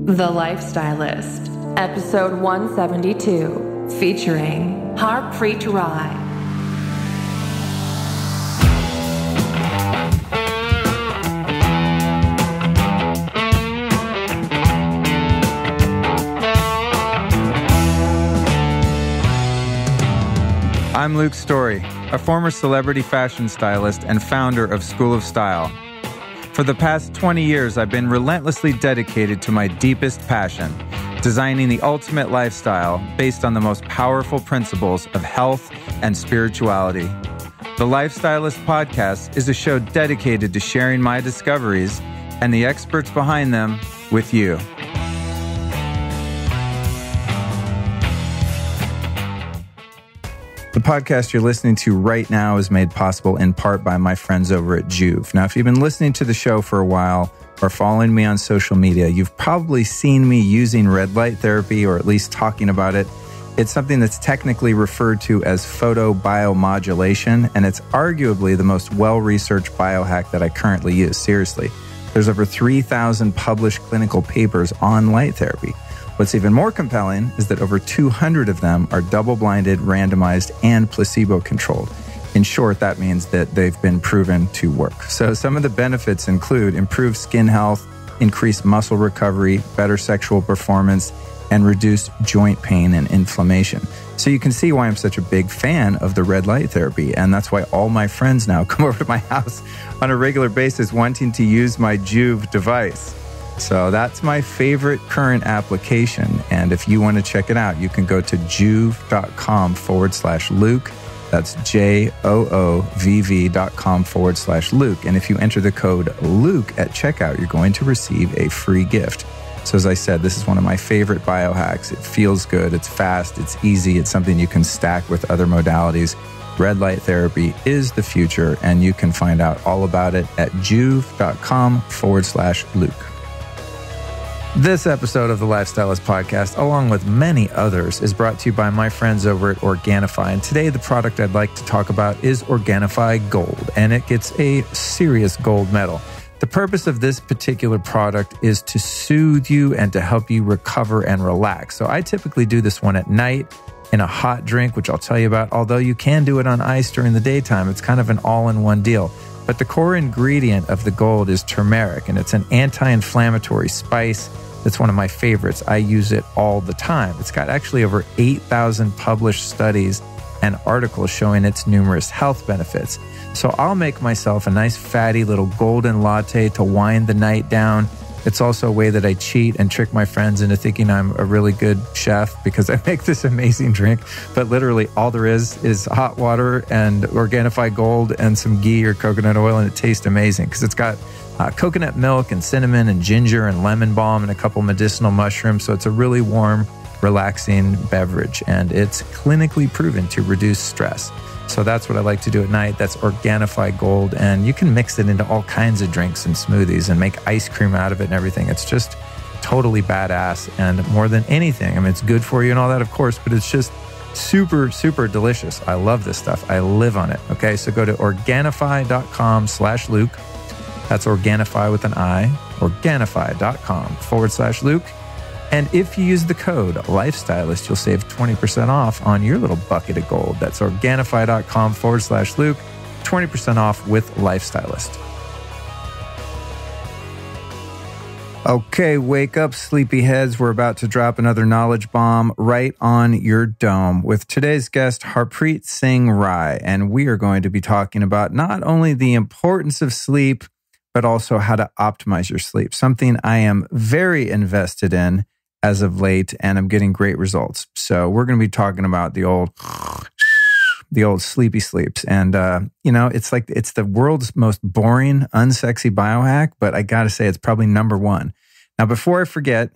The Lifestylist, episode 172, featuring Harpreet Rai. I'm Luke Story, a former celebrity fashion stylist and founder of School of Style. For the past 20 years, I've been relentlessly dedicated to my deepest passion, designing the ultimate lifestyle based on the most powerful principles of health and spirituality. The Lifestylist Podcast is a show dedicated to sharing my discoveries and the experts behind them with you. The podcast you're listening to right now is made possible in part by my friends over at Joovv. Now, if you've been listening to the show for a while or following me on social media, you've probably seen me using red light therapy, or at least talking about it. It's something that's technically referred to as photobiomodulation, and it's arguably the most well-researched biohack that I currently use. Seriously, there's over 3,000 published clinical papers on light therapy. What's even more compelling is that over 200 of them are double-blinded, randomized, and placebo-controlled. In short, that means that they've been proven to work. So some of the benefits include improved skin health, increased muscle recovery, better sexual performance, and reduced joint pain and inflammation. So you can see why I'm such a big fan of the red light therapy, and that's why all my friends now come over to my house on a regular basis wanting to use my Joovv device. So that's my favorite current application. And if you want to check it out, you can go to joovv.com/Luke. That's JOOVV.com/Luke. And if you enter the code Luke at checkout, you're going to receive a free gift. So as I said, this is one of my favorite biohacks. It feels good. It's fast. It's easy. It's something you can stack with other modalities. Red light therapy is the future, and you can find out all about it at joovv.com/Luke. This episode of the Lifestylist Podcast, along with many others, is brought to you by my friends over at Organifi. And today, the product I'd like to talk about is Organifi Gold, and it gets a serious gold medal. The purpose of this particular product is to soothe you and to help you recover and relax. So I typically do this one at night in a hot drink, which I'll tell you about, although you can do it on ice during the daytime. It's kind of an all-in-one deal. But the core ingredient of the gold is turmeric, and it's an anti-inflammatory spice. That's one of my favorites. I use it all the time. It's got actually over 8,000 published studies and articles showing its numerous health benefits. So I'll make myself a nice fatty little golden latte to wind the night down. It's also a way that I cheat and trick my friends into thinking I'm a really good chef because I make this amazing drink. But literally all there is hot water and Organifi Gold and some ghee or coconut oil, and it tastes amazing because it's got coconut milk and cinnamon and ginger and lemon balm and a couple medicinal mushrooms. So it's a really warm, relaxing beverage, and it's clinically proven to reduce stress. So that's what I like to do at night. That's Organifi Gold, and you can mix it into all kinds of drinks and smoothies and make ice cream out of it and everything. It's just totally badass, and more than anything, I mean, it's good for you and all that, of course, but it's just super, super delicious. I love this stuff. I live on it. Okay, so go to Organifi.com/Luke. That's Organifi with an I, Organifi.com/Luke. And if you use the code Lifestylist, you'll save 20% off on your little bucket of gold. That's Organifi.com/Luke, 20% off with Lifestylist. Okay, wake up, sleepyheads. We're about to drop another knowledge bomb right on your dome with today's guest, Harpreet Singh Rai. And we are going to be talking about not only the importance of sleep, but also how to optimize your sleep, something I am very invested in as of late, and I'm getting great results. So we're going to be talking about the old sleepy sleeps. And, it's like, it's the world's most boring, unsexy biohack, but I got to say, it's probably number one. Now, before I forget,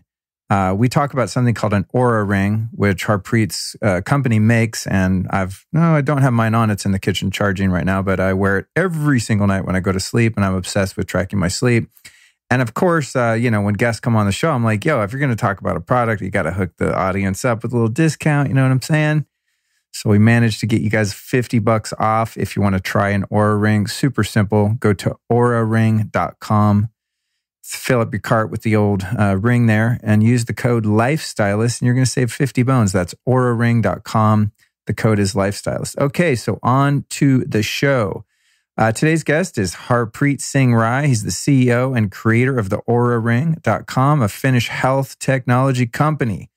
we talk about something called an Oura Ring, which Harpreet's company makes. And I don't have mine on. It's in the kitchen charging right now, but I wear it every single night when I go to sleep, and I'm obsessed with tracking my sleep. And of course, when guests come on the show, I'm like, yo, if you're going to talk about a product, you got to hook the audience up with a little discount. You know what I'm saying? So we managed to get you guys $50 off if you want to try an Oura Ring. Super simple. Go to auraring.com. fill up your cart with the old ring there and use the code LifeStylist, and you're going to save 50 bones. That's auraring.com. The code is LifeStylist. Okay, so on to the show. Today's guest is Harpreet Singh Rai. He's the CEO and creator of the OuraRing.com, a Finnish health technology company.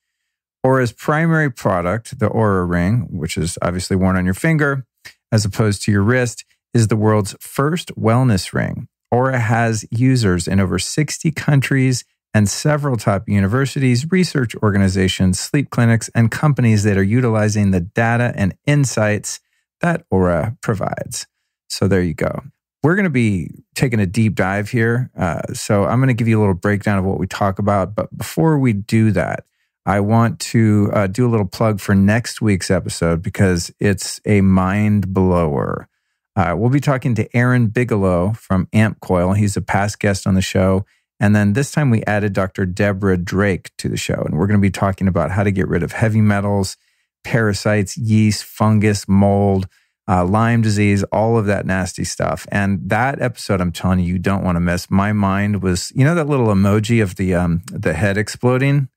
Oura's primary product, the Oura Ring, which is obviously worn on your finger as opposed to your wrist, is the world's first wellness ring. Oura has users in over 60 countries and several top universities, research organizations, sleep clinics, and companies that are utilizing the data and insights that Oura provides. So there you go. We're going to be taking a deep dive here. So I'm going to give you a little breakdown of what we talk about. But before we do that, I want to do a little plug for next week's episode because it's a mind blower. We'll be talking to Aaron Bigelow from Amp Coil. He's a past guest on the show. And then this time we added Dr. Deborah Drake to the show. And we're going to be talking about how to get rid of heavy metals, parasites, yeast, fungus, mold, Lyme disease, all of that nasty stuff. And that episode, I'm telling you, you don't want to miss. My mind was, you know, that little emoji of the head exploding?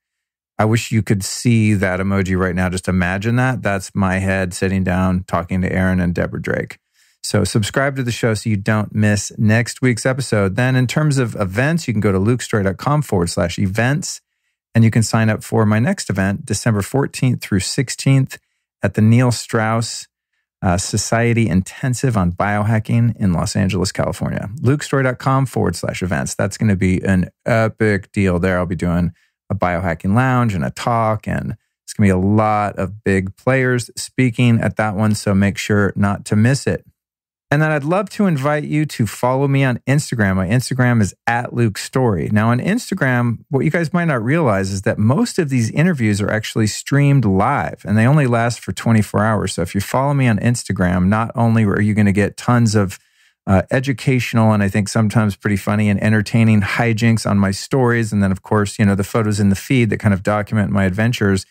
I wish you could see that emoji right now. Just imagine that. That's my head sitting down talking to Aaron and Deborah Drake. So subscribe to the show so you don't miss next week's episode. Then in terms of events, you can go to lukestory.com/events, and you can sign up for my next event, December 14th through 16th at the Neil Strauss Society Intensive on Biohacking in Los Angeles, California. lukestory.com/events. That's going to be an epic deal there. I'll be doing a biohacking lounge and a talk, and it's going to be a lot of big players speaking at that one, so make sure not to miss it. And then I'd love to invite you to follow me on Instagram. My Instagram is @LukeStory. Now on Instagram, what you guys might not realize is that most of these interviews are actually streamed live, and they only last for 24 hours. So if you follow me on Instagram, not only are you going to get tons of educational and I think sometimes pretty funny and entertaining hijinks on my stories. And then, of course, you know, the photos in the feed that kind of document my adventures.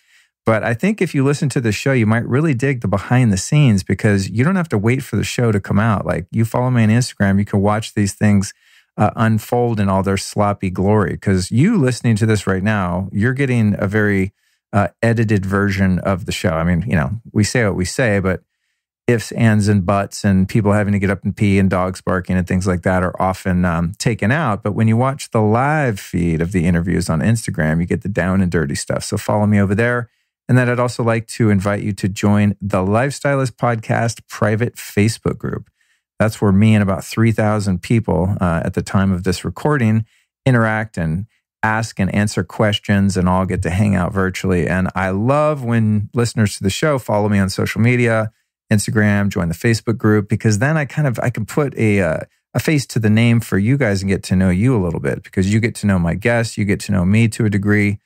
But I think if you listen to the show, you might really dig the behind the scenes because you don't have to wait for the show to come out. Like you follow me on Instagram, you can watch these things unfold in all their sloppy glory. Because you listening to this right now, you're getting a very edited version of the show. I mean, you know, we say what we say, but ifs, ands, and buts, and people having to get up and pee and dogs barking and things like that are often taken out. But when you watch the live feed of the interviews on Instagram, you get the down and dirty stuff. So follow me over there. And then I'd also like to invite you to join the Lifestylist Podcast private Facebook group. That's where me and about 3,000 people at the time of this recording interact and ask and answer questions and all get to hang out virtually. And I love when listeners to the show follow me on social media, Instagram, join the Facebook group, because then I can put a face to the name for you guys and get to know you a little bit because you get to know my guests, you get to know me to a degree.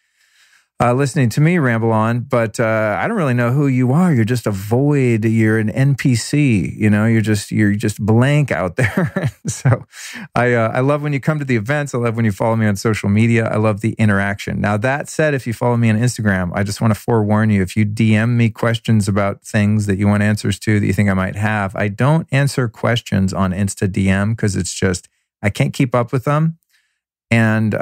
Listening to me ramble on, but I don't really know who you are. You're just a void. You're an NPC. You know, you're just blank out there. So I love when you come to the events. I love when you follow me on social media. I love the interaction. Now that said, if you follow me on Instagram, I just want to forewarn you: if you DM me questions about things that you want answers to that you think I might have, I don't answer questions on Insta DM because it's just I can't keep up with them. And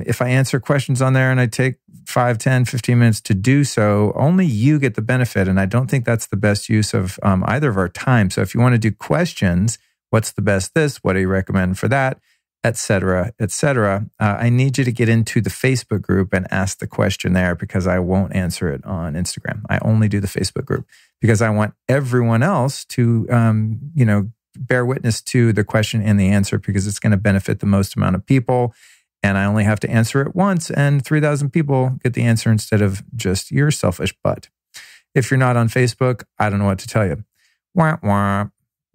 if I answer questions on there and I take 5, 10, 15 minutes to do so, only you get the benefit. And I don't think that's the best use of either of our time. So if you want to do questions, what's the best this? What do you recommend for that? Et cetera, et cetera. I need you to get into the Facebook group and ask the question there because I won't answer it on Instagram. I only do the Facebook group because I want everyone else to, bear witness to the question and the answer because it's going to benefit the most amount of people. And I only have to answer it once, and 3,000 people get the answer instead of just your selfish butt. If you're not on Facebook, I don't know what to tell you. Wah, wah.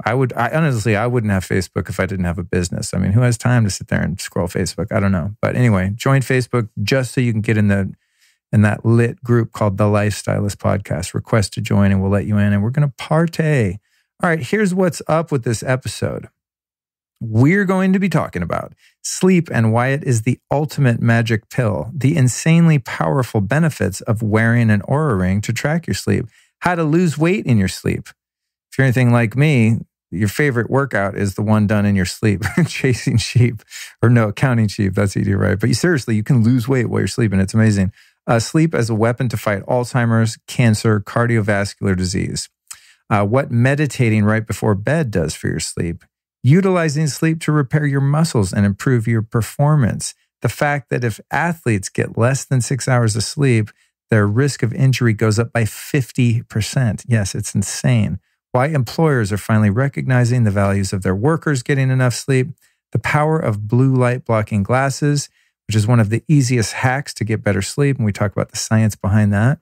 I honestly wouldn't have Facebook if I didn't have a business. I mean, who has time to sit there and scroll Facebook? I don't know. But anyway, join Facebook just so you can get in that lit group called the Lifestylist Podcast. Request to join, and we'll let you in, and we're going to partay. All right, here's what's up with this episode. We're going to be talking about sleep and why it is the ultimate magic pill, the insanely powerful benefits of wearing an Oura Ring to track your sleep, how to lose weight in your sleep. If you're anything like me, your favorite workout is the one done in your sleep, chasing sheep, or no, counting sheep. That's easy, right? But seriously, you can lose weight while you're sleeping. It's amazing. Sleep as a weapon to fight Alzheimer's, cancer, cardiovascular disease. What meditating right before bed does for your sleep. Utilizing sleep to repair your muscles and improve your performance. The fact that if athletes get less than 6 hours of sleep, their risk of injury goes up by 50%. Yes, it's insane. Why employers are finally recognizing the values of their workers getting enough sleep. The power of blue light blocking glasses, which is one of the easiest hacks to get better sleep. And we talk about the science behind that.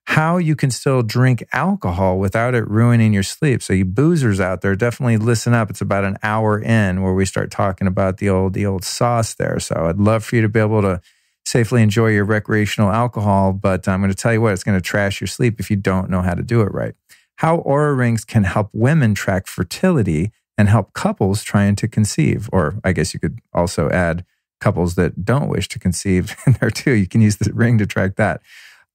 How you can still drink alcohol without it ruining your sleep. So you boozers out there, definitely listen up. It's about an hour in where we start talking about the old sauce there. So I'd love for you to be able to safely enjoy your recreational alcohol, but I'm going to tell you what, it's going to trash your sleep if you don't know how to do it right. How Oura Rings can help women track fertility and help couples trying to conceive. Or I guess you could also add couples that don't wish to conceive in there too. You can use the ring to track that.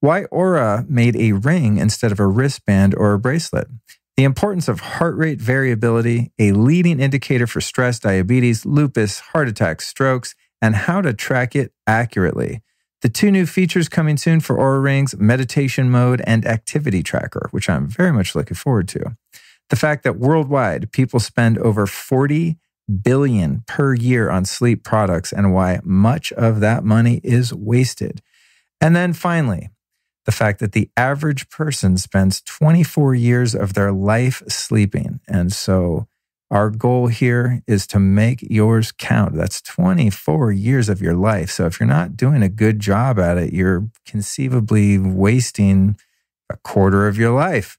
Why Oura made a ring instead of a wristband or a bracelet. The importance of heart rate variability, a leading indicator for stress, diabetes, lupus, heart attacks, strokes, and how to track it accurately. The 2 new features coming soon for Oura Rings, meditation mode and activity tracker, which I'm very much looking forward to. The fact that worldwide people spend over $40 billion per year on sleep products and why much of that money is wasted. And then finally, the fact that the average person spends 24 years of their life sleeping. And so our goal here is to make yours count. That's 24 years of your life. So if you're not doing a good job at it, you're conceivably wasting a quarter of your life.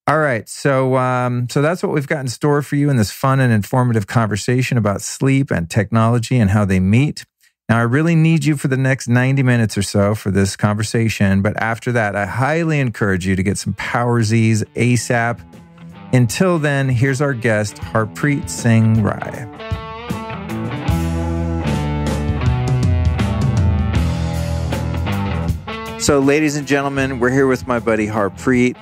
All right. So that's what we've got in store for you in this fun and informative conversation about sleep and technology and how they meet. Now, I really need you for the next 90 minutes or so for this conversation. But after that, I highly encourage you to get some Power Z's ASAP. Until then, here's our guest, Harpreet Singh Rai. So, ladies and gentlemen, we're here with my buddy Harpreet.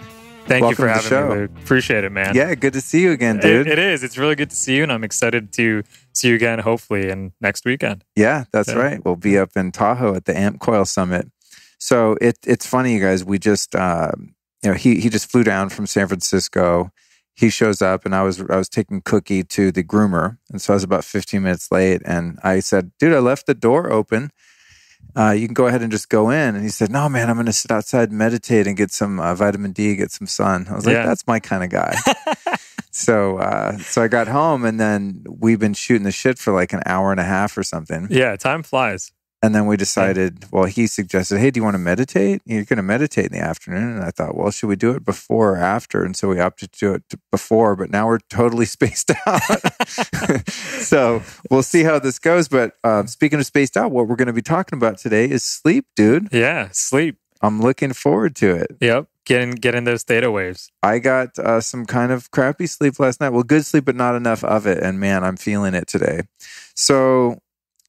Thank you for having me, Luke. Appreciate it, man. Yeah, good to see you again, dude. It is. It's really good to see you, and I'm excited to see you again, hopefully, in next weekend. Yeah, that's right. We'll be up in Tahoe at the Amp Coil Summit. So it's funny, you guys. We just, he just flew down from San Francisco. He shows up, and I was taking Cookie to the groomer, and so I was about 15 minutes late. And I said, "Dude, I left the door open. You can go ahead and just go in." And he said, "No, man, I'm going to sit outside and meditate and get some vitamin D, get some sun." I was like, "That's my kind of guy." So I got home, and then we've been shooting the shit for like an hour and a half or something. Yeah, time flies. And then we decided, well, he suggested, "Hey, do you want to meditate? You're going to meditate in the afternoon." And I thought, well, should we do it before or after? And so we opted to do it before, but now we're totally spaced out. So we'll see how this goes. But speaking of spaced out, what we're going to be talking about today is sleep, dude. Yeah, sleep. I'm looking forward to it. Yep. Get in those theta waves. I got some kind of crappy sleep last night. Well, good sleep, but not enough of it. And man, I'm feeling it today. So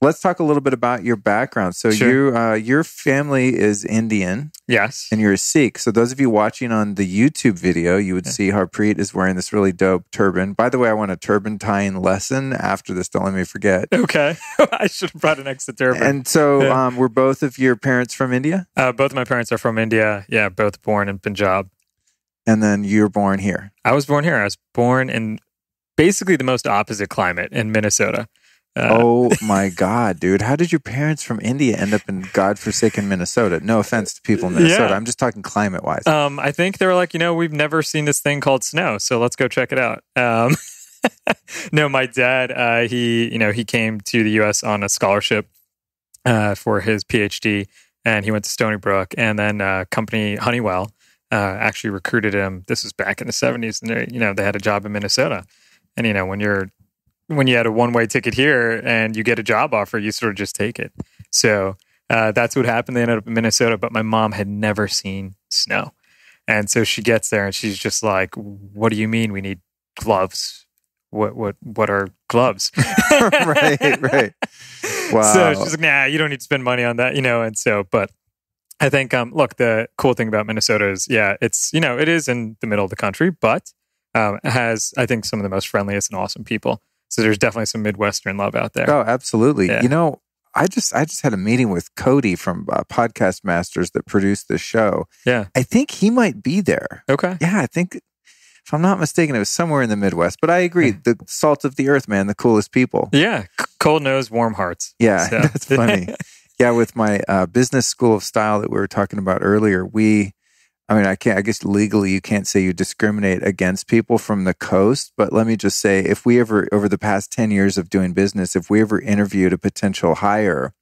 let's talk a little bit about your background. So your family is Indian. Yes. And you're a Sikh. So those of you watching on the YouTube video, you would see Harpreet is wearing this really dope turban. By the way, I want a turban tying lesson after this. Don't let me forget. Okay. I should have brought an extra turban. And so were both of your parents from India? Both of my parents are from India. Yeah, both born in Punjab. And then you were born here? I was born here. I was born in basically the most opposite climate in Minnesota. Oh my God, dude. How did your parents from India end up in godforsaken Minnesota? No offense to people in Minnesota. I'm just talking climate-wise. I think they were like, we've never seen this thing called snow, so let's go check it out. No, my dad, he came to the U.S. on a scholarship for his PhD, and he went to Stony Brook, and then company Honeywell actually recruited him. This was back in the 70s, and they had a job in Minnesota. And, when you had a one-way ticket here and you get a job offer, you sort of just take it. So that's what happened. They ended up in Minnesota, but my mom had never seen snow. And so she gets there and she's just like, "What do you mean we need gloves? What are gloves?" Right. Wow. So she's like, "Nah, you don't need to spend money on that," And so, but I think, look, the cool thing about Minnesota is, it's, it is in the middle of the country, but has, I think, some of the most friendliest and awesome people. So there's definitely some Midwestern love out there. Oh, absolutely. Yeah. You know, I just had a meeting with Cody from Podcast Masters that produced this show. Yeah. I think he might be there. Okay. Yeah, I think, if I'm not mistaken, it was somewhere in the Midwest. But I agree. The salt of the earth, man, the coolest people. Yeah. Cold nose, warm hearts. Yeah, So. that's funny. Yeah, with my business school of style that we were talking about earlier, I guess legally you can't say you discriminate against people from the coast, but let me just say, if we ever, over the past 10 years of doing business, if we ever interviewed a potential hire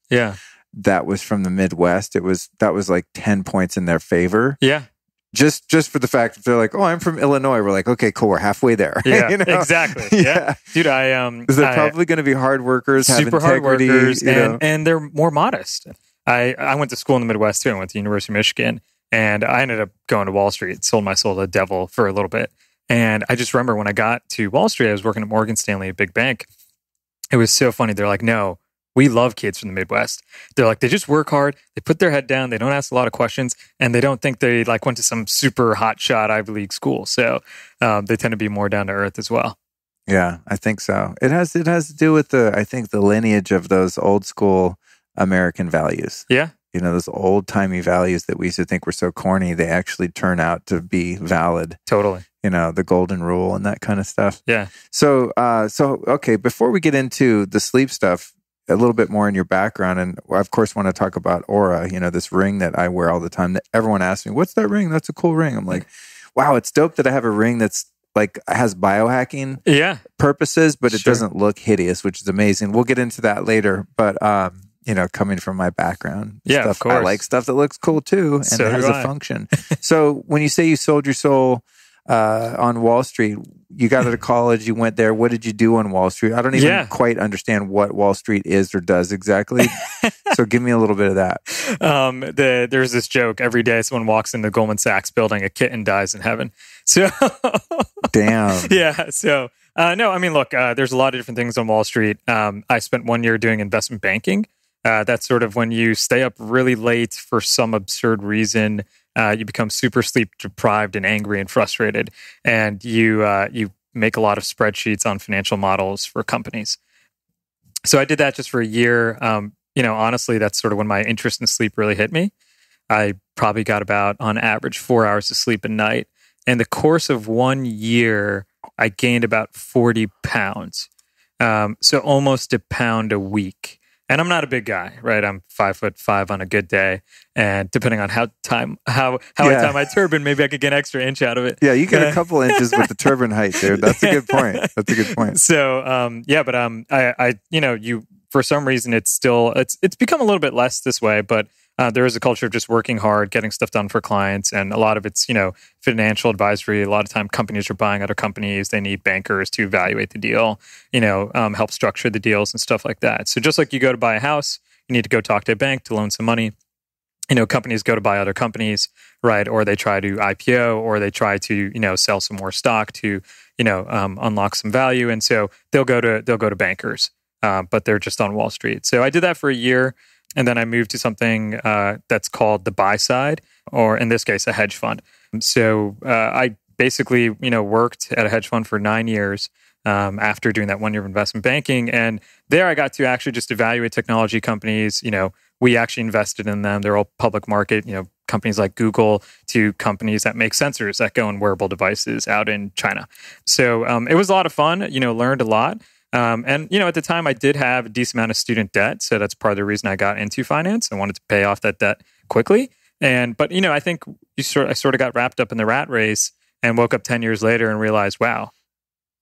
that was from the Midwest, that was like 10 points in their favor. Yeah. Just for the fact that they're like, oh, I'm from Illinois. We're like, okay, cool. We're halfway there. Yeah, you know? exactly. Yeah. Dude, they're probably going to be hard workers, have super hard integrity, workers, you know? and they're more modest. I went to school in the Midwest too. I went to University of Michigan, and I ended up going to Wall Street, sold my soul to the devil for a little bit. And I just remember when I got to Wall Street, I was working at Morgan Stanley, a big bank. It was so funny. They're like, no, we love kids from the Midwest. They're like, they just work hard. They put their head down. They don't ask a lot of questions, and they don't think they like went to some super hotshot Ivy League school. So they tend to be more down to earth as well. Yeah, I think so. It has to do with the lineage of those old school American values. Yeah. You know, those old timey values that we used to think were so corny, they actually turn out to be valid. Totally. You know, the golden rule and that kind of stuff. Yeah. So okay, before we get into the sleep stuff, a little bit more in your background, and I, of course, want to talk about Oura, you know, this ring that I wear all the time that everyone asks me, what's that ring? That's a cool ring. I'm like, wow, it's dope that I have a ring that's like has biohacking purposes, but it doesn't look hideous, which is amazing. We'll get into that later. But, you know, coming from my background, of course. I like stuff that looks cool too, and So it has a function. So when you say you sold your soul on Wall Street, you got out of college, you went there. What did you do on Wall Street? I don't even quite understand what Wall Street is or does exactly. So give me a little bit of that. There's this joke every day. Someone walks in the Goldman Sachs building, a kitten dies in heaven. So, damn. Yeah. So, no, I mean, look, there's a lot of different things on Wall Street. I spent 1 year doing investment banking. That's sort of when you stay up really late for some absurd reason. You become super sleep deprived and angry and frustrated, and you make a lot of spreadsheets on financial models for companies. So I did that just for a year. You know, honestly, that's sort of when my interest in sleep really hit me. I probably got about, on average, 4 hours of sleep a night. In the course of 1 year, I gained about 40 pounds. So almost a pound a week. And I'm not a big guy, right? I'm 5'5" on a good day, and depending on how I tie my turban, maybe I could get an extra inch out of it. Yeah, you get a couple inches with the turban height, dude. That's a good point. That's a good point. So, but I you know, for some reason it's become a little bit less this way, but there is a culture of just working hard, getting stuff done for clients, and a lot of it's, you know, financial advisory. A lot of time companies are buying other companies. They need bankers to evaluate the deal, you know, help structure the deals and stuff like that. So just like you go to buy a house, you need to go talk to a bank to loan some money. You know, companies go to buy other companies, right? Or they try to IPO, or they try to, you know, sell some more stock to, you know, unlock some value. And so they'll go to bankers, but they're just on Wall Street. So I did that for a year. And then I moved to something that's called the buy side, or in this case, a hedge fund. So I basically, you know, worked at a hedge fund for 9 years after doing that 1 year of investment banking. And there I got to actually just evaluate technology companies. You know, we actually invested in them. They're all public market, you know, companies like Google to companies that make sensors that go in wearable devices out in China. So it was a lot of fun, you know, learned a lot. And, you know, at the time I did have a decent amount of student debt. So that's part of the reason I got into finance. I wanted to pay off that debt quickly. But, you know, I think I sort of got wrapped up in the rat race and woke up 10 years later and realized, wow,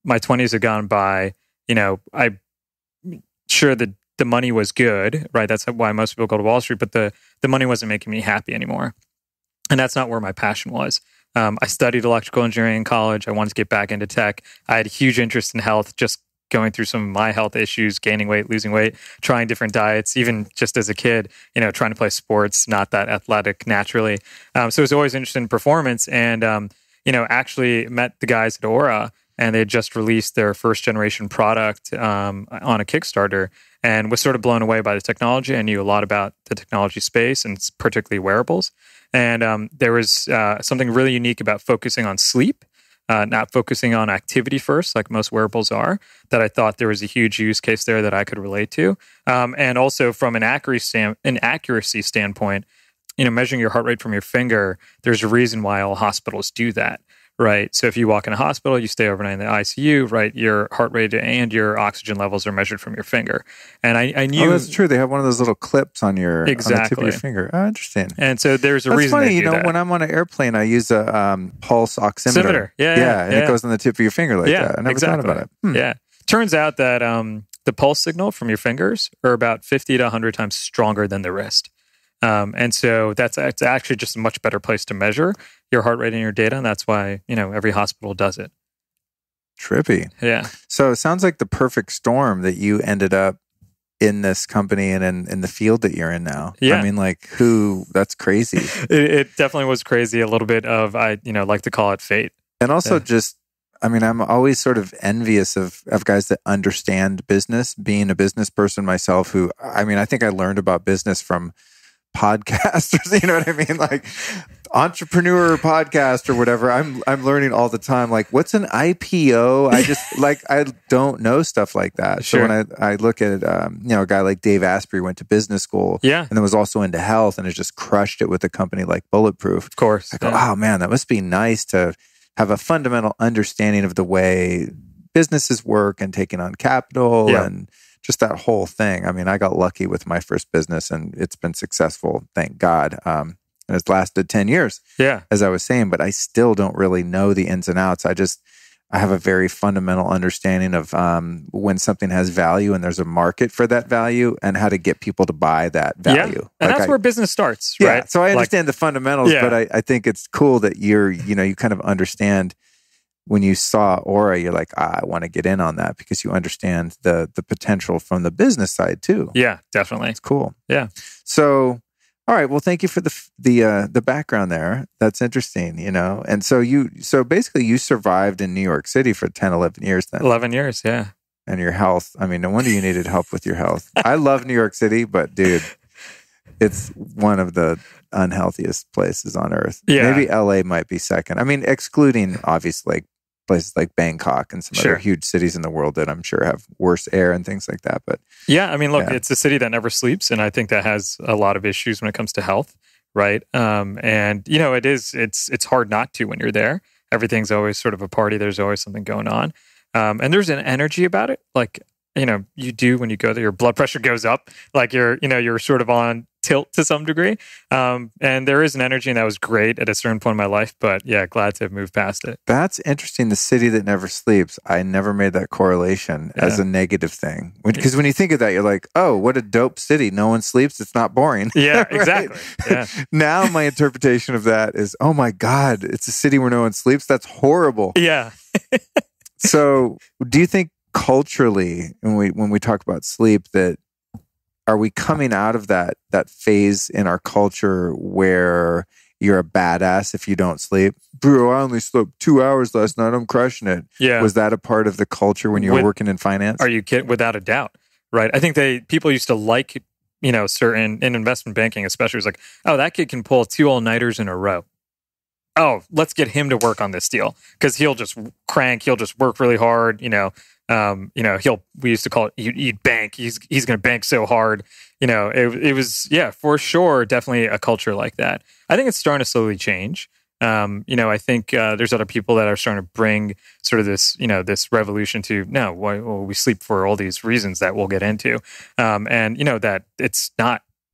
my 20s have gone by. You know, I'm sure that the money was good, right? That's why most people go to Wall Street, but the money wasn't making me happy anymore. And that's not where my passion was. I studied electrical engineering in college. I wanted to get back into tech. I had a huge interest in health, just going through some of my health issues, gaining weight, losing weight, trying different diets, even just as a kid, you know, trying to play sports, not that athletic naturally. So I was always interested in performance, and, you know, actually met the guys at Oura, and they had just released their first generation product on a Kickstarter, and was sort of blown away by the technology. I knew a lot about the technology space, and particularly wearables. And there was something really unique about focusing on sleep. not focusing on activity first, like most wearables are, that I thought there was a huge use case there that I could relate to. And also from an accuracy standpoint, measuring your heart rate from your finger, there's a reason why all hospitals do that. Right. So if you walk in a hospital, you stay overnight in the ICU, right? Your heart rate and your oxygen levels are measured from your finger. And I knew... Oh, that's true. They have one of those little clips on your on the tip of your finger. Oh, interesting. And so there's a that's reason funny, they do that. When I'm on an airplane, I use a pulse oximeter. And it goes on the tip of your finger like that. I never thought about it. Yeah. Turns out that the pulse signal from your fingers are about 50 to 100 times stronger than the wrist. And so it's actually just a much better place to measure your heart rate and your data. And that's why, every hospital does it. Trippy. Yeah. So it sounds like the perfect storm that you ended up in this company and in the field that you're in now. Yeah. I mean, that's crazy. It definitely was crazy. A little bit of, I like to call it fate. And also I'm always sort of envious of guys that understand business, being a business person myself I think I learned about business from podcasters, you know what I mean? Like entrepreneur podcast or whatever. I'm learning all the time. Like, what's an IPO? I just I don't know stuff like that. Sure. So when I look at a guy like Dave Asprey went to business school, and then was also into health and has just crushed it with a company like Bulletproof. Of course. I go, oh man, that must be nice to have a fundamental understanding of the way businesses work and taking on capital and just that whole thing. I mean, I got lucky with my first business and it's been successful, thank God. And it's lasted 10 years, as I was saying, but I still don't really know the ins and outs. I have a very fundamental understanding of when something has value and there's a market for that value and how to get people to buy that value. Yeah. And that's where business starts, right? Yeah, so I understand the fundamentals, but I think it's cool that you kind of understand. When you saw Oura, you're like, I want to get in on that because you understand the potential from the business side too. Yeah, definitely. It's cool. Yeah. So, all right. Well, thank you for the background there. That's interesting, And so basically you survived in New York City for 10, 11 years then. 11 years, yeah. And your health. I mean, no wonder you needed help with your health. I love New York City, but dude, it's one of the unhealthiest places on earth. Yeah. Maybe LA might be second. I mean, excluding obviously places like Bangkok and some other huge cities in the world that I'm sure have worse air and things like that. But yeah, I mean, look, it's a city that never sleeps. And I think that has a lot of issues when it comes to health, right? And it's hard not to when you're there. Everything's always sort of a party. There's always something going on. And there's an energy about it. Like, you do when you go there, your blood pressure goes up, like you're sort of on tilt to some degree. And there is an energy, and that was great at a certain point in my life, but yeah, glad to have moved past it. That's interesting. The city that never sleeps. I never made that correlation as a negative thing. Because when you think of that, you're like, oh, what a dope city. No one sleeps. It's not boring. Yeah, exactly. Yeah. Now my interpretation of that is, oh my God, it's a city where no one sleeps. That's horrible. Yeah. So do you think culturally, when we talk about sleep, that are we coming out of that phase in our culture where you're a badass if you don't sleep? Bro, I only slept 2 hours last night. I'm crushing it. Yeah. Was that a part of the culture when you were working in finance? Are you kidding? Without a doubt, right? I think people used to like, certain in investment banking, especially, it's like, oh, that kid can pull 2 all-nighters in a row. Oh, let's get him to work on this deal because he'll just crank. He'll just work really hard. We used to call it you'd bank. He's going to bank so hard. It was, for sure, definitely a culture like that. I think it's starting to slowly change. I think there's other people that are starting to bring sort of this, this revolution to we sleep for all these reasons that we'll get into. That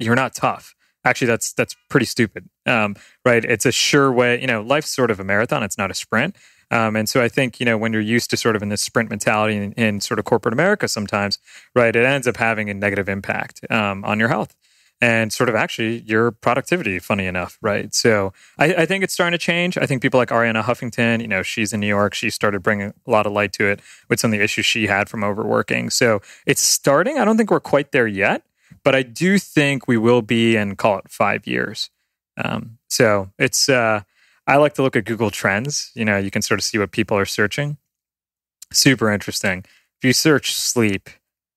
you're not tough. Actually, that's pretty stupid, right? It's a sure way. Life's sort of a marathon. It's not a sprint. And so I think, when you're used to sort of in this sprint mentality in sort of corporate America sometimes, right, it ends up having a negative impact on your health and sort of actually your productivity, funny enough, right? So I think it's starting to change. I think people like Ariana Huffington, she's in New York. She started bringing a lot of light to it with some of the issues she had from overworking. So it's starting. I don't think we're quite there yet, but I do think we will be in, call it 5 years. So it's... I like to look at Google Trends. You can sort of see what people are searching. Super interesting. If you search sleep,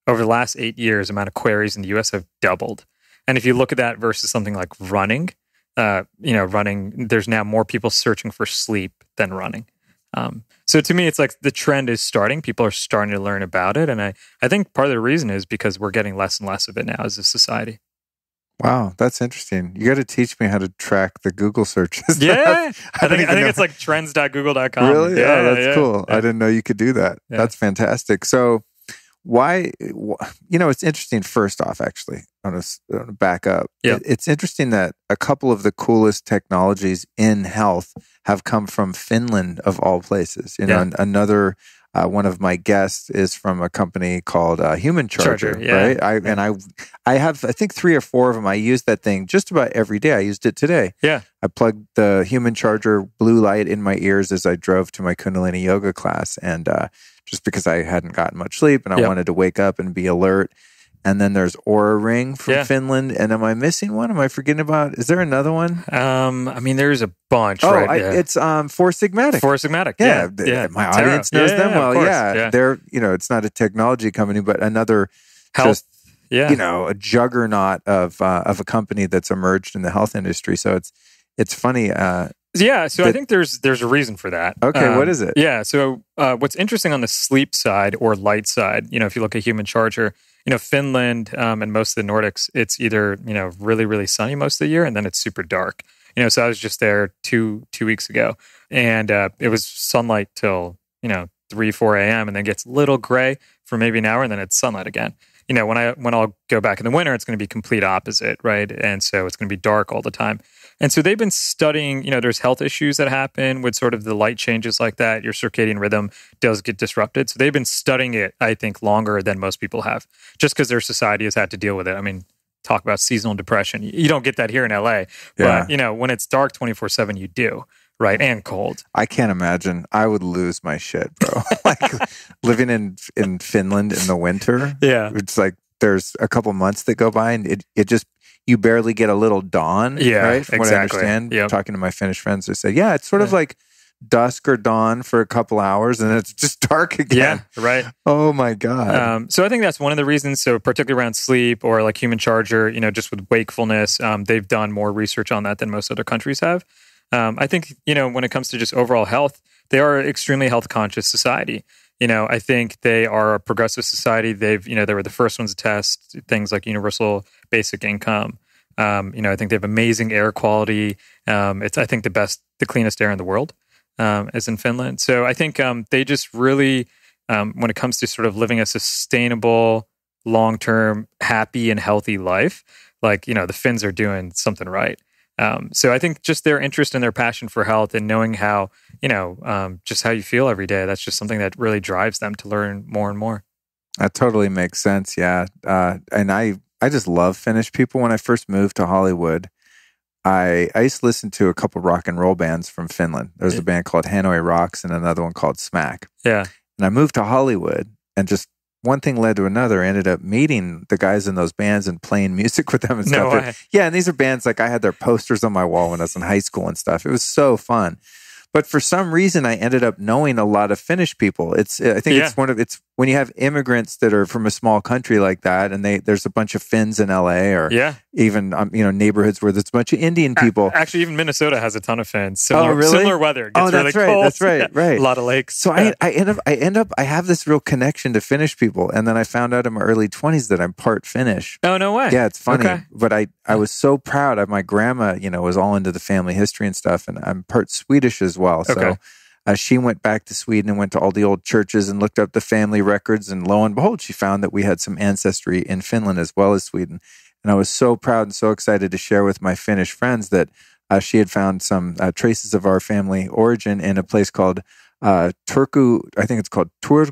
over the last 8 years, the amount of queries in the US have doubled. And if you look at that versus something like running, running, there's now more people searching for sleep than running. So to me, it's like the trend is starting. People are starting to learn about it. And I think part of the reason is because we're getting less and less of it now as a society. Wow, that's interesting. You got to teach me how to track the Google searches. Yeah. I think it's like trends.google.com. Really? Yeah, that's cool. Yeah. I didn't know you could do that. Yeah. That's fantastic. So why, it's interesting first off, actually, I want to back up. Yeah. It's interesting that a couple of the coolest technologies in health have come from Finland of all places. Another one of my guests is from a company called Human Charger, right? I have, I think 3 or 4 of them. I use that thing just about every day. I used it today. Yeah. I plugged the Human Charger blue light in my ears as I drove to my Kundalini yoga class. And just because I hadn't gotten much sleep and I wanted to wake up and be alert. And then there's Oura Ring from Finland. And am I missing one? Am I forgetting about? Is there another one? There's a bunch. Oh, right? It's Four Sigmatic. Four Sigmatic. Yeah. My audience knows them well. Yeah. They're it's not a technology company, but another health. A juggernaut of a company that's emerged in the health industry. So it's funny. So I think there's a reason for that. Okay, what is it? Yeah, so what's interesting on the sleep side or light side, if you look at Human Charger, Finland and most of the Nordics, it's either, really, really sunny most of the year and then it's super dark. So I was just there two weeks ago and it was sunlight till, 3, 4 a.m. and then gets a little gray for maybe an hour and then it's sunlight again. When I'll go back in the winter, it's going to be complete opposite, right? And so it's going to be dark all the time. And so they've been studying, there's health issues that happen with sort of the light changes like that. Your circadian rhythm does get disrupted. So they've been studying it, I think, longer than most people have, just because their society has had to deal with it. I mean, talk about seasonal depression. You don't get that here in LA, but, when it's dark 24/7, you do. Right, and cold. I can't imagine. I would lose my shit, bro. Like living in Finland in the winter. Yeah, it's like there's a couple months that go by, and it just you barely get a little dawn. Yeah, right. From what I understand, talking to my Finnish friends, they say, it's sort of like dusk or dawn for a couple hours, and it's just dark again. Yeah, right. Oh my god. So I think that's one of the reasons. So particularly around sleep or like Human Charger, just with wakefulness, they've done more research on that than most other countries have. I think, when it comes to just overall health, they are an extremely health conscious society. I think they are a progressive society. They've, they were the first ones to test things like universal basic income. I think they have amazing air quality. It's, I think, the cleanest air in the world, is in Finland. So I think they just really, when it comes to sort of living a sustainable, long-term, happy and healthy life, like, the Finns are doing something right. So I think just their interest and their passion for health and knowing how, just how you feel every day, that's just something that really drives them to learn more and more. That totally makes sense. Yeah. And I just love Finnish people. When I first moved to Hollywood, I used to listen to a couple rock and roll bands from Finland. There was a band called Hanoi Rocks and another one called Smack. Yeah. And I moved to Hollywood and just one thing led to another. I ended up meeting the guys in those bands and playing music with them and stuff. No way. Yeah, and these are bands like I had their posters on my wall when I was in high school and stuff. It was so fun. But for some reason, I ended up knowing a lot of Finnish people. It's when you have immigrants that are from a small country like that, and there's a bunch of Finns in LA, or even neighborhoods where there's a bunch of Indian people. Actually, even Minnesota has a ton of Finns. Similar weather. It gets really cold. That's right. Right. A lot of lakes. So I have this real connection to Finnish people, and then I found out in my early 20s that I'm part Finnish. Oh, no way. Yeah, it's funny. Okay. But I was so proud. My grandma, was all into the family history and stuff, and I'm part Swedish as well. So she went back to Sweden and went to all the old churches and looked up the family records, and lo and behold, she found that we had some ancestry in Finland as well as Sweden. And I was so proud and so excited to share with my Finnish friends that she had found some traces of our family origin in a place called Turku. I think it's called Turku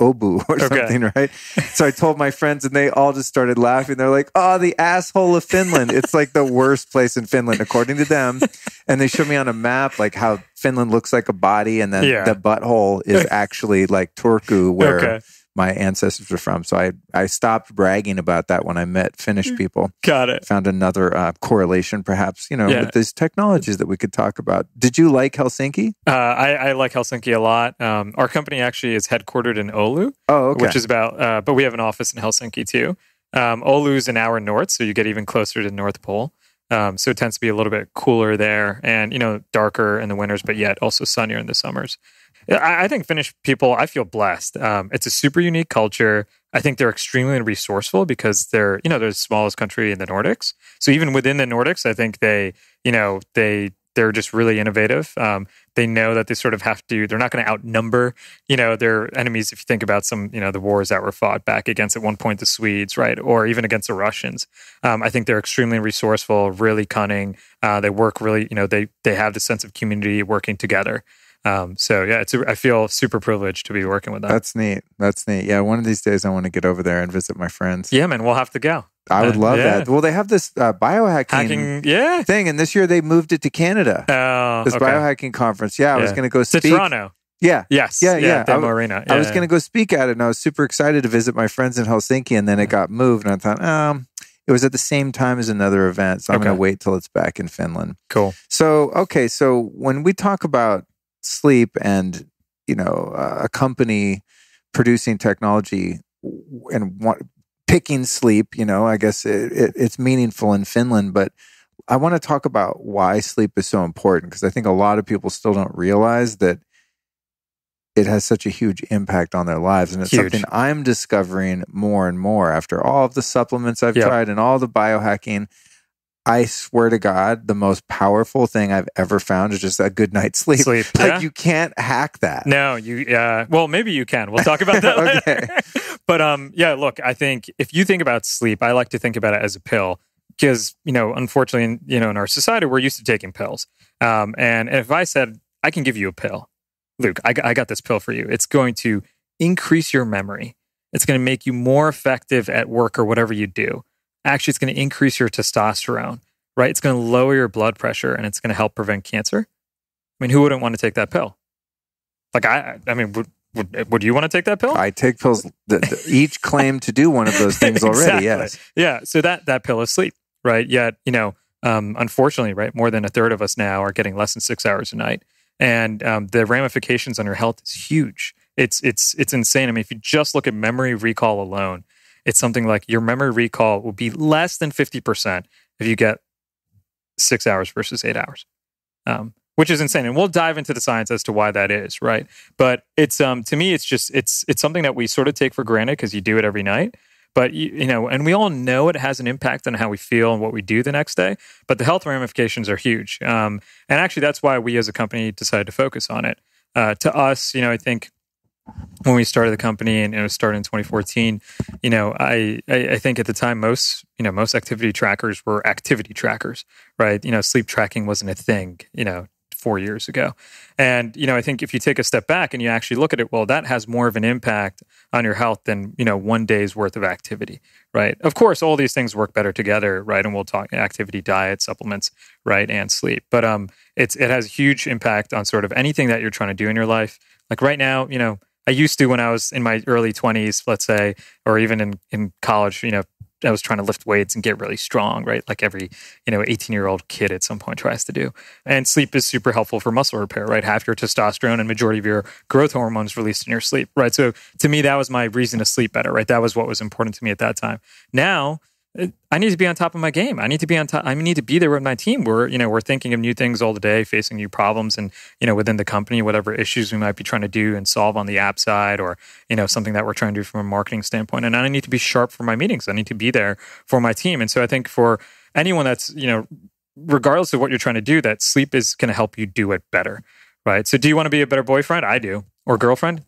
Obu or something, right? So I told my friends and they all just started laughing. They're like, oh, the asshole of Finland. It's like the worst place in Finland, according to them. And they showed me on a map, like how Finland looks like a body. And then the butthole is actually like Turku, where my ancestors are from. So I stopped bragging about that when I met Finnish people. Got it. Found another correlation, perhaps, with these technologies that we could talk about. Did you like Helsinki? I like Helsinki a lot. Our company actually is headquartered in Oulu, which is but we have an office in Helsinki too. Oulu's an hour north, so you get even closer to the North Pole. So it tends to be a little bit cooler there and, darker in the winters, but yet also sunnier in the summers. I think Finnish people, I feel blessed. It's a super unique culture. I think they're extremely resourceful because they're the smallest country in the Nordics. So even within the Nordics, I think they're just really innovative. They know that they sort of have to, they're not going to outnumber, their enemies. If you think about some, the wars that were fought back against at one point the Swedes, right? Or even against the Russians. I think they're extremely resourceful, really cunning. They work really, they have the sense of community working together. So yeah, I feel super privileged to be working with them. That's neat. Yeah, one of these days I want to get over there and visit my friends. Yeah, man, we'll have to go. I would love that. Well, they have this biohacking thing, and this year they moved it to Canada. This biohacking conference. Yeah, I was going to go speak. To Toronto. Yeah. Yes. Yeah. Demo Arena. I was going to go speak at it, and I was super excited to visit my friends in Helsinki, and then it got moved, and I thought, it was at the same time as another event, so I'm going to wait till it's back in Finland. Cool. So when we talk about sleep and a company producing technology and picking sleep, I guess it's meaningful in Finland, but I want to talk about why sleep is so important, because I think a lot of people still don't realize that it has such a huge impact on their lives. And it's something I'm discovering more and more after all of the supplements I've tried and all the biohacking. I swear to God, the most powerful thing I've ever found is just a good night's sleep. You can't hack that. No, well, maybe you can. We'll talk about that later. But look, I think if you think about sleep, I like to think about it as a pill because, unfortunately, in our society, we're used to taking pills. And if I said, I can give you a pill, Luke, I got this pill for you. It's going to increase your memory. It's going to make you more effective at work or whatever you do. Actually, it's going to increase your testosterone, right? It's going to lower your blood pressure and it's going to help prevent cancer. I mean, who wouldn't want to take that pill? Like, would you want to take that pill? I take pills that each claim to do one of those things already, yes. Yeah, so that pill is sleep, right? Yet, unfortunately, right, more than a third of us now are getting less than 6 hours a night. And the ramifications on your health is huge. It's insane. I mean, if you just look at memory recall alone, it's something like your memory recall will be less than 50% if you get 6 hours versus 8 hours, which is insane. And we'll dive into the science as to why that is, right? But it's to me, it's just it's something that we sort of take for granted because you do it every night. But and we all know it has an impact on how we feel and what we do the next day. But the health ramifications are huge, and actually, that's why we as a company decided to focus on it. To us, I think. When we started the company and it was started in 2014, I think at the time most activity trackers were activity trackers, right? Sleep tracking wasn't a thing, 4 years ago. And, I think if you take a step back and you actually look at it, well, that has more of an impact on your health than, 1 day's worth of activity, right? Of course, all these things work better together, right? And we'll talk activity, diet, supplements, right? And sleep. But it has a huge impact on sort of anything that you're trying to do in your life. Like right now, I used to when I was in my early 20s, let's say, or even in college, I was trying to lift weights and get really strong, right? Like every, 18-year-old kid at some point tries to do. And sleep is super helpful for muscle repair, right? Half your testosterone and majority of your growth hormones released in your sleep, right? So to me, that was my reason to sleep better, right? That was what was important to me at that time. Now, I need to be on top of my game. I need to be on top. I need to be there with my team. We're thinking of new things all the day, facing new problems, and within the company, whatever issues we might be trying to do and solve on the app side, or something that we're trying to do from a marketing standpoint. And I need to be sharp for my meetings. I need to be there for my team. And so I think for anyone that's regardless of what you're trying to do, that sleep is going to help you do it better, right? So do you want to be a better boyfriend? I do, or girlfriend.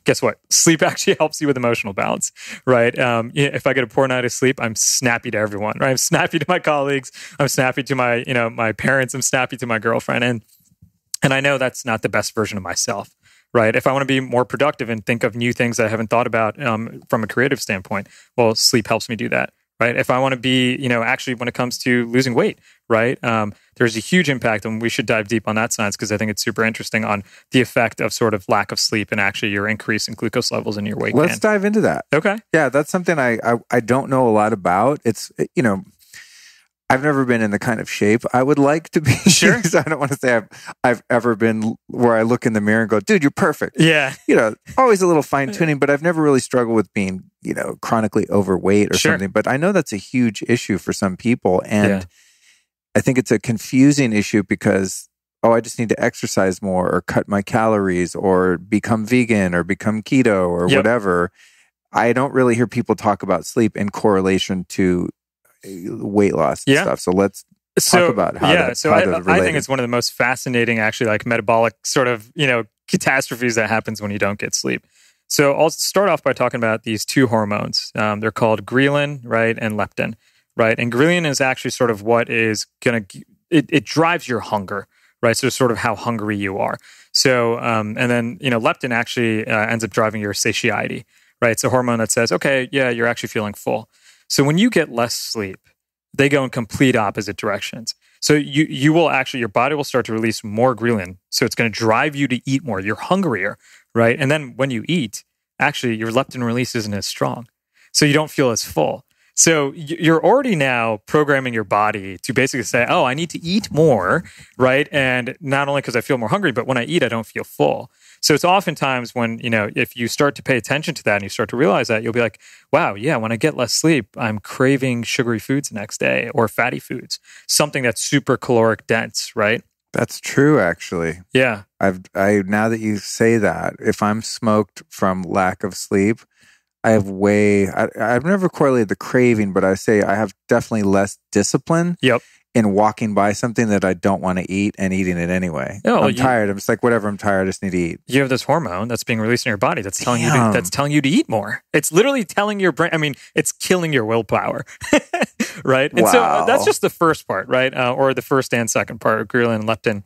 Guess what? Sleep actually helps you with emotional balance, right? If I get a poor night of sleep, I'm snappy to everyone, right? I'm snappy to my colleagues. I'm snappy to my, my parents. I'm snappy to my girlfriend. And I know that's not the best version of myself, right? If I want to be more productive and think of new things I haven't thought about from a creative standpoint, well, sleep helps me do that, right? If I want to be, actually when it comes to losing weight, right? There's a huge impact, and we should dive deep on that science because I think it's super interesting on the effect of sort of lack of sleep and actually your increase in glucose levels in your weight gain. Let's dive into that. Okay. Yeah, that's something I don't know a lot about. It's, I've never been in the kind of shape I would like to be. Sure. So I don't want to say I've ever been where I look in the mirror and go, dude, you're perfect. Yeah. Always a little fine tuning, but I've never really struggled with being, chronically overweight or something. But I know that's a huge issue for some people. And I think it's a confusing issue because, I just need to exercise more or cut my calories or become vegan or become keto or whatever. I don't really hear people talk about sleep in correlation to weight loss and stuff. So let's talk about how I think it's one of the most fascinating, actually, like metabolic sort of, catastrophes that happens when you don't get sleep. So I'll start off by talking about these two hormones. They're called ghrelin, right, and leptin, right? And ghrelin is actually sort of what is going to, it drives your hunger, right? So sort of how hungry you are. So, and then, leptin actually ends up driving your satiety, right? It's a hormone that says, okay, yeah, you're actually feeling full. So when you get less sleep, they go in complete opposite directions. So you will actually, your body will start to release more ghrelin. So it's going to drive you to eat more. You're hungrier, right? And then when you eat, actually your leptin release isn't as strong. So you don't feel as full. So you're already now programming your body to basically say, oh, I need to eat more, right? And not only because I feel more hungry, but when I eat, I don't feel full. So it's oftentimes when, if you start to pay attention to that and you start to realize that, you'll be like, wow, yeah, when I get less sleep, I'm craving sugary foods the next day or fatty foods, something that's super caloric dense, right? That's true, actually. Yeah. Now that you say that, if I'm smoked from lack of sleep, I've never correlated the craving, but I say I have definitely less discipline in walking by something that I don't want to eat and eating it anyway. I'm tired. I'm just like, whatever, I'm tired. I just need to eat. You have this hormone that's being released in your body that's telling you to eat more. It's literally telling your brain, it's killing your willpower, right? And so that's just the first part, right? Or the first and second part, ghrelin and leptin.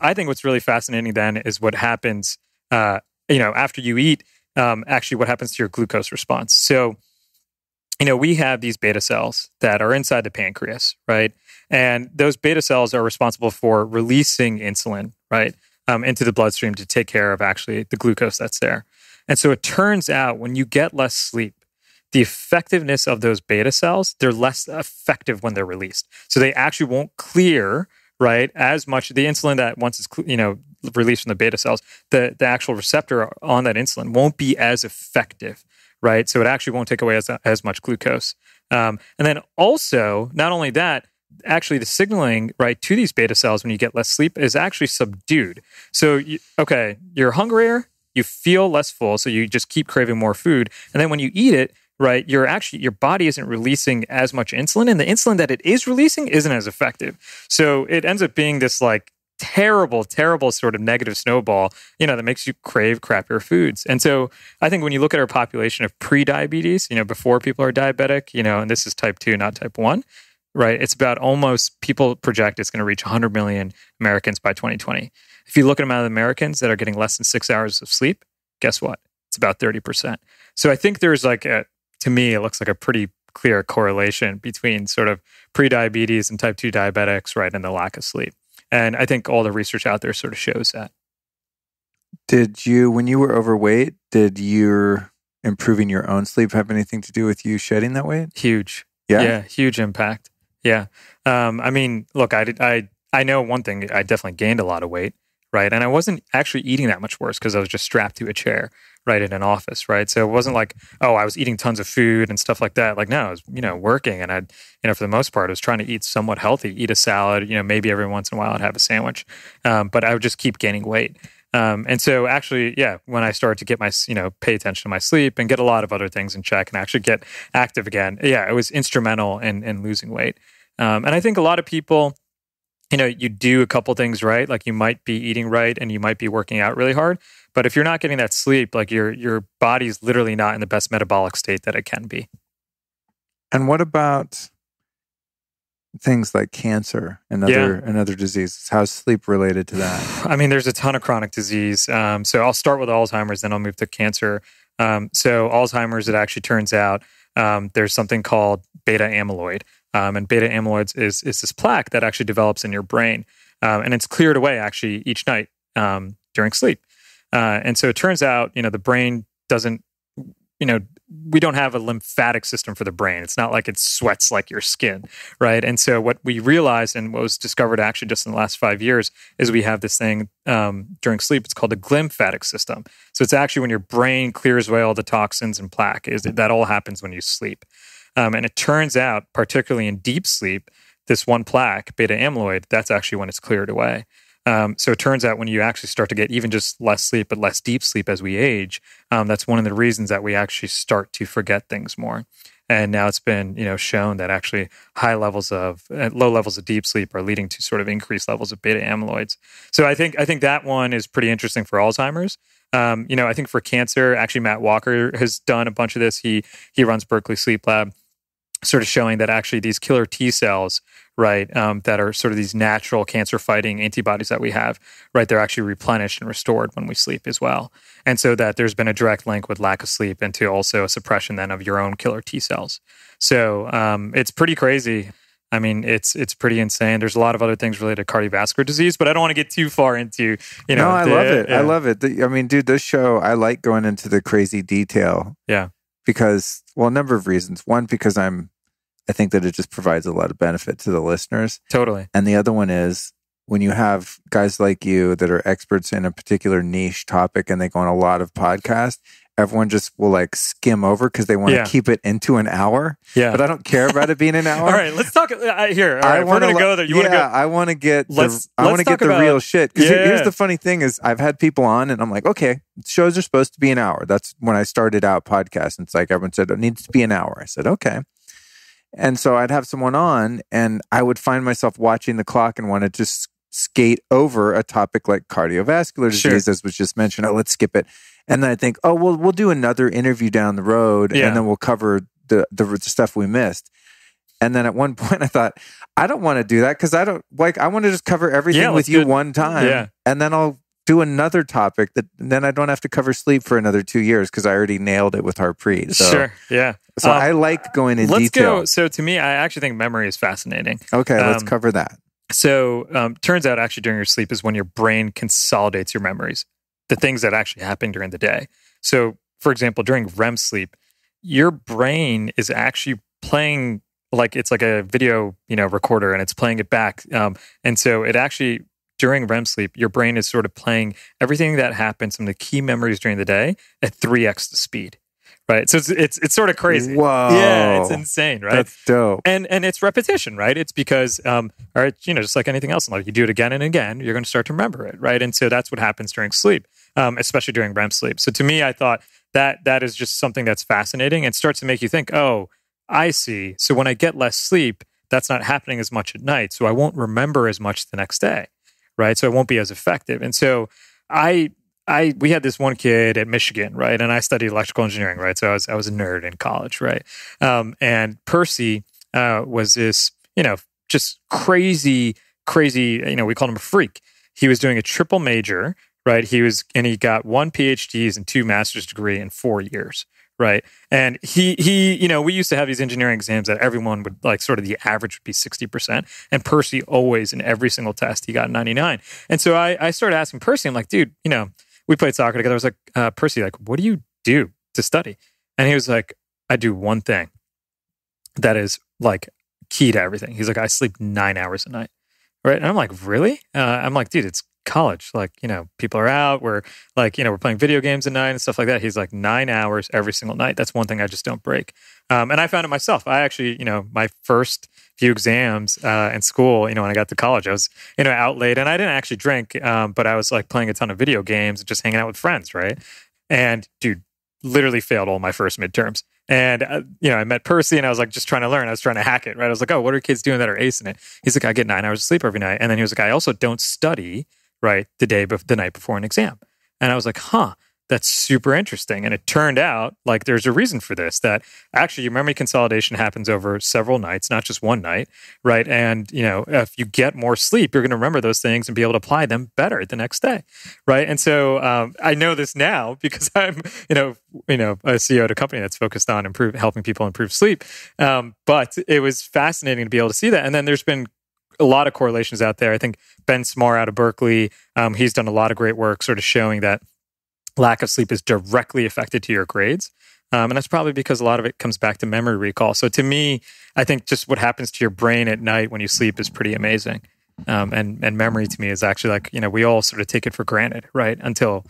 I think what's really fascinating then is what happens, after you eat, actually what happens to your glucose response. So, we have these beta cells that are inside the pancreas, right? And those beta cells are responsible for releasing insulin, right, into the bloodstream to take care of actually the glucose that's there. And so it turns out when you get less sleep, the effectiveness of those beta cells, they're less effective when they're released. So they actually won't clear, right, as much the insulin that once it's, released from the beta cells, the actual receptor on that insulin won't be as effective, right? So it actually won't take away as much glucose. And then also, not only that, actually the signaling, right, to these beta cells when you get less sleep is actually subdued. So, you're hungrier, you feel less full, so you just keep craving more food. And then when you eat it, right, your body isn't releasing as much insulin, and the insulin that it is releasing isn't as effective. So it ends up being this like terrible sort of negative snowball, that makes you crave crappier foods. And so I think when you look at our population of pre-diabetes, before people are diabetic, and this is type 2, not type 1, right? It's about almost, people project it's going to reach 100 million Americans by 2020. If you look at the amount of Americans that are getting less than 6 hours of sleep, guess what? It's about 30%. So I think there's to me, it looks like a pretty clear correlation between sort of pre-diabetes and type 2 diabetics, right, and the lack of sleep. And I think all the research out there sort of shows that. When you were overweight, did your improving your own sleep have anything to do with you shedding that weight? Huge. Yeah? Yeah, huge impact. Yeah. Look, I know one thing, I definitely gained a lot of weight, right? And I wasn't actually eating that much worse because I was just strapped to a chair, right, in an office, right? So it wasn't like, I was eating tons of food and stuff like that. Like, no, I was, working, and I'd, for the most part, I was trying to eat somewhat healthy, eat a salad, maybe every once in a while I'd have a sandwich. But I would just keep gaining weight. And so actually, when I started to get my, pay attention to my sleep and get a lot of other things in check and actually get active again, it was instrumental in losing weight. And I think a lot of people, you do a couple things right, like you might be eating right and you might be working out really hard. But if you're not getting that sleep, like your body's literally not in the best metabolic state that it can be. And what about things like cancer and other diseases? How's sleep related to that? There's a ton of chronic disease. So I'll start with Alzheimer's, then I'll move to cancer. So Alzheimer's, it actually turns out there's something called beta amyloid. And beta amyloid is this plaque that actually develops in your brain. And it's cleared away actually each night during sleep. And so it turns out, the brain doesn't, we don't have a lymphatic system for the brain. It's not like it sweats like your skin, right? And so what we realized and what was discovered actually just in the last 5 years is we have this thing during sleep. It's called the glymphatic system. So it's actually when your brain clears away all the toxins and plaque. That all happens when you sleep. And it turns out, particularly in deep sleep, this one plaque, beta amyloid, that's actually when it's cleared away. So it turns out when you actually start to get even just less sleep, but less deep sleep as we age, that's one of the reasons that we actually start to forget things more. And now it's been, shown that actually low levels of deep sleep are leading to sort of increased levels of beta amyloids. So I think that one is pretty interesting for Alzheimer's. I think for cancer, actually Matt Walker has done a bunch of this. He runs Berkeley Sleep Lab, sort of showing that actually these killer T cells, right, that are sort of these natural cancer-fighting antibodies that we have, right, they're actually replenished and restored when we sleep as well. And so that there's been a direct link with lack of sleep into also a suppression then of your own killer T cells. So it's pretty crazy. I mean, it's pretty insane. There's a lot of other things related to cardiovascular disease, but I don't want to get too far into, No, I love it. Yeah. I love it. I mean, dude, this show, I like going into the crazy detail. Yeah. Because, a number of reasons. One, because I think that it just provides a lot of benefit to the listeners. Totally. And the other one is when you have guys like you that are experts in a particular niche topic and they go on a lot of podcasts, everyone just will like skim over because they want to keep it into an hour. Yeah. But I don't care about it being an hour. All right, let's talk here. All right, we're going to go there. You want to go? I want to get the real shit. Because here's the funny thing is I've had people on and I'm like, okay, shows are supposed to be an hour. That's when I started out podcasts. It's like everyone said, it needs to be an hour. I said, okay. And so I'd have someone on and I would find myself watching the clock and want to just skate over a topic like cardiovascular disease, as was just mentioned. Oh, let's skip it. And then I think, oh, well, we'll do another interview down the road and then we'll cover the stuff we missed. And then at one point I thought, I don't want to do that because I want to just cover everything with you one time. Yeah. And then I'll do another topic then I don't have to cover sleep for another 2 years because I already nailed it with Harpreet. So, sure. Yeah. So I like going in detail. So to me, I actually think memory is fascinating. Okay, let's cover that. So turns out actually during your sleep is when your brain consolidates your memories, the things that actually happen during the day. So for example, during REM sleep, your brain is actually playing like it's like a video, recorder and it's playing it back. And so it actually, during REM sleep, your brain is sort of playing everything that happens from the key memories during the day at 3x the speed. Right. So it's sort of crazy. Whoa. Yeah, it's insane, right? That's dope. And it's repetition, right? It's because, just like anything else in life, you do it again and again, you're going to start to remember it, right? And so that's what happens during sleep, especially during REM sleep. So to me, I thought that is just something that's fascinating and starts to make you think, oh, I see. So when I get less sleep, that's not happening as much at night. So I won't remember as much the next day, right? So it won't be as effective. And so we had this one kid at Michigan, right? And I studied electrical engineering, right? So I was a nerd in college, right? And Percy was this, just crazy, we called him a freak. He was doing a triple major, right? He got 1 PhDs and 2 master's degree in 4 years, right? And he we used to have these engineering exams that everyone would like, sort of the average would be 60%. And Percy always, in every single test, he got 99. And so I started asking Percy, I'm like, dude, we played soccer together. I was like, Percy, like, what do you do to study? And he was like, I do one thing that is like key to everything. He's like, I sleep 9 hours a night. Right. And I'm like, really? I'm like, dude, it's college. Like, people are out. We're like, we're playing video games at night and stuff like that. He's like 9 hours every single night. That's one thing I just don't break. And I found it myself. I actually, my first few exams in school, when I got to college, I was, out late and I didn't actually drink, but I was like playing a ton of video games and just hanging out with friends, right? And dude, literally failed all my first midterms. And, I met Percy and I was like, just trying to learn. I was trying to hack it, right? I was like, oh, what are kids doing that are acing it? He's like, I get 9 hours of sleep every night. And then he was like, I also don't study, right, the night before an exam. And I was like, huh. That's super interesting. And it turned out like there's a reason for this, that actually your memory consolidation happens over several nights, not just one night, right? And, if you get more sleep, you're going to remember those things and be able to apply them better the next day, right? And so I know this now because I'm, a CEO at a company that's focused on helping people improve sleep. But it was fascinating to be able to see that. And then there's been a lot of correlations out there. I think Ben Smar out of Berkeley, he's done a lot of great work sort of showing that lack of sleep is directly affected to your grades. And that's probably because a lot of it comes back to memory recall. So to me, I think just what happens to your brain at night when you sleep is pretty amazing. And memory to me is actually like, we all sort of take it for granted, right? Until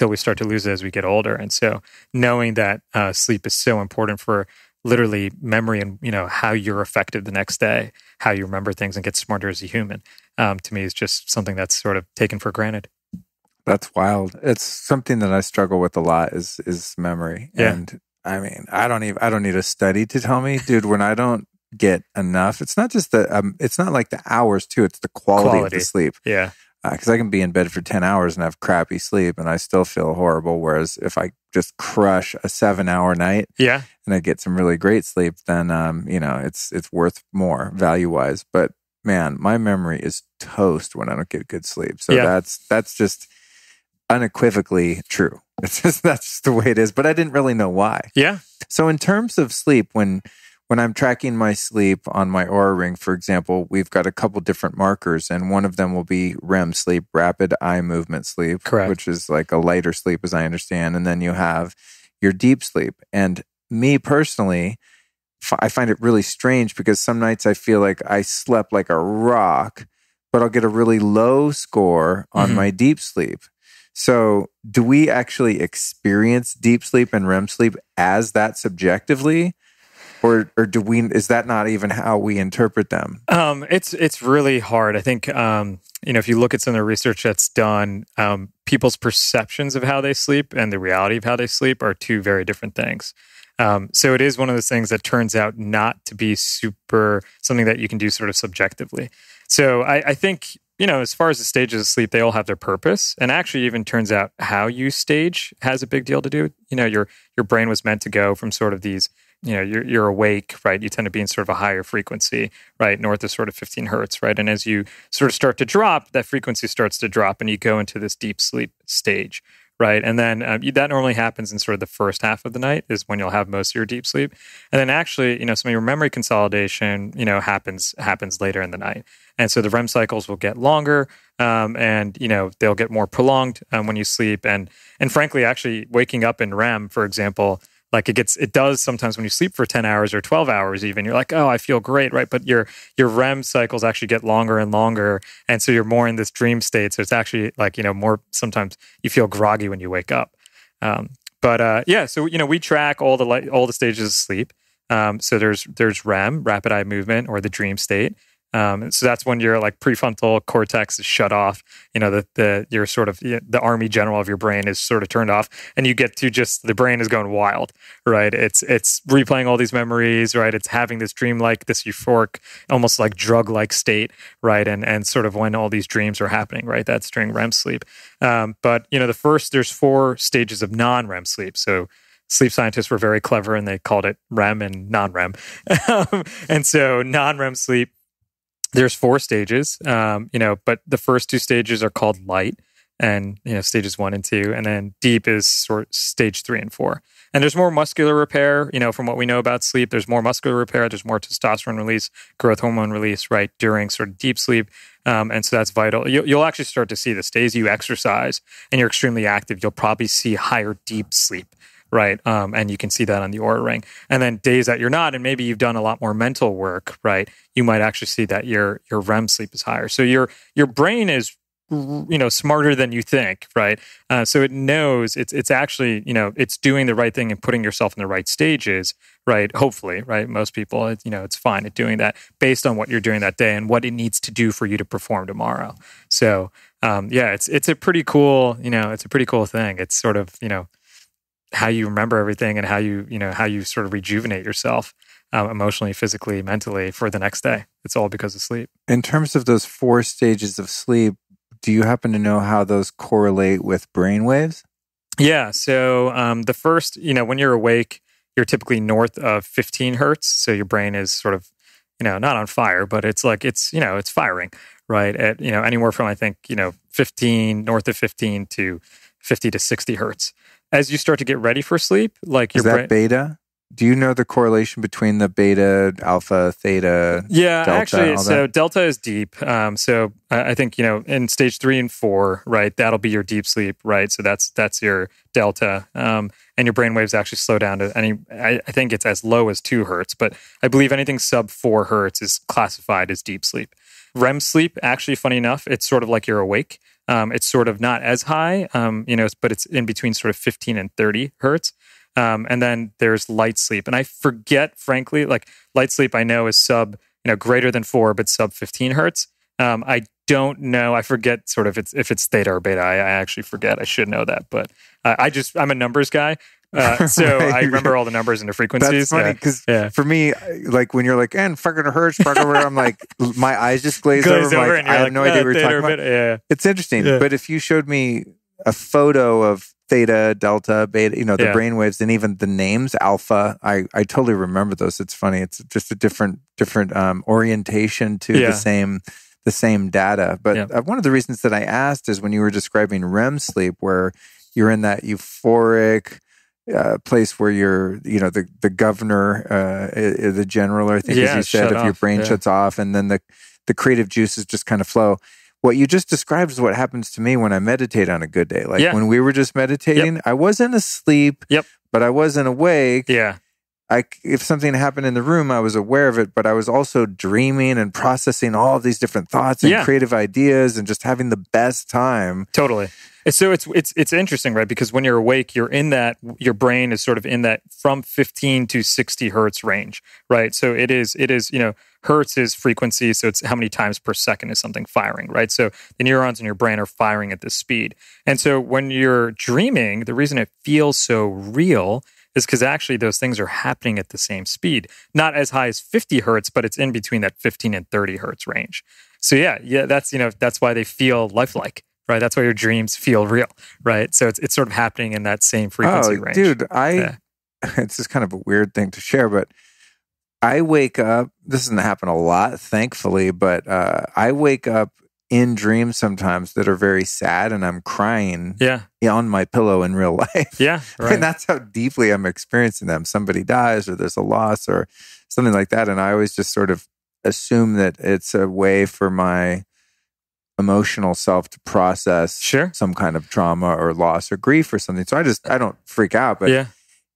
we start to lose it as we get older. And so knowing that sleep is so important for literally memory and, how you're affected the next day, how you remember things and get smarter as a human, to me is just something that's sort of taken for granted. That's wild. It's something that I struggle with a lot is memory. Yeah. And I mean, I don't need a study to tell me, dude, when I don't get enough, it's not just it's not like the hours too, it's the quality of the sleep. Yeah. Because I can be in bed for 10 hours and have crappy sleep and I still feel horrible. Whereas if I just crush a 7-hour night and I get some really great sleep, then, it's worth more value-wise. But man, my memory is toast when I don't get good sleep. So that's just unequivocally true. That's just the way it is. But I didn't really know why. Yeah. So in terms of sleep, when I'm tracking my sleep on my Oura Ring, for example, we've got a couple different markers, and one of them will be Rem sleep, rapid eye movement sleep, correct, which is like a lighter sleep, as I understand. And then you have your deep sleep. And me personally, I find it really strange because some nights I feel like I slept like a rock, but I'll get a really low score on my deep sleep. So do we actually experience deep sleep and REM sleep as that subjectively? Or is that not even how we interpret them? It's really hard. I think, if you look at some of the research that's done, people's perceptions of how they sleep and the reality of how they sleep are two very different things. So it is one of those things that turns out not to be something that you can do sort of subjectively. So I think, as far as the stages of sleep, they all have their purpose. And actually even turns out how you stage has a big deal to do. Your brain was meant to go from sort of these, you're awake, right? You tend to be in sort of a higher frequency, right? North of sort of 15 hertz, right? And as you sort of start to drop, that frequency starts to drop and you go into this deep sleep stage, right? And then that normally happens in sort of the first half of the night is when you'll have most of your deep sleep. And then actually, some of your memory consolidation, happens later in the night. And so the REM cycles will get longer and, they'll get more prolonged when you sleep. And frankly, actually waking up in REM, for example, like it does sometimes when you sleep for 10 hours or 12 hours even, you're like, oh, I feel great, right? But your REM cycles actually get longer and longer. And so you're more in this dream state. So it's actually like, more, sometimes you feel groggy when you wake up. So, we track all the stages of sleep. So there's REM, rapid eye movement, or the dream state. So that's when your like prefrontal cortex is shut off. Your sort of the army general of your brain is sort of turned off, and you get to just the brain is going wild, right? It's replaying all these memories, right? It's having this dream-like, this euphoric, almost like drug-like state, right? And sort of when all these dreams are happening, right? That's during REM sleep. But there's 4 stages of non-REM sleep. So sleep scientists were very clever, and they called it REM and non-REM. And so non-REM sleep, there's 4 stages, but the first 2 stages are called light, and stages 1 and 2, and then deep is stage 3 and 4. And there's more muscular repair, from what we know about sleep. There's more muscular repair. There's more testosterone release, growth hormone release, right, during sort of deep sleep, and so that's vital. You'll actually start to see this. Days you exercise and you're extremely active, you'll probably see higher deep sleep. Right. And you can see that on the Oura Ring. And then days that you're not, and maybe you've done a lot more mental work, right? You might actually see that your REM sleep is higher. So your brain is, smarter than you think, right? So it knows it's actually, it's doing the right thing and putting yourself in the right stages, right? Hopefully, right? Most people, it's fine at doing that based on what you're doing that day and what it needs to do for you to perform tomorrow. So, it's a pretty cool, it's a pretty cool thing. It's sort of, how you remember everything and how you sort of rejuvenate yourself emotionally, physically, mentally for the next day. It's all because of sleep. In terms of those 4 stages of sleep, do you happen to know how those correlate with brain waves? Yeah. So the first, when you're awake, you're typically north of 15 hertz. So your brain is sort of, not on fire, but it's like, it's firing, right? At, anywhere from, I think, 15, north of 15 to 50 to 60 hertz. As you start to get ready for sleep, like your brain... Is that beta? Do you know the correlation between the beta, alpha, theta, delta? Actually, so delta is deep. So I think, in stage 3 and 4, right, that'll be your deep sleep, right? So that's your delta. And your brain waves actually slow down to I think it's as low as 2 hertz, but I believe anything sub 4 hertz is classified as deep sleep. REM sleep, actually, funny enough, it's sort of like you're awake. It's sort of not as high, but it's in between sort of 15 and 30 hertz. And then there's light sleep. And I forget, frankly, like light sleep I know is greater than 4, but sub 15 hertz. I don't know. I forget sort of if it's theta or beta. I actually forget. I should know that. But I'm a numbers guy. So Right. I remember all the numbers and the frequencies. That's funny because for me, like when you're like, and fucking hertz, I'm like, my eyes just glaze over. over like, and you're I have no idea what you're talking about. Yeah. It's interesting. Yeah. But if you showed me a photo of theta, delta, beta, the brain waves and even the names, alpha, I totally remember those. It's funny. It's just a different orientation to the same data. But one of the reasons that I asked is when you were describing REM sleep, where you're in that euphoric place where you're, the governor, the general, I think, as you said, if your brain shuts off and then the creative juices just kind of flow. What you just described is what happens to me when I meditate on a good day. Like when we were just meditating, I wasn't asleep, but I wasn't awake. Yeah. If something happened in the room, I was aware of it, but I was also dreaming and processing all of these different thoughts and creative ideas and just having the best time. Totally. So it's interesting, right? Because when you're awake, you're in that, your brain is sort of in that from 15 to 60 hertz range, right? So it is, hertz is frequency. So it's how many times per second is something firing, right? So the neurons in your brain are firing at this speed. And so when you're dreaming, the reason it feels so real is because actually those things are happening at the same speed. Not as high as 50 hertz, but it's in between that 15 and 30 hertz range. So that's why they feel lifelike. Right, that's why your dreams feel real, right? So it's sort of happening in that same frequency range. Dude, it's just kind of a weird thing to share, but I wake up. This doesn't happen a lot, thankfully, but I wake up in dreams sometimes that are very sad, and I'm crying on my pillow in real life. Yeah, right. And that's how deeply I'm experiencing them. Somebody dies, or there's a loss, or something like that, and I always just sort of assume that it's a way for my emotional self to process some kind of trauma or loss or grief or something. So I don't freak out, but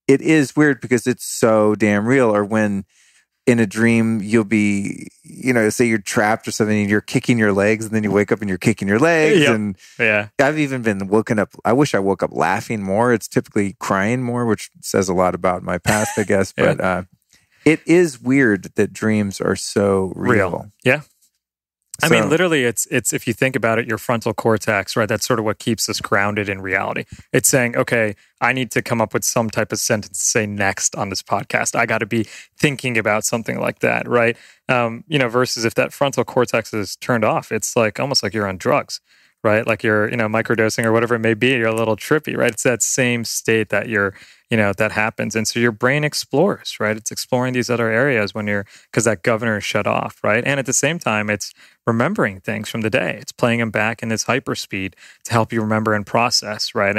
it is weird because it's so damn real. Or when in a dream you'll be, say you're trapped or something and you're kicking your legs and then you wake up and you're kicking your legs. And I've even been woken up. I wish I woke up laughing more. It's typically crying more, which says a lot about my past, I guess. But it is weird that dreams are so real. Yeah. I mean, literally, it's if you think about it, your frontal cortex, right? That's sort of what keeps us grounded in reality. It's saying, okay, I need to come up with some type of sentence to say next on this podcast. I got to be thinking about something like that, right? Versus if that frontal cortex is turned off, it's like almost like you're on drugs, right? Like you're, microdosing or whatever it may be. You're a little trippy, right? It's that same state that you're, that happens. And so your brain explores, right? It's exploring these other areas because that governor is shut off, right? And at the same time, it's remembering things from the day. It's playing them back in this hyperspeed to help you remember and process, right?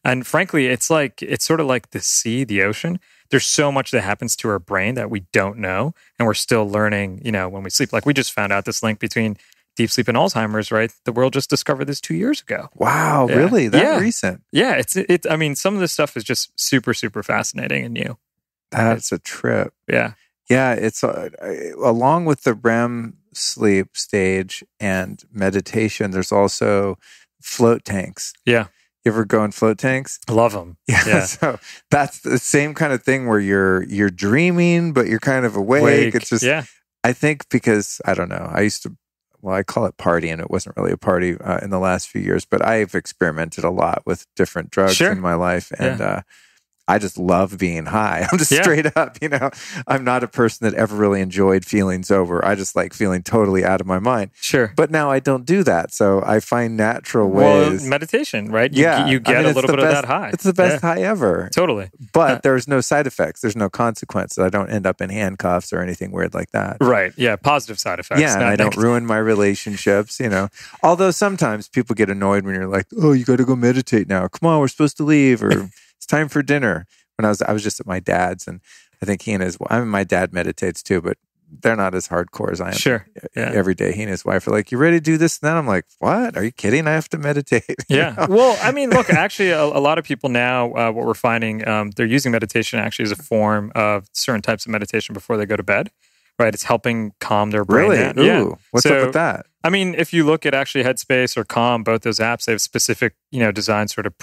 And frankly, it's sort of like the sea, the ocean. There's so much that happens to our brain that we don't know. And we're still learning, when we sleep. Like we just found out this link between deep sleep and Alzheimer's, right? The world just discovered this 2 years ago. Wow, really? That recent? Yeah, I mean, some of this stuff is just super, super fascinating and new. That's a trip. Yeah. Yeah, it's along with the REM sleep stage and meditation, there's also float tanks. Yeah. You ever go in float tanks? I love them. Yeah. So that's the same kind of thing where you're dreaming, but you're kind of awake. It's just, I think because, I don't know, I call it partying. It wasn't really a party in the last few years, but I've experimented a lot with different drugs in my life. And I just love being high. I'm just straight up, I'm not a person that ever really enjoyed feeling sober. I just like feeling totally out of my mind. Sure. But now I don't do that. So I find natural ways. Well, meditation, right? You get a little bit of that high. It's the best high ever. Totally. But there's no side effects. There's no consequences. I don't end up in handcuffs or anything weird like that. Right. Yeah. Positive side effects. Yeah. And I don't ruin my relationships, Although sometimes people get annoyed when you're like, oh, you got to go meditate now. Come on, we're supposed to leave. Or it's time for dinner. When I was just at my dad's, and I think my dad meditates too, but they're not as hardcore as I am. Sure. Yeah. Every day, he and his wife are like, "You ready to do this?" And then I'm like, "What? Are you kidding? I have to meditate." Yeah. Well, I mean, look, actually, a lot of people now, what we're finding, they're using meditation actually as a form of certain types of meditation before they go to bed. Right. It's helping calm their brain down. Really? Ooh, what's up with that? I mean, if you look at actually Headspace or Calm, both those apps, they have specific, design sort of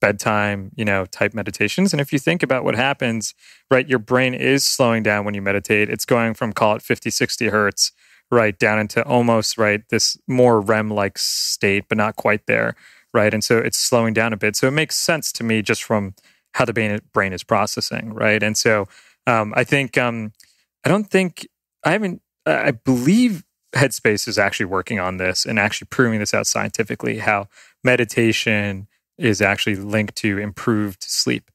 bedtime, type meditations. And if you think about what happens, right, your brain is slowing down when you meditate. It's going from, call it 50, 60 hertz, right, down into almost, right, this more REM-like state, but not quite there, right? And so it's slowing down a bit. So it makes sense to me just from how the brain is processing, right? And so I think, I believe Headspace is actually working on this and actually proving this out scientifically, how meditation is actually linked to improved sleep.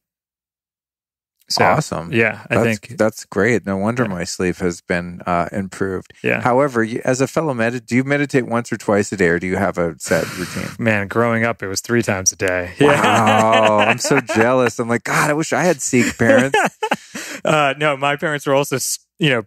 So, awesome. Yeah, I think that's great. No wonder my sleep has been improved. Yeah. However, as a fellow do you meditate once or twice a day, or do you have a set routine? Man, growing up, it was 3 times a day. Wow, I'm so jealous. I'm like, God, I wish I had Sikh parents. No, my parents were also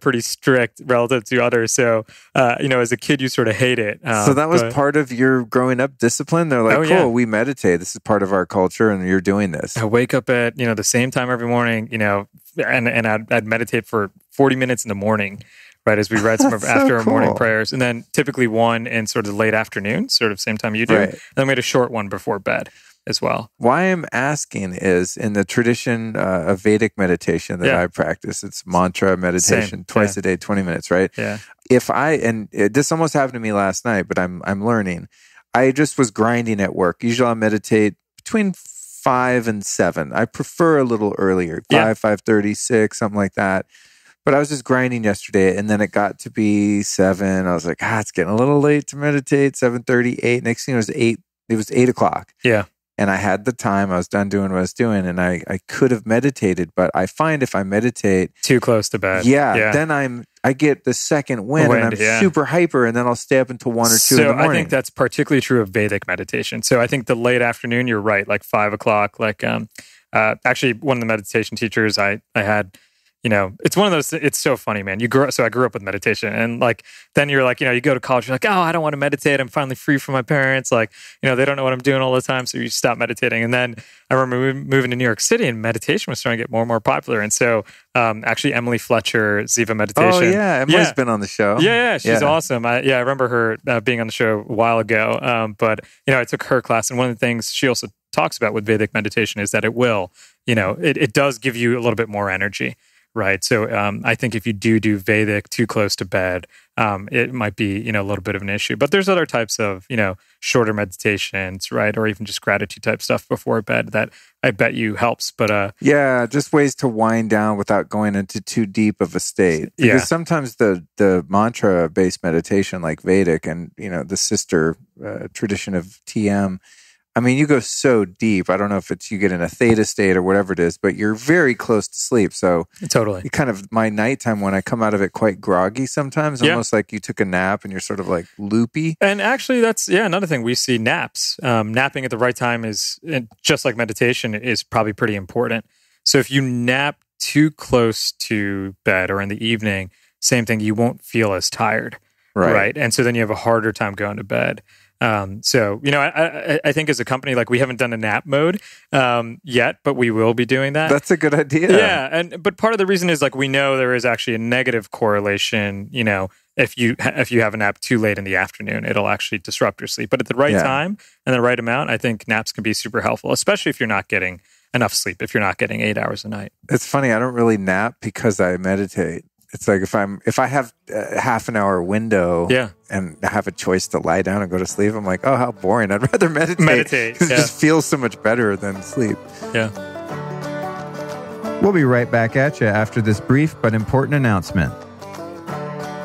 pretty strict relative to others. So, as a kid, you sort of hate it. So that was part of your growing up discipline? They're like, cool, we meditate. This is part of our culture, and you're doing this. I wake up at, the same time every morning, and I'd meditate for 40 minutes in the morning, right, as we read some of after our morning prayers. And then typically one in sort of the late afternoon, sort of same time you do. Right. And then we had a short one before bed as well. Why I'm asking is, in the tradition of Vedic meditation that I practice, it's mantra meditation, twice a day, 20 minutes, right? Yeah. This almost happened to me last night, but I'm learning. I just was grinding at work. Usually I'll meditate between 5 and 7. I prefer a little earlier, 5:30, 6, something like that. But I was just grinding yesterday, and then it got to be 7. I was like, it's getting a little late to meditate, 7:30, 8. Next thing it was 8. It was 8 o'clock. Yeah. And I had the time. I was done doing what I was doing, and I could have meditated. But I find if I meditate too close to bed, then I get the second wind and I'm super hyper, and then I'll stay up until 1 or 2 in the morning. So I think that's particularly true of Vedic meditation. So I think the late afternoon, you're right, like 5 o'clock. Like actually, one of the meditation teachers I had. It's one of those, it's so funny, man. I grew up with meditation, and like, then you're like, you go to college, you're like, oh, I don't want to meditate. I'm finally free from my parents. Like, they don't know what I'm doing all the time. So you stop meditating. And then I remember moving to New York City, and meditation was starting to get more and more popular. And so actually Emily Fletcher, Ziva Meditation. Oh yeah. Emily's been on the show. Yeah. She's awesome. I remember her being on the show a while ago. But I took her class, and one of the things she also talks about with Vedic meditation is that it will, it does give you a little bit more energy. Right. So I think if you do Vedic too close to bed, it might be, a little bit of an issue. But there's other types of, shorter meditations, right? Or even just gratitude type stuff before bed that I bet you helps. But just ways to wind down without going into too deep of a state. Because sometimes the mantra-based meditation like Vedic and, the sister tradition of TM, I mean, you go so deep. I don't know if it's you get in a theta state or whatever it is, but you're very close to sleep. So totally, kind of my nighttime when I come out of it quite groggy sometimes, almost like you took a nap and you're sort of like loopy. And actually, that's another thing we see naps. Napping at the right time is just like meditation is probably pretty important. So if you nap too close to bed or in the evening, same thing, you won't feel as tired, right? And so then you have a harder time going to bed. I think as a company, like we haven't done a nap mode yet, but we will be doing that. That's a good idea. Yeah, but part of the reason is like we know there is actually a negative correlation. If you have a nap too late in the afternoon, it'll actually disrupt your sleep. But at the right time and the right amount, I think naps can be super helpful, especially if you're not getting enough sleep. If you're not getting 8 hours a night, it's funny. I don't really nap because I meditate. It's like if I have a half an hour window and I have a choice to lie down and go to sleep, I'm like, oh, how boring. I'd rather meditate. It just feels so much better than sleep. Yeah. We'll be right back at you after this brief but important announcement.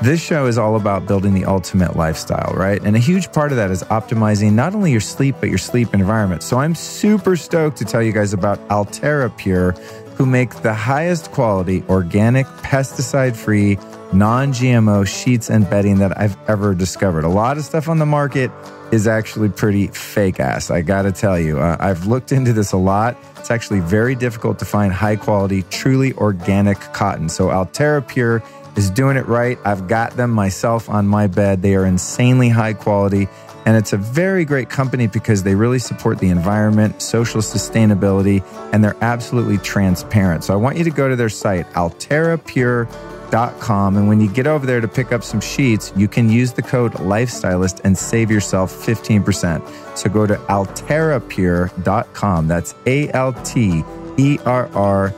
This show is all about building the ultimate lifestyle, right? And a huge part of that is optimizing not only your sleep, but your sleep environment. So I'm super stoked to tell you guys about Altera Pure, who make the highest quality, organic, pesticide-free, non-GMO sheets and bedding that I've ever discovered. A lot of stuff on the market is actually pretty fake-ass, I gotta tell you. I've looked into this a lot. It's actually very difficult to find high-quality, truly organic cotton. So Altera Pure is doing it right. I've got them myself on my bed. They are insanely high quality. And it's a very great company because they really support the environment, social sustainability, and they're absolutely transparent. So I want you to go to their site, alterapure.com, alterapure.com. And when you get over there to pick up some sheets, you can use the code Lifestylist and save yourself 15%. So go to alterapure.com. That's ALTERRAPURE.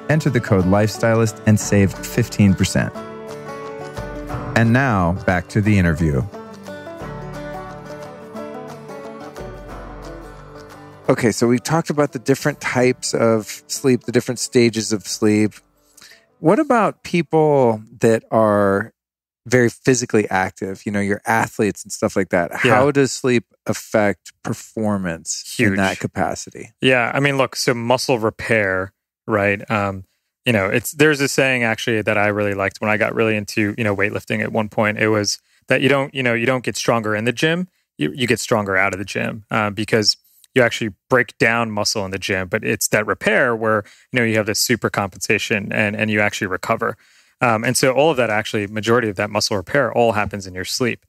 Enter the code Lifestylist and save 15%. And now back to the interview. Okay, so we've talked about the different types of sleep, the different stages of sleep. What about people that are very physically active, your athletes and stuff like that? Yeah. How does sleep affect performance in that capacity? Yeah, I mean, look, so muscle repair, right? There's a saying actually that I really liked when I got really into, weightlifting at one point. It was that you don't get stronger in the gym, you get stronger out of the gym because you actually break down muscle in the gym, but it's that repair where, you have this super compensation and you actually recover. And so all of that actually, majority of that muscle repair all happens in your sleep.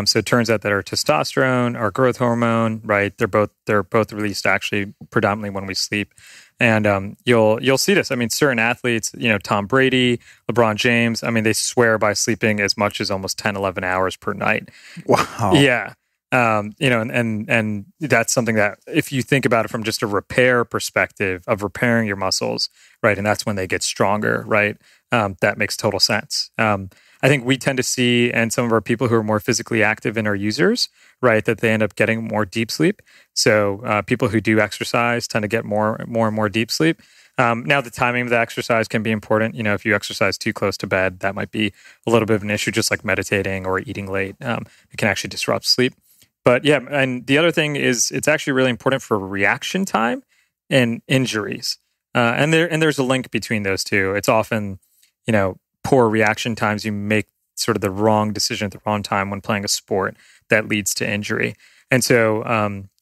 So it turns out that our testosterone, our growth hormone, right? They're both released actually predominantly when we sleep. And you'll see this. I mean, certain athletes, Tom Brady, LeBron James, I mean, they swear by sleeping as much as almost 10, 11 hours per night. Wow. Yeah. And that's something that if you think about it from just a repair perspective of repairing your muscles, right? And that's when they get stronger, right? That makes total sense. I think we tend to see, and some of our people who are more physically active in our users, right, that they end up getting more deep sleep. So people who do exercise tend to get more and more deep sleep. Now, the timing of the exercise can be important. If you exercise too close to bed, that might be a little bit of an issue, just like meditating or eating late. It can actually disrupt sleep. But yeah, and the other thing is it's actually really important for reaction time and injuries. And there's a link between those two. It's often, poor reaction times. You make sort of the wrong decision at the wrong time when playing a sport that leads to injury. And so,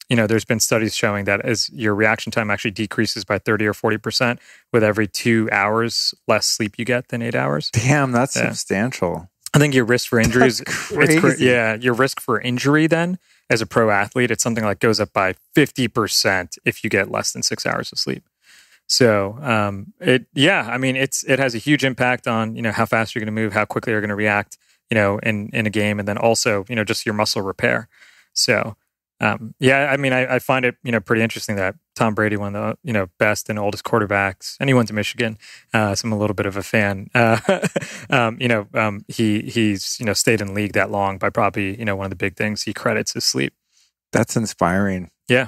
there's been studies showing that as your reaction time actually decreases by 30 or 40% with every 2 hours less sleep you get than 8 hours. Damn, that's substantial. I think your risk for injuries, that's crazy. Your risk for injury then as a pro athlete, it's something like goes up by 50% if you get less than 6 hours of sleep. So, it has a huge impact on, how fast you're going to move, how quickly you're going to react, in a game, and then also, just your muscle repair. So, I find it, pretty interesting that Tom Brady, one of the, best and oldest quarterbacks, and he went to Michigan. So I'm a little bit of a fan. He's, stayed in league that long by probably, one of the big things he credits is sleep. That's inspiring. Yeah.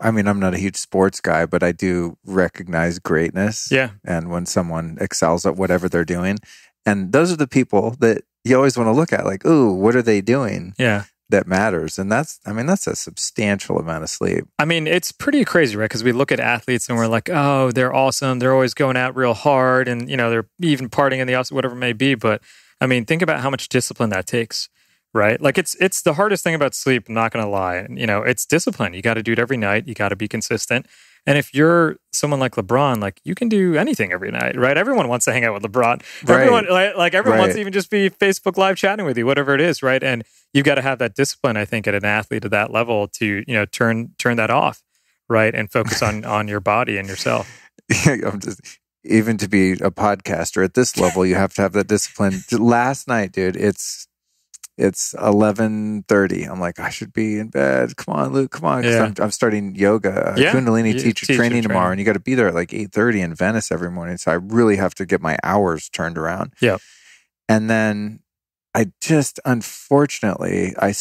I'm not a huge sports guy, but I do recognize greatness. Yeah. And when someone excels at whatever they're doing, and those are the people that you always want to look at, like, ooh, what are they doing? Yeah. That matters. And that's a substantial amount of sleep. I mean, it's pretty crazy, right? Because we look at athletes and we're like, oh, they're awesome. They're always going out real hard and, they're even partying in the office, whatever it may be. But I mean, think about how much discipline that takes, right? Like it's the hardest thing about sleep, I'm not going to lie. It's discipline. You got to do it every night. You got to be consistent. And if you're someone like LeBron, like you can do anything every night, right? Everyone wants to hang out with LeBron. Right. Everyone wants to even just be Facebook Live chatting with you, whatever it is, right? And you've got to have that discipline, I think, at an athlete at that level to, turn that off, right? And focus on your body and yourself. Even to be a podcaster at this level, you have to have that discipline. Last night, dude, it's 11:30. I'm like, I should be in bed. Come on, Luke. Come on. Yeah. I'm starting yoga, Kundalini teacher training tomorrow. And you got to be there at like 8:30 in Venice every morning. So I really have to get my hours turned around. Yeah. And then I just, unfortunately, I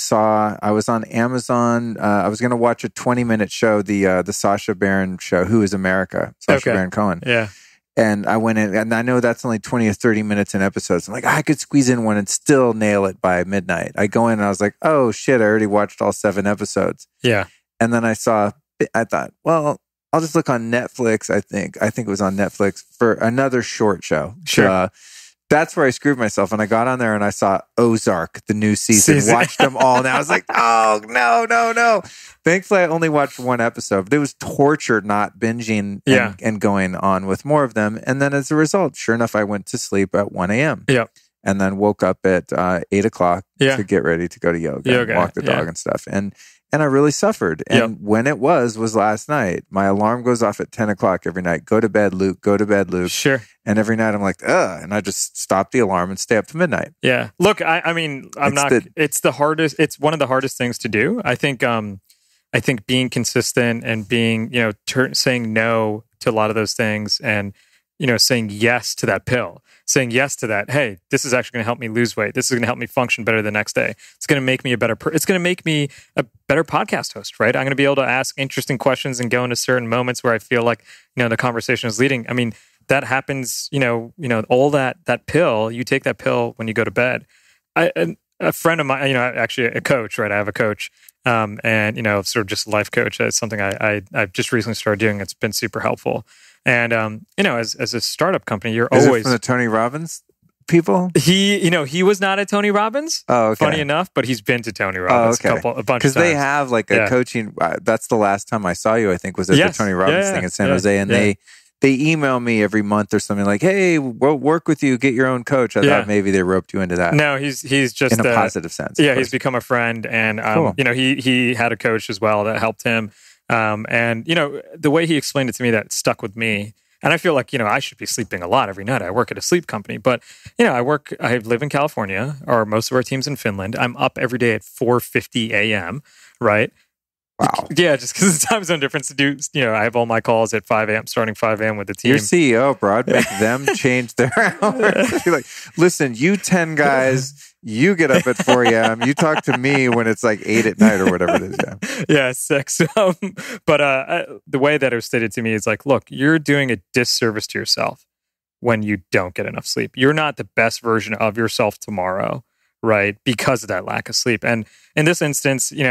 was on Amazon. I was going to watch a 20-minute show, the Sacha Baron show, Who is America? Sacha Baron Cohen. Yeah. And I went in, and I know that's only 20 or 30 minutes in episodes. I'm like, I could squeeze in one and still nail it by midnight. I go in and I was like, oh shit, I already watched all 7 episodes. Yeah. And then I thought, well, I'll just look on Netflix. I think it was on Netflix for another short show. Sure. That's where I screwed myself. And I got on there and I saw Ozark, the new season. Watched them all. And I was like, oh, no. Thankfully, I only watched one episode. But it was torture not binging and going on with more of them. And then as a result, sure enough, I went to sleep at 1 a.m. Yeah. and then woke up at 8 o'clock to get ready to go to yoga and walk the dog and stuff. And I really suffered. And when it was last night. My alarm goes off at 10 o'clock every night. Go to bed, Luke. Go to bed, Luke. Sure. And every night I'm like, ugh. And I just stop the alarm and stay up to midnight. Yeah. Look, I mean, it's the hardest. It's one of the hardest things to do. I think being consistent and being, saying no to a lot of those things and, saying yes to that pill, saying yes to that. Hey, this is actually going to help me lose weight. This is going to help me function better the next day. It's going to make me it's going to make me a better podcast host, right? I'm going to be able to ask interesting questions and go into certain moments where I feel like, the conversation is leading. I mean, that happens, all that pill, you take that pill when you go to bed. A friend of mine, actually a coach, right? I have a coach, and, sort of just a life coach. That's something I've just recently started doing. It's been super helpful. And, as a startup company, you're Is always... it from the Tony Robbins people? He was not at Tony Robbins. Oh, okay. Funny enough, but he's been to Tony Robbins a bunch of times. Because they have like a coaching... that's the last time I saw you, I think, was at the Tony Robbins thing in San Jose. And they email me every month or something like, hey, we'll work with you, get your own coach. I thought maybe they roped you into that. No, he's just... In a positive sense. Yeah, he's become a friend. And, cool. He had a coach as well that helped him. And, the way he explained it to me, that stuck with me. And I feel like, I should be sleeping a lot every night. I work at a sleep company, but, I live in California, or most of our team's in Finland. I'm up every day at 4:50 a.m., right? Wow. Yeah, just because the time zone difference to do, I have all my calls at 5 a.m., starting 5 a.m. with the team. Your CEO, bro, I'd make them change their hours. Be like, listen, you 10 guys, you get up at 4 a.m. You talk to me when it's like 8 at night or whatever it is. Yeah, 6. But the way that it was stated to me is like, look, you're doing a disservice to yourself when you don't get enough sleep. You're not the best version of yourself tomorrow, right? Because of that lack of sleep. And in this instance, we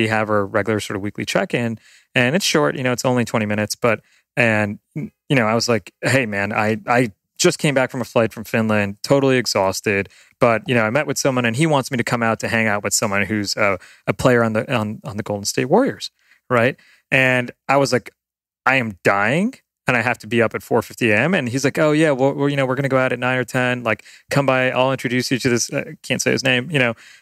have our regular sort of weekly check-in, and it's short, it's only 20 minutes, I was like, hey man, I just came back from a flight from Finland, totally exhausted, but I met with someone and he wants me to come out to hang out with someone who's a player on the Golden State Warriors, right? And I was like, I am dying. And I have to be up at 4:50 a.m. And he's like, oh yeah, well, we're going to go out at 9 or 10. Like, come by. I'll introduce you to this. Can't say his name,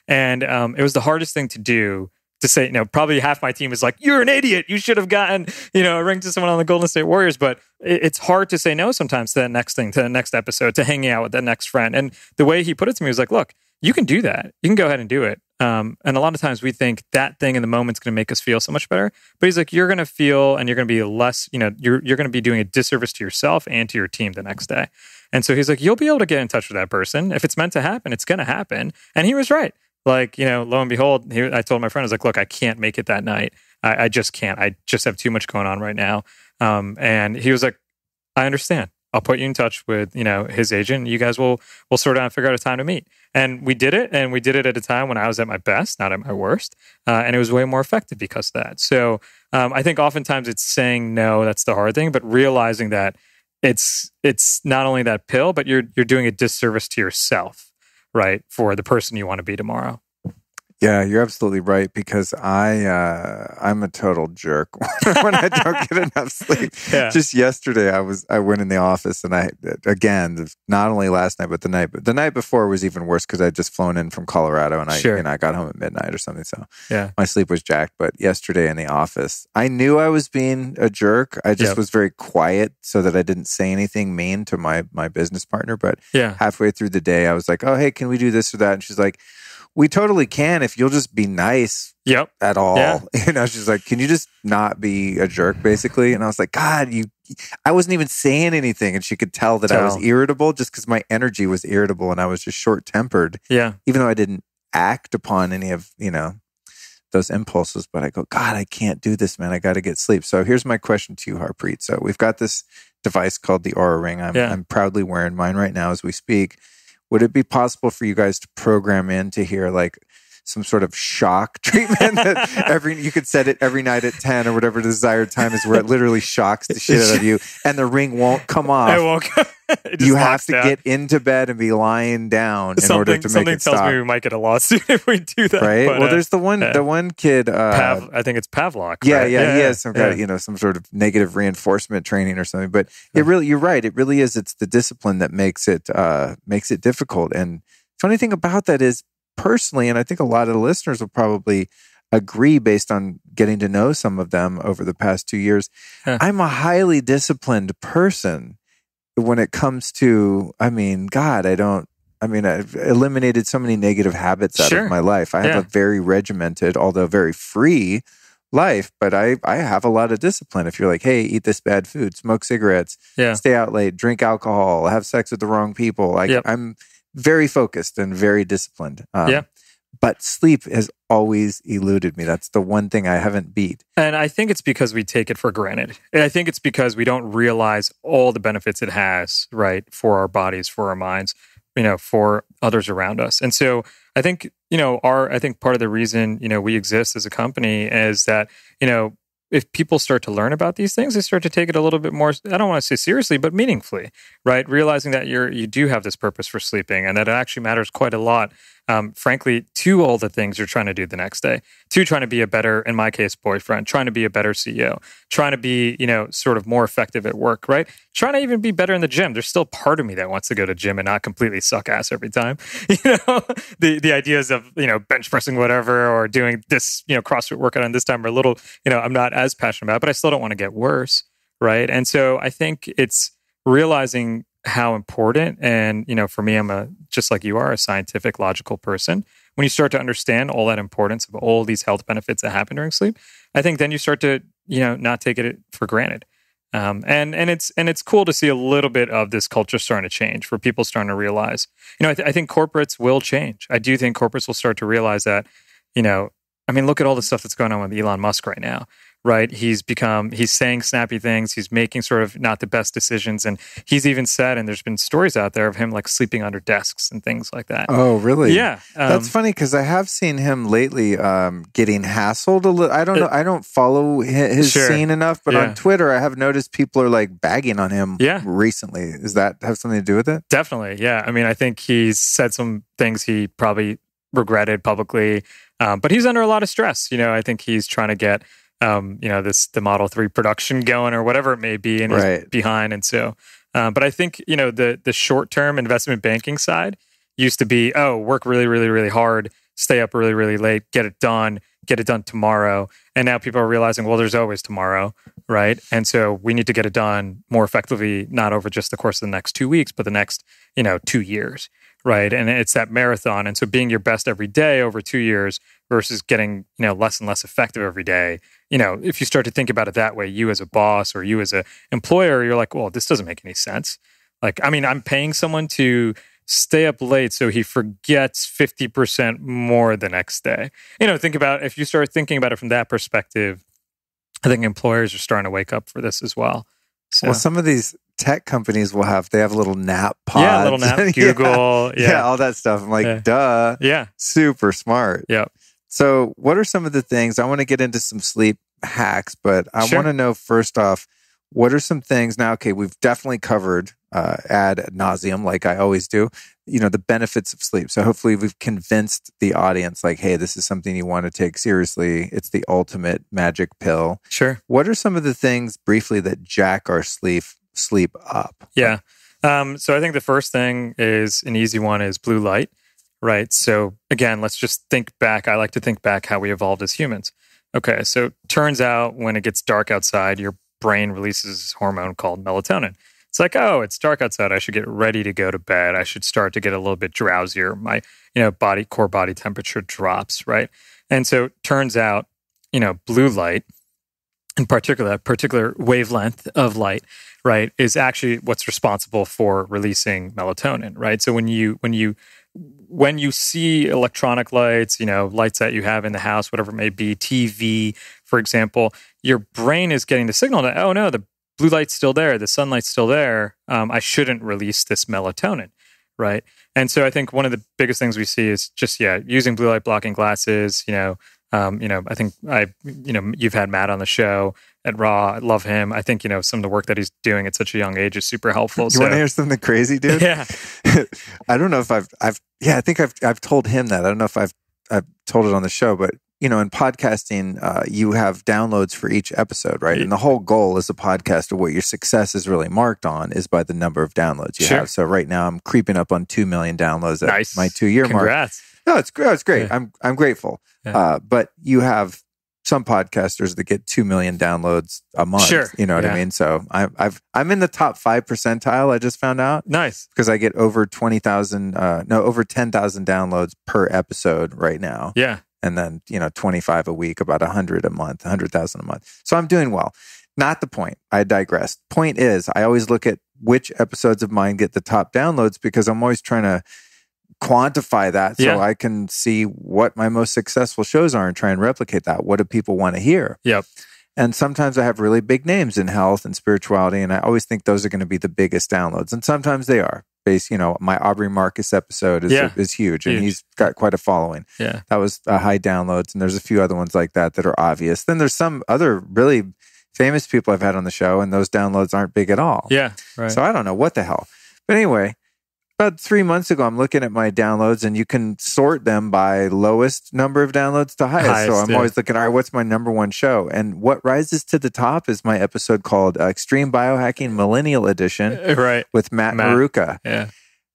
And it was the hardest thing to do. To say, probably half my team is like, you're an idiot. You should have gotten, a ring to someone on the Golden State Warriors. But it's hard to say no sometimes to that next thing, to the next episode, to hanging out with that next friend. And the way he put it to me was like, look, you can do that. You can go ahead and do it. And a lot of times we think that thing in the moment's going to make us feel so much better. But he's like, you're going to feel and you're going to be less, you're going to be doing a disservice to yourself and to your team the next day. And so he's like, you'll be able to get in touch with that person. If it's meant to happen, it's going to happen. And he was right. Like, lo and behold, I told my friend, I was like, look, I can't make it that night. I just can't. I just have too much going on right now. And he was like, I understand. I'll put you in touch with, his agent. You guys will sort out and figure out a time to meet. And we did it. And we did it at a time when I was at my best, not at my worst. And it was way more effective because of that. So I think oftentimes it's saying no, that's the hard thing, but realizing that it's not only that pill, but you're doing a disservice to yourself, right? For the person you want to be tomorrow. Yeah, you're absolutely right, because I'm a total jerk when I don't get enough sleep. Yeah. Just yesterday, I went in the office and again, not only last night, but the night before was even worse because I'd just flown in from Colorado and I got home at midnight or something. So my sleep was jacked. But yesterday in the office, I knew I was being a jerk. I just was very quiet so that I didn't say anything mean to my business partner. But halfway through the day, I was like, oh, hey, can we do this or that? And she's like, we totally can if you'll just be nice at all. Yeah. She's like, can you just not be a jerk, basically? And I was like, God, I wasn't even saying anything. And she could tell that I was irritable just because my energy was irritable and I was just short-tempered. Yeah. Even though I didn't act upon any of, those impulses. But I go, God, I can't do this, man. I got to get sleep. So here's my question to you, Harpreet. So we've got this device called the Oura Ring. I'm proudly wearing mine right now as we speak. Would it be possible for you guys to program into here like some sort of shock treatment that you could set it every night at 10 or whatever the desired time is, where it literally shocks the shit out of you and the ring won't come off. It won't come. You have to get into bed and be lying down in order to make it stop. Something tells me we might get a lawsuit if we do that. Right? But, well, there's the one kid. I think it's Pavlok. Yeah, right? He has some kind of, some sort of negative reinforcement training or something. But you're right. It really is. It's the discipline that makes it difficult. And funny thing about that is, personally, and I think a lot of the listeners will probably agree based on getting to know some of them over the past 2 years, I'm a highly disciplined person when it comes to, I've eliminated so many negative habits out of my life. I have a very regimented, although very free life, but I have a lot of discipline. If you're like, hey, eat this bad food, smoke cigarettes, stay out late, drink alcohol, have sex with the wrong people, I'm very focused and very disciplined. But sleep has always eluded me. That's the one thing I haven't beat. And I think it's because we take it for granted. And I think it's because we don't realize all the benefits it has, right, for our bodies, for our minds, for others around us. And so I think, I think part of the reason, we exist as a company is that, if people start to learn about these things, they start to take it a little bit more, I don't want to say seriously, but meaningfully, right? Realizing that you do have this purpose for sleeping and that it actually matters quite a lot, frankly, to all the things you're trying to do the next day, to trying to be a better, in my case, boyfriend, trying to be a better CEO, trying to be, sort of more effective at work, right? Trying to even be better in the gym. There's still part of me that wants to go to gym and not completely suck ass every time. The ideas of, bench pressing whatever or doing this, CrossFit workout on this time are a little, I'm not as passionate about, but I still don't want to get worse, right? And so I think it's realizing how important, and for me, I'm just like you are, a scientific, logical person. When you start to understand all that importance of all these health benefits that happen during sleep, I think then you start to not take it for granted. And it's cool to see a little bit of this culture starting to change, for people starting to realize. I think corporates will change. I do think corporates will start to realize that. Look at all the stuff that's going on with Elon Musk right now. Right? He's saying snappy things. He's making sort of not the best decisions. And he's even said, and there's been stories out there of him like sleeping under desks and things like that. Oh, really? Yeah. That's funny because I have seen him lately getting hassled a little. I don't know. I don't follow his scene enough, but on Twitter, I have noticed people are like bagging on him recently. Does that have something to do with it? Definitely. Yeah. I think he's said some things he probably regretted publicly, but he's under a lot of stress. I think he's trying to get the Model 3 production going or whatever it may be, and he's behind. And so, but I think, the short-term investment banking side used to be, work really, really, really hard, stay up really, really late, get it done tomorrow. And now people are realizing, well, there's always tomorrow, right? And so we need to get it done more effectively, not over just the course of the next 2 weeks, but the next, 2 years, right? And it's that marathon. And so being your best every day over 2 years versus getting, less and less effective every day. If you start to think about it that way, you as a boss or you as an employer, you're like, well, this doesn't make any sense. Like, I'm paying someone to stay up late so he forgets 50% more the next day. If you start thinking about it from that perspective, I think employers are starting to wake up for this as well. So. Well, some of these tech companies they have little nap pods. Yeah, little nap, Google. Yeah, all that stuff. I'm like, duh. Yeah. Super smart. Yeah. So what are some of the things, I want to get into some sleep hacks, but I want to know first off, what are some things now? Okay, we've definitely covered ad nauseum, like I always do, the benefits of sleep. So hopefully we've convinced the audience like, hey, this is something you want to take seriously. It's the ultimate magic pill. Sure. What are some of the things briefly that jack our sleep up? Yeah. So I think the first thing is an easy one is blue light. Right. So again, let's just think back. I like to think back how we evolved as humans. Okay. So turns out when it gets dark outside, your brain releases this hormone called melatonin. It's like, oh, it's dark outside. I should get ready to go to bed. I should start to get a little bit drowsier. My, core body temperature drops. Right. And so turns out, blue light, in particular, that particular wavelength of light, right, is actually what's responsible for releasing melatonin. Right. So when you see electronic lights, lights that you have in the house, whatever it may be, TV, for example, your brain is getting the signal that, oh no, the blue light's still there, the sunlight's still there. I shouldn't release this melatonin, right? And so I think one of the biggest things we see is just using blue light blocking glasses. I think you've had Matt on the show at Raw. I love him. I think some of the work that he's doing at such a young age is super helpful. You want to hear something crazy, dude? Yeah. I don't know if I think I've told him that. I don't know if I've told it on the show, but in podcasting, you have downloads for each episode, right? And the whole goal as a podcaster, what your success is really marked on is by the number of downloads you have. So right now I'm creeping up on 2 million downloads at my 2-year mark. Congrats. No, it's great. Yeah. I'm grateful. Yeah. But you have some podcasters that get 2 million downloads a month. Sure. You know what I mean? So I'm in the top 5 percentile. I just found out. Nice. Because I get over 10,000 downloads per episode right now. Yeah. And then 25 a week, about 100 a month, 100,000 a month. So I'm doing well. Not the point. I digress. Point is, I always look at which episodes of mine get the top downloads because I'm always trying to quantify that so I can see what my most successful shows are and try and replicate that. What do people want to hear? Yep. And sometimes I have really big names in health and spirituality, and I always think those are going to be the biggest downloads. And sometimes they are. My Aubrey Marcus episode is huge, and he's got quite a following. Yeah. That was high downloads, and there's a few other ones like that are obvious. Then there's some other really famous people I've had on the show, and those downloads aren't big at all. Yeah, right. So I don't know what the hell. But anyway, about 3 months ago, I'm looking at my downloads, and you can sort them by lowest number of downloads to highest. So I'm always looking, all right, what's my number one show? And what rises to the top is my episode called Extreme Biohacking Millennial Edition with Matt Maruka. Yeah.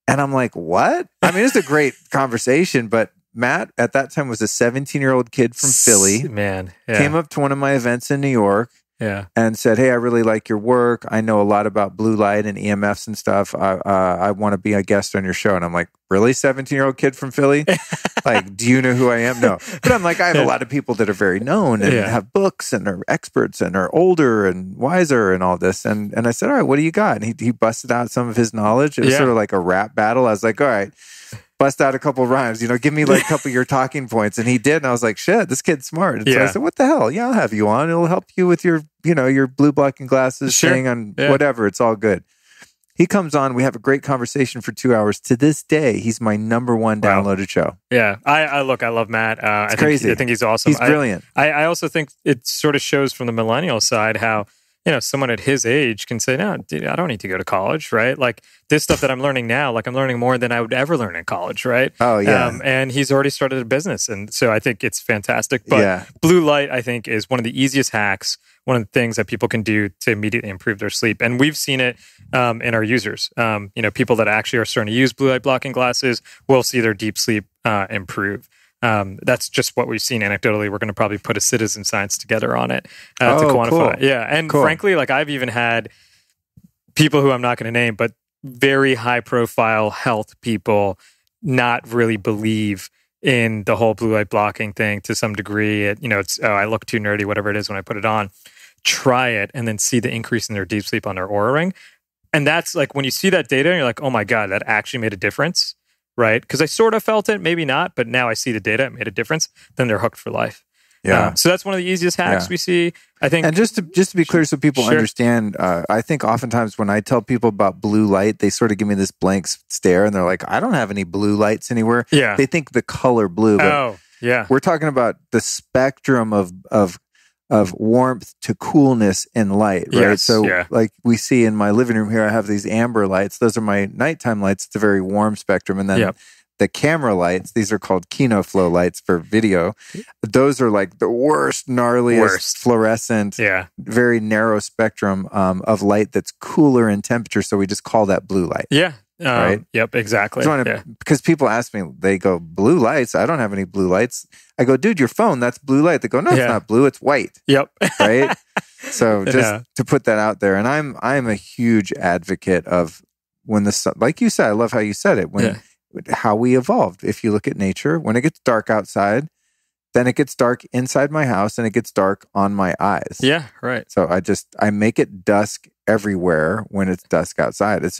And I'm like, what? I mean, it's a great conversation, but Matt at that time was a 17-year-old kid from Philly. Man. Yeah. Came up to one of my events in New York. Yeah. And said, hey, I really like your work. I know a lot about blue light and EMFs and stuff. I want to be a guest on your show. And I'm like, really? 17-year-old kid from Philly? Like, do you know who I am? No. But I'm like, I have a lot of people that are very known and have books and are experts and are older and wiser and all this. And I said, all right, what do you got? And he busted out some of his knowledge. It was sort of like a rap battle. I was like, all right, bust out a couple of rhymes, give me like a couple of your talking points. And he did. And I was like, shit, this kid's smart. And so I said, what the hell? Yeah, I'll have you on. It'll help you with your, your blue blocking glasses thing on whatever. It's all good. He comes on. We have a great conversation for 2 hours. To this day, he's my number one downloaded show. Yeah. I love Matt. It's crazy. I think he's awesome. He's brilliant. I also think it sort of shows from the millennial side how, someone at his age can say, no, dude, I don't need to go to college, right? Like this stuff that I'm learning now, like I'm learning more than I would ever learn in college, right? Oh, yeah. And he's already started a business. And so I think it's fantastic. But blue light, I think, is one of the easiest hacks, one of the things that people can do to immediately improve their sleep. And we've seen it in our users. People that actually are starting to use blue light blocking glasses will see their deep sleep improve. That's just what we've seen anecdotally. We're going to probably put a citizen science together on it to quantify. Cool. Yeah. And frankly, like I've even had people who I'm not going to name, but very high profile health people not really believe in the whole blue light blocking thing to some degree. It's, I look too nerdy, whatever it is when I put it on. Try it and then see the increase in their deep sleep on their Oura Ring. And that's like when you see that data and you're like, oh my God, that actually made a difference. Right? Because I sort of felt it, maybe not, but now I see the data, it made a difference, then they're hooked for life. Yeah. So that's one of the easiest hacks we see, I think. And just to be clear so people understand, I think oftentimes when I tell people about blue light, they sort of give me this blank stare and they're like, I don't have any blue lights anywhere. Yeah. They think the color blue. But we're talking about the spectrum of warmth to coolness in light, right? Yes, so like we see in my living room here, I have these amber lights. Those are my nighttime lights. It's a very warm spectrum. And then the camera lights, these are called Kino Flow lights for video. Those are like the gnarliest, fluorescent, very narrow spectrum of light that's cooler in temperature. So we just call that blue light. Yeah. Right? Yep, exactly. Because people ask me, they go, blue lights? I don't have any blue lights. I go, dude, your phone, that's blue light. They go, no, it's not blue, it's white. Yep. Right? So just to put that out there. And I'm a huge advocate of when the sun, like you said, I love how you said it, how we evolved. If you look at nature, when it gets dark outside, then it gets dark inside my house and it gets dark on my eyes. Yeah, right. So I make it dusk everywhere when it's dusk outside. It's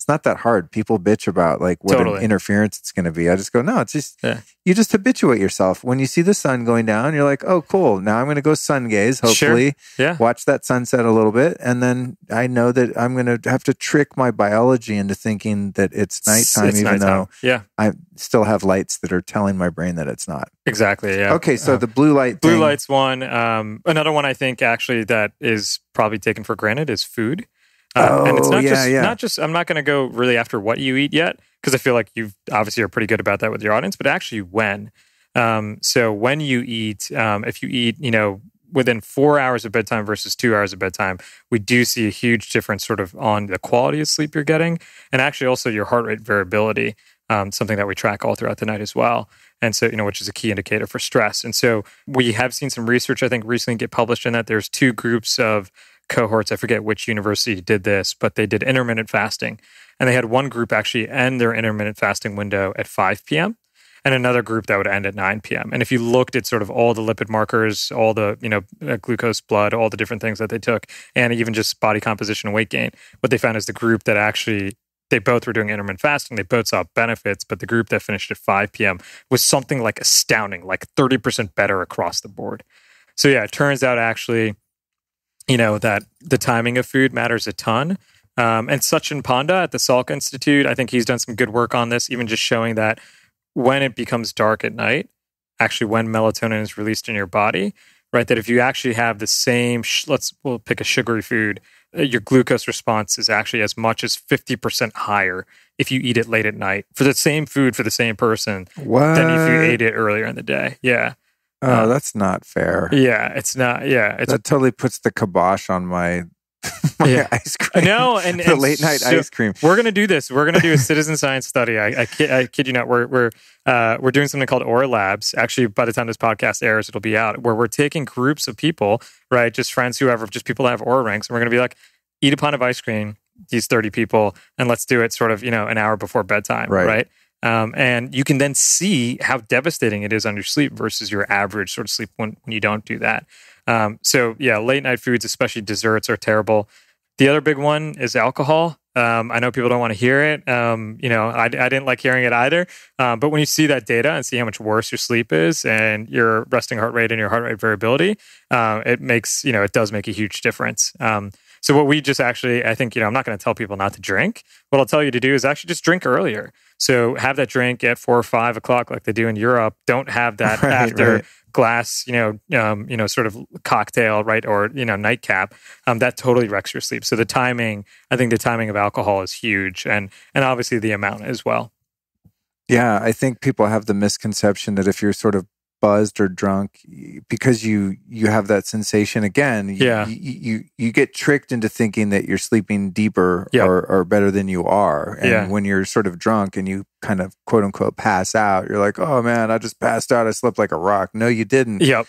it's not that hard. People bitch about like what an interference it's going to be. I just go, no, it's just, you just habituate yourself. When you see the sun going down, you're like, oh, cool. Now I'm going to go sun gaze, hopefully. Watch that sunset a little bit. And then I know that I'm going to have to trick my biology into thinking that it's nighttime, though I still have lights that are telling my brain that it's not. Exactly, yeah. Okay, so the blue light Blue thing. light's one. Another one I think actually that is probably taken for granted is food. And it's not just, I'm not going to go really after what you eat yet, because I feel like you obviously are pretty good about that with your audience, but actually when. So when you eat, if you eat, within 4 hours of bedtime versus 2 hours of bedtime, we do see a huge difference sort of on the quality of sleep you're getting, and actually also your heart rate variability, something that we track all throughout the night as well. And so, which is a key indicator for stress. And so we have seen some research, I think, recently get published in that there's two groups of cohorts. I forget which university did this, but they did intermittent fasting. And they had one group actually end their intermittent fasting window at 5 p.m. and another group that would end at 9 p.m. And if you looked at sort of all the lipid markers, all the, glucose, blood, all the different things that they took, and even just body composition and weight gain, what they found is the group that actually, they both were doing intermittent fasting, they both saw benefits, but the group that finished at 5 p.m. was something like astounding, like 30% better across the board. So yeah, it turns out actually, that the timing of food matters a ton. And Sachin Panda at the Salk Institute, I think he's done some good work on this, even just showing that when it becomes dark at night, actually when melatonin is released in your body, right, that if you actually have the same, we'll pick a sugary food, your glucose response is actually as much as 50% higher if you eat it late at night for the same food for the same person than if you ate it earlier in the day. Yeah. Oh, that's not fair. Yeah, it's not. Yeah, that totally puts the kibosh on my ice cream. No, and the late night ice cream. We're gonna do this. We're gonna do a citizen science study. I kid you not. We're doing something called Oura Labs. Actually, by the time this podcast airs, it'll be out. Where we're taking groups of people, right, just friends, whoever, just people that have Oura Rings, and we're gonna be like, eat a pound of ice cream, these 30 people, and let's do it sort of an hour before bedtime, right? And you can then see how devastating it is on your sleep versus your average sort of sleep when you don't do that. So yeah, late night foods, especially desserts, are terrible. The other big one is alcohol. I know people don't want to hear it. I didn't like hearing it either. But when you see that data and see how much worse your sleep is and your resting heart rate and your heart rate variability, it does make a huge difference. So what we just actually, I think, I'm not going to tell people not to drink. What I'll tell you to do is actually just drink earlier. So have that drink at 4 or 5 o'clock like they do in Europe. Don't have that after glass, sort of cocktail, right? Or, nightcap. That totally wrecks your sleep. So I think the timing of alcohol is huge, and obviously the amount as well. Yeah, I think people have the misconception that if you're sort of buzzed or drunk, because you have that sensation again, you get tricked into thinking that you're sleeping deeper or better than you are. And when you're sort of drunk and you kind of quote unquote pass out, you're like, oh man, I just passed out. I slept like a rock. No, you didn't. Yep.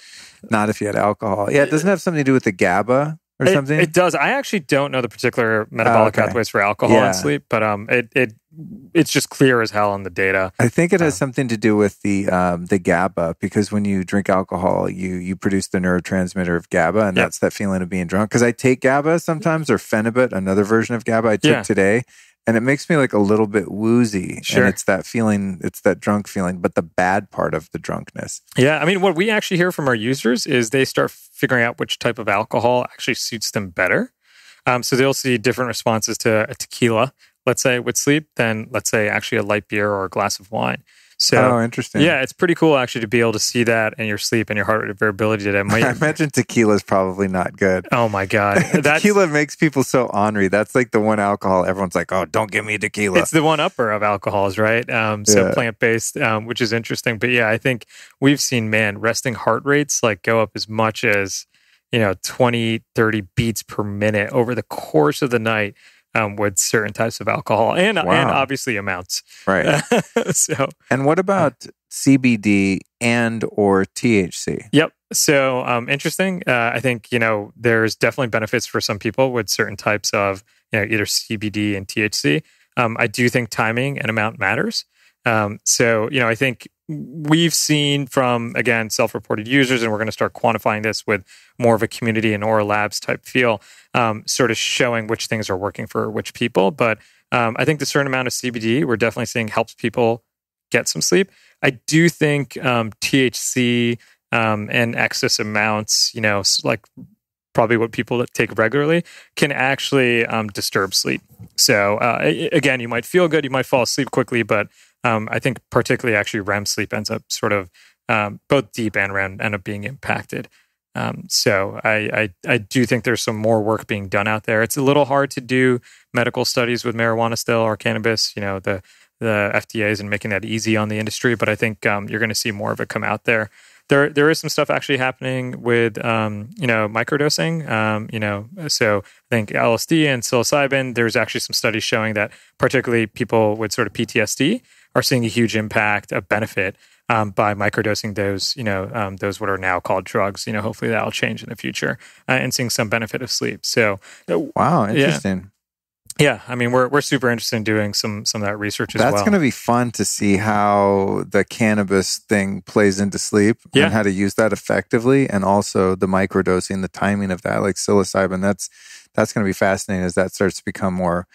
Not if you had alcohol. Yeah, it doesn't have something to do with the GABA or something? It does. I actually don't know the particular metabolic pathways for alcohol and sleep, but it's just clear as hell on the data. I think it has something to do with the GABA, because when you drink alcohol, you produce the neurotransmitter of GABA, and that's that feeling of being drunk. Because I take GABA sometimes, or Phenibut, another version of GABA I took today, and it makes me like a little bit woozy. Sure. And it's that feeling, it's that drunk feeling, but the bad part of the drunkenness. Yeah, I mean, what we actually hear from our users is they start figuring out which type of alcohol actually suits them better. So they'll see different responses to a tequila, let's say, with sleep, than, let's say, actually a light beer or a glass of wine. So, interesting. Yeah, it's pretty cool actually to be able to see that in your sleep and your heart rate variability. That I imagine tequila is probably not good. Oh my God. Tequila makes people so ornery. That's like the one alcohol everyone's like, oh, don't give me tequila. It's the one-upper of alcohols, right? So plant-based, which is interesting. But yeah, I think we've seen, resting heart rates like go up as much as, 20, 30 beats per minute over the course of the night. With certain types of alcohol and obviously amounts. Right. And what about CBD and or THC? Yep. So interesting. I think, there's definitely benefits for some people with certain types of, either CBD and THC. I do think timing and amount matters. I think we've seen from, again, self-reported users, and we're going to start quantifying this with more of a community and Oura Labs type feel, sort of showing which things are working for which people. But I think the certain amount of CBD we're definitely seeing helps people get some sleep. I do think THC and excess amounts, like probably what people take regularly, can actually disturb sleep. So again, you might feel good, you might fall asleep quickly, but I think particularly actually REM sleep ends up sort of both deep and REM end up being impacted. So I do think there's some more work being done out there. It's a little hard to do medical studies with marijuana still or cannabis. The FDA isn't making that easy on the industry, but I think you're going to see more of it come out there. There is some stuff actually happening with microdosing. So I think LSD and psilocybin. There's actually some studies showing that particularly people with sort of PTSD are seeing a huge impact, a benefit by microdosing those what are now called drugs. Hopefully that'll change in the future and seeing some benefit of sleep. So wow, interesting. Yeah, I mean we're super interested in doing some of that research as well. That's going to be fun to see how the cannabis thing plays into sleep and how to use that effectively, and also the microdosing, the timing of that, like psilocybin. That's going to be fascinating as that starts to become more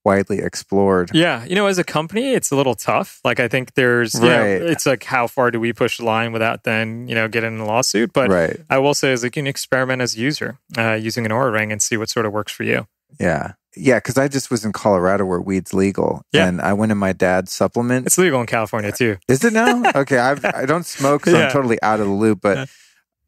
widely explored. Yeah, as a company, it's a little tough. Like I think there's, it's like how far do we push the line without then getting in a lawsuit? But I will say is like you can experiment as a user using an Oura Ring and see what sort of works for you. Yeah, because I just was in Colorado where weed's legal, and I went in my dad's supplement. It's legal in California too. Is it now? Okay, I don't smoke, so I'm totally out of the loop. But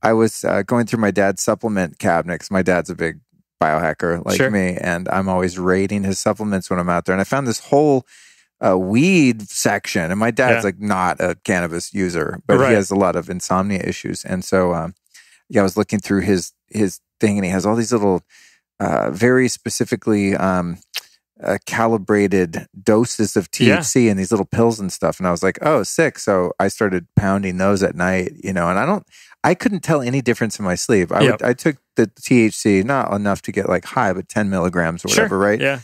I was going through my dad's supplement cabinet because my dad's a big biohacker like me, and I'm always rating his supplements when I'm out there. And I found this whole weed section, and my dad's like not a cannabis user, but he has a lot of insomnia issues. And so, I was looking through his thing, and he has all these little very specifically calibrated doses of THC and these little pills and stuff. And I was like, oh, sick. So I started pounding those at night, and I couldn't tell any difference in my sleep. I took the THC, not enough to get like high, but 10 milligrams or whatever, right? Yeah.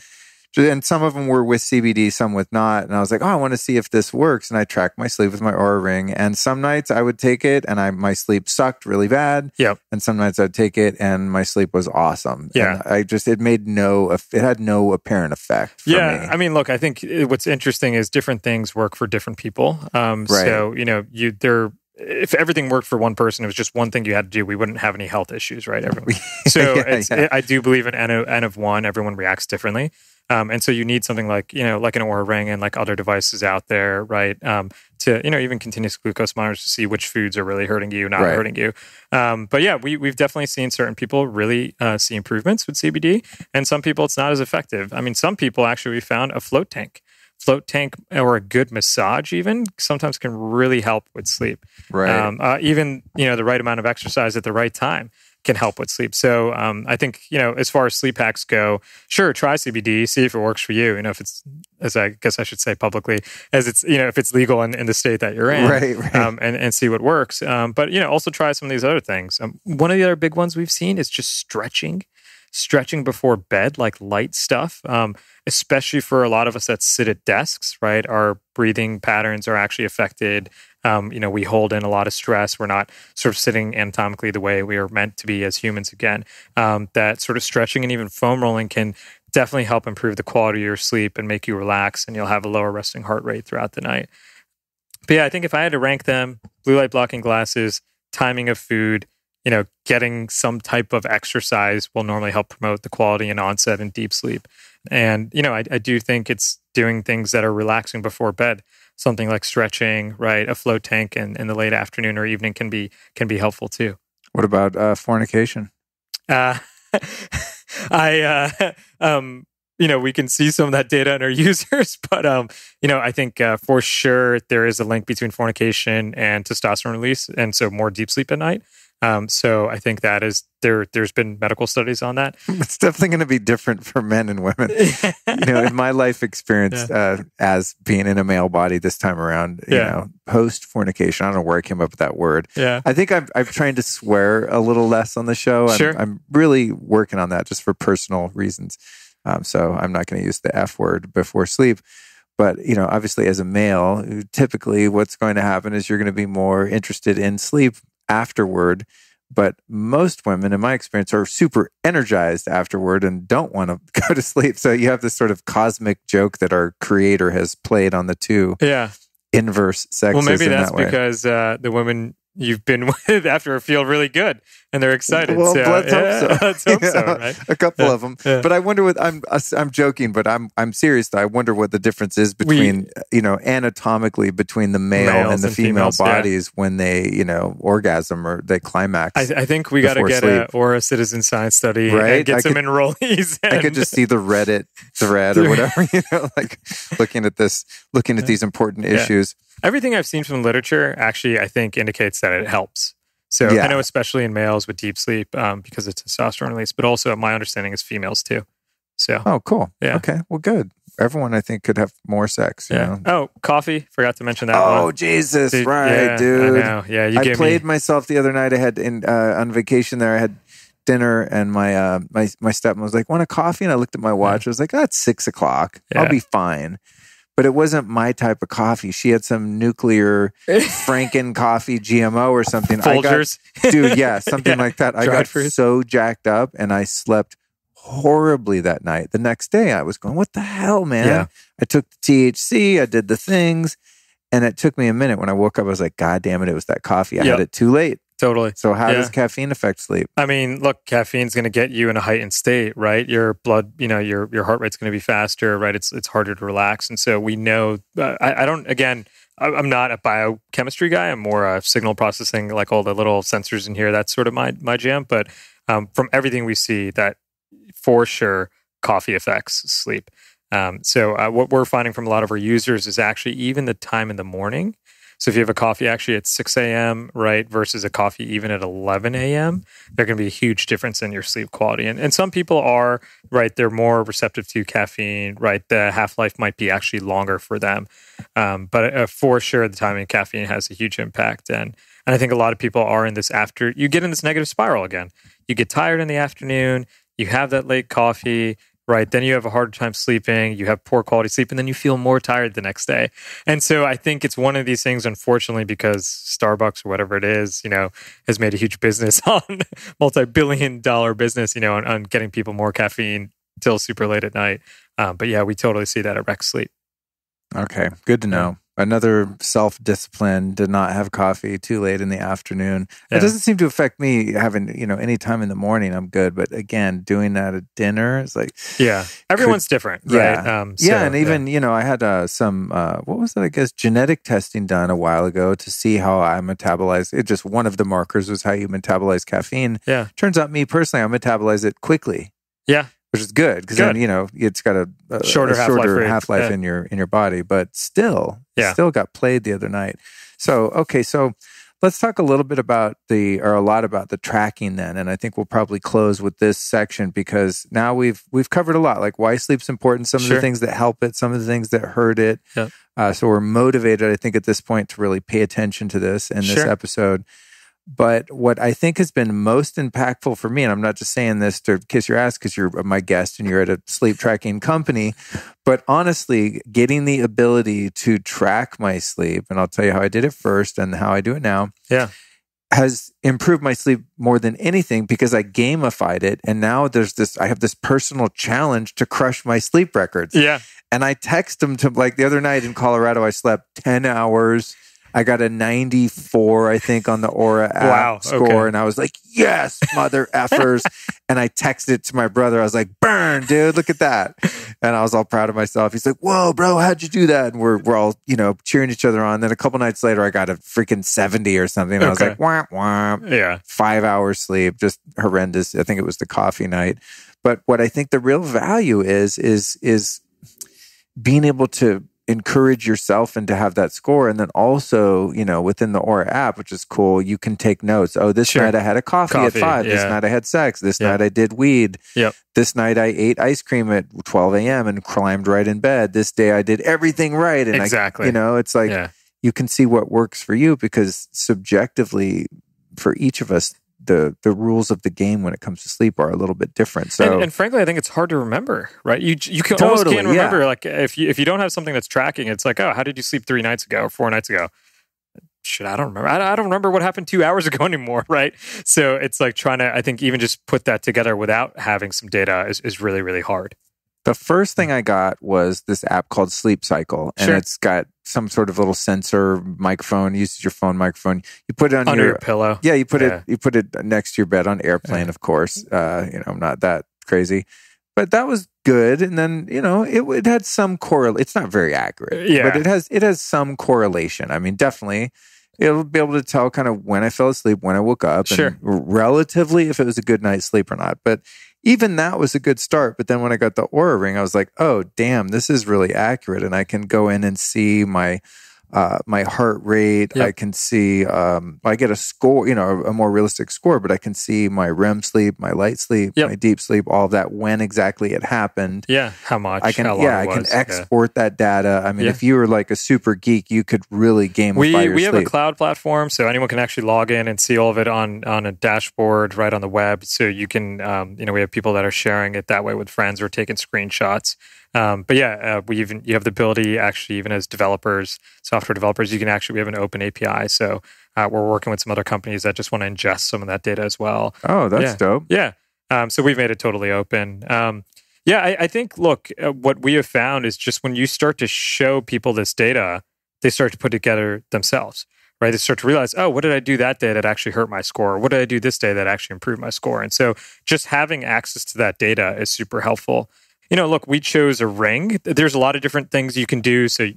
And some of them were with CBD, some with not. And I was like, oh, I want to see if this works. And I tracked my sleep with my Oura Ring. And some nights I would take it and my sleep sucked really bad. Yep. And some nights I'd take it and my sleep was awesome. Yeah. And it had no apparent effect for me. I mean, look, I think what's interesting is different things work for different people. So, if everything worked for one person, it was just one thing you had to do, we wouldn't have any health issues, right? Everyone. So I do believe in N of one, everyone reacts differently. And so you need something like, like an Oura Ring and like other devices out there, right? To, even continuous glucose monitors to see which foods are really hurting you, not hurting you. But yeah, we've definitely seen certain people really see improvements with CBD, and some people it's not as effective. I mean, some people actually we found a float tank or a good massage even sometimes can really help with sleep. Right. Even, the right amount of exercise at the right time can help with sleep. So I think, as far as sleep hacks go, sure, try CBD, see if it works for you. If it's, as I guess I should say publicly, as it's, if it's legal in the state that you're in, right. And see what works. But, also try some of these other things. One of the other big ones we've seen is just stretching before bed, like light stuff, especially for a lot of us that sit at desks, right? Our breathing patterns are actually affected. We hold in a lot of stress. We're not sort of sitting anatomically the way we are meant to be as humans again. That sort of stretching and even foam rolling can definitely help improve the quality of your sleep and make you relax, and you'll have a lower resting heart rate throughout the night. But yeah, I think if I had to rank them, blue light blocking glasses, timing of food, getting some type of exercise will normally help promote the quality and onset and deep sleep. And, I do think it's doing things that are relaxing before bed. Something like stretching, right? A float tank in the late afternoon or evening can be helpful too. What about fornication? We can see some of that data in our users, but I think for sure there is a link between fornication and testosterone release, and so more deep sleep at night. So I think that is there's been medical studies on that. It's definitely going to be different for men and women. In my life experience as being in a male body this time around, post fornication, I don't know where I came up with that word. Yeah. I think I'm trying to swear a little less on the show. I'm really working on that just for personal reasons. So I'm not going to use the F word before sleep. But, obviously as a male, typically what's going to happen is you're going to be more interested in sleep afterward. But most women, in my experience, are super energized afterward and don't want to go to sleep. So you have this sort of cosmic joke that our creator has played on the two inverse sexes. Well, maybe that's that way. because the women you've been with after feel really good and they're excited. Well, so, let's hope so. Let's hope so, right? A couple of them. But I wonder what I'm joking, but I'm serious though. I wonder what the difference is between anatomically between the male and the female bodies when they orgasm or they climax. I think we got to get an Oura citizen science study and get some enrollees. I could just see the Reddit thread or whatever, like looking at these important issues. Everything I've seen from literature actually, I think, indicates that it helps. So I know especially in males with deep sleep because of testosterone release, but also my understanding is females too. So cool. Yeah. Okay. Well, good. Everyone, I think, could have more sex. You know? Oh, coffee. Forgot to mention that. Oh, Jesus! Dude, right, dude. I know. Yeah, I played myself the other night. I had on vacation there. I had dinner, and my stepmom was like, "Want a coffee?" And I looked at my watch. I was like, "That's 6 o'clock. I'll be fine." But it wasn't my type of coffee. She had some nuclear Franken coffee GMO or something. Folgers? Something like that. I got so jacked up and I slept horribly that night. The next day I was going, what the hell, man? Yeah. I took the THC, I did the things, and it took me a minute. When I woke up, I was like, God damn it, it was that coffee. I had it too late. Totally. So how does caffeine affect sleep? I mean, look, caffeine's going to get you in a heightened state, right? Your blood, your heart rate's going to be faster, right? It's harder to relax. And so we know, I'm not a biochemistry guy. I'm more signal processing, like all the little sensors in here. That's sort of my jam. But from everything we see, that for sure coffee affects sleep. So what we're finding from a lot of our users is actually even the time in the morning. So if you have a coffee actually at 6 a.m., right, versus a coffee even at 11 a.m., there can be a huge difference in your sleep quality. And some people are, right, they're more receptive to caffeine, right? The half-life might be actually longer for them. But for sure, the timing of caffeine has a huge impact. And I think a lot of people are in this you get in this negative spiral again. You get tired in the afternoon, you have that late coffee, right? Then you have a harder time sleeping, you have poor quality sleep, and then you feel more tired the next day. And so I think it's one of these things, unfortunately, because Starbucks or whatever it is, has made a huge business on multi-billion-dollar business, on getting people more caffeine till super late at night. But yeah, we totally see that at wreck sleep. Okay, good to know. Another self-discipline, did not have coffee too late in the afternoon. It doesn't seem to affect me having, any time in the morning, I'm good. But again, doing that at dinner is like... Yeah, everyone's different, right? And even, I had some, what was that, I guess, genetic testing done a while ago to see how I metabolize. It just, one of the markers was how you metabolize caffeine. Yeah. Turns out me personally, I metabolize it quickly. Yeah. Which is good because then it's got a shorter half-life in your body, but still got played the other night. So let's talk a little bit about a lot about the tracking then, and I think we'll probably close with this section because now we've covered a lot, like why sleep's important, some of the things that help it, some of the things that hurt it. So we're motivated, I think, at this point to really pay attention to this in this episode. But what I think has been most impactful for me, and I'm not just saying this to kiss your ass because you're my guest and you're at a sleep tracking company, but honestly, getting the ability to track my sleep, and I'll tell you how I did it first and how I do it now, has improved my sleep more than anything because I gamified it. And now I have this personal challenge to crush my sleep records. Yeah. And I text them to, like the other night in Colorado, I slept 10 hours. I got a 94, I think, on the Oura app score. And I was like, yes, mother effers. And I texted it to my brother. I was like, burn, dude, look at that. And I was all proud of myself. He's like, whoa, bro, how'd you do that? And we're all, cheering each other on. Then a couple nights later, I got a freaking 70 or something. And I was like, womp, womp. Yeah. 5 hours sleep, just horrendous. I think it was the coffee night. But what I think the real value is being able to encourage yourself and to have that score. And then also, within the Oura app, which is cool, you can take notes. Oh, this night I had a coffee at 5. This night I had sex. This night I did weed. This night I ate ice cream at 12 a.m. and climbed right in bed. This day I did everything right. And exactly. It's like you can see what works for you because subjectively for each of us, the rules of the game when it comes to sleep are a little bit different. So, and frankly, I think it's hard to remember, right? You can almost can't remember. Like if you don't have something that's tracking, it's like, oh, how did you sleep 3 nights ago or 4 nights ago? shit, I don't remember. I don't remember what happened 2 hours ago anymore, right? So it's like trying to, I think, even just put that together without having some data is really, really hard. The first thing I got was this app called Sleep Cycle, and it's got some sort of little sensor microphone. It uses your phone microphone. You put it on under your pillow. Yeah, you put it next to your bed on airplane, of course. I'm not that crazy, but that was good. And then it had some correlation. It's not very accurate, but it has some correlation. I mean, definitely. It'll be able to tell kind of when I fell asleep, when I woke up, and relatively if it was a good night's sleep or not. But even that was a good start. But then when I got the Oura Ring, I was like, oh, damn, this is really accurate. And I can go in and see my heart rate. Yep. I can see, I get a score, a more realistic score, but I can see my REM sleep, my light sleep, my deep sleep, all of that, when exactly it happened. Yeah. How much? I can, how long I can export that data. I mean, if you were like a super geek, you could really gamify your sleep. We have a cloud platform, so anyone can actually log in and see all of it on a dashboard right on the web. So you can, we have people that are sharing it that way with friends or taking screenshots. But you have the ability, actually, even as developers, software developers, we have an open API. So we're working with some other companies that just want to ingest some of that data as well. Oh, that's dope. Yeah. So we've made it totally open. I think, look, what we have found is just when you start to show people this data, they start to put together themselves, right? They start to realize, oh, what did I do that day that actually hurt my score? What did I do this day that actually improved my score? And so just having access to that data is super helpful. Look, we chose a ring. There's a lot of different things you can do. So,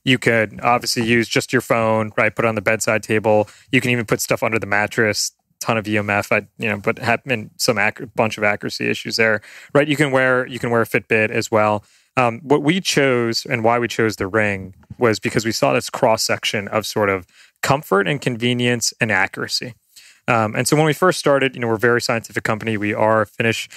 you could obviously use just your phone, right? Put it on the bedside table. You can even put stuff under the mattress, ton of EMF, but have been some bunch of accuracy issues there, right? You can wear a Fitbit as well. What we chose and why we chose the ring was because we saw this cross section of sort of comfort and convenience and accuracy. And so when we first started, we're a very scientific company. We are a Finnish,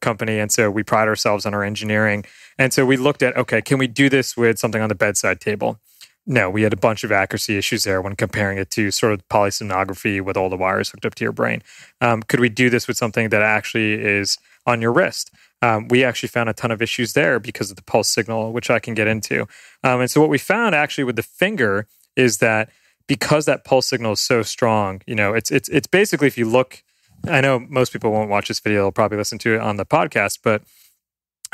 company. And so we pride ourselves on our engineering. And so we looked at, okay, can we do this with something on the bedside table? No, we had a bunch of accuracy issues there when comparing it to sort of polysomnography with all the wires hooked up to your brain. Could we do this with something that actually is on your wrist? We actually found a ton of issues there because of the pulse signal, which I can get into. And so what we found actually with the finger is that because that pulse signal is so strong, it's basically, if you look, I know most people won't watch this video, they'll probably listen to it on the podcast, but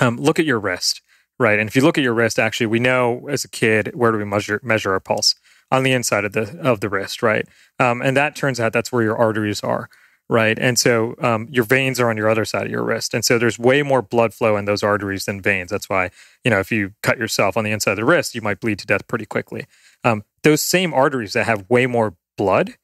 look at your wrist, right? And if you look at your wrist, actually, we know as a kid, where do we measure our pulse? On the inside of the wrist, right? And that turns out that's where your arteries are, right? And so your veins are on your other side of your wrist. And so there's way more blood flow in those arteries than veins. That's why, if you cut yourself on the inside of the wrist, you might bleed to death pretty quickly. Those same arteries that have way more blood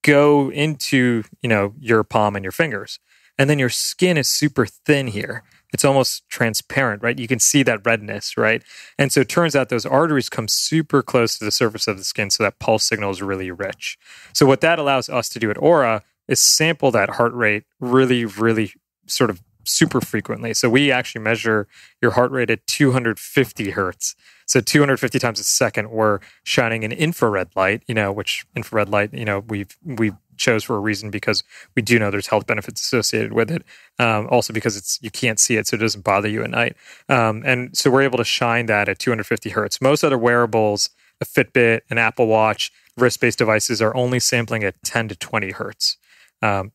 go into, your palm and your fingers. And then your skin is super thin here. It's almost transparent, right? You can see that redness, right? And so it turns out those arteries come super close to the surface of the skin, so that pulse signal is really rich. So what that allows us to do at Oura is sample that heart rate really, really sort of super frequently. So we actually measure your heart rate at 250 hertz. So 250 times a second, we're shining an infrared light, which infrared light, we chose for a reason because we do know there's health benefits associated with it. Also because you can't see it, so it doesn't bother you at night. And so we're able to shine that at 250 hertz. Most other wearables, a Fitbit, an Apple Watch, wrist-based devices are only sampling at 10 to 20 hertz.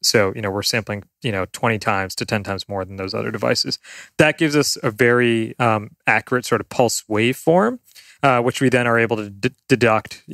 So, we're sampling, 20 times to 10 times more than those other devices. That gives us a very accurate sort of pulse waveform, which we then are able to deduct,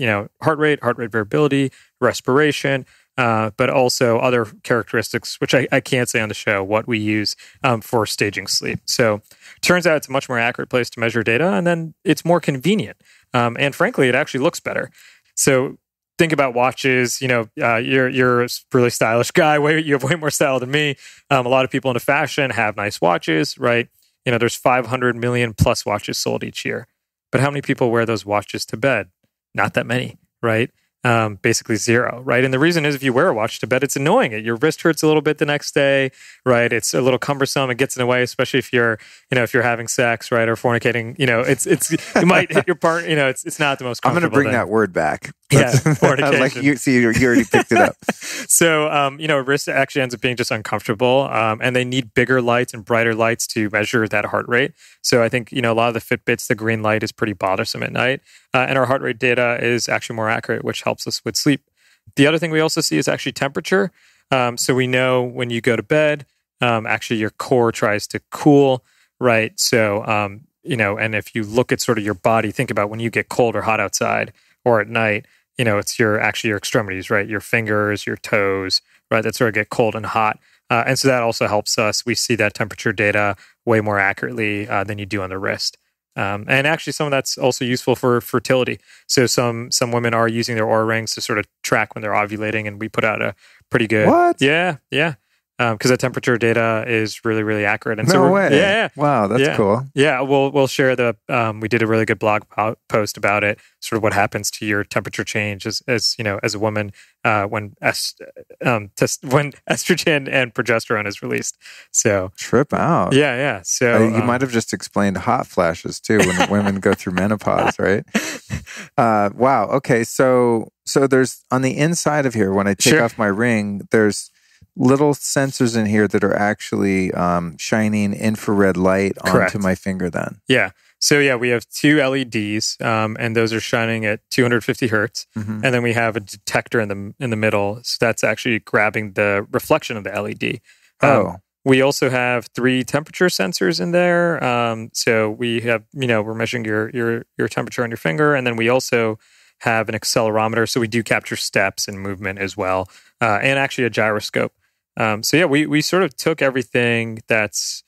heart rate variability, respiration, but also other characteristics, which I can't say on the show, what we use for staging sleep. So turns out it's a much more accurate place to measure data, and then it's more convenient. And frankly, it actually looks better. So think about watches. You're a really stylish guy. You have way more style than me. A lot of people into fashion have nice watches, right? There's 500 million plus watches sold each year. But how many people wear those watches to bed? Not that many, right? Basically zero, right? And the reason is if you wear a watch to bed, it's annoying. Your wrist hurts a little bit the next day, right? It's a little cumbersome. It gets in the way, especially if you're having sex, right? Or fornicating, you might hit your partner, it's not the most comfortable I'm going to bring thing. that word back. fornication. Like you already picked it up. So, wrist actually ends up being just uncomfortable, and they need bigger lights and brighter lights to measure that heart rate. So I think, a lot of the Fitbits, the green light is pretty bothersome at night, and our heart rate data is actually more accurate, which helps us with sleep. The other thing we also see is actually temperature. So we know when you go to bed, actually your core tries to cool, right? So, and if you look at sort of your body, think about when you get cold or hot outside or at night, it's your extremities, right? Your fingers, your toes, right? That sort of get cold and hot. And so that also helps us. We see that temperature data way more accurately than you do on the wrist. And actually some of that's also useful for fertility. So some women are using their Oura Rings to sort of track when they're ovulating, and we put out a pretty good... What? Yeah. Because the temperature data is really, really accurate. And no way. Yeah. Wow, that's cool. Yeah, we'll share we did a really good blog post about it, sort of what happens to your temperature change as a woman when estrogen and progesterone is released. So trip out. Yeah. So you might have just explained hot flashes too when women go through menopause, right? Wow. Okay. So there's on the inside of here, when I take off my ring, there's little sensors in here that are actually shining infrared light onto my finger then. Yeah. So we have two LEDs, and those are shining at 250 hertz. Mm-hmm. And then we have a detector in the middle. So that's actually grabbing the reflection of the LED. We also have 3 temperature sensors in there. So we have, we're measuring your temperature on your finger. And then we also have an accelerometer. So we do capture steps and movement as well. And actually a gyroscope. We sort of took everything that's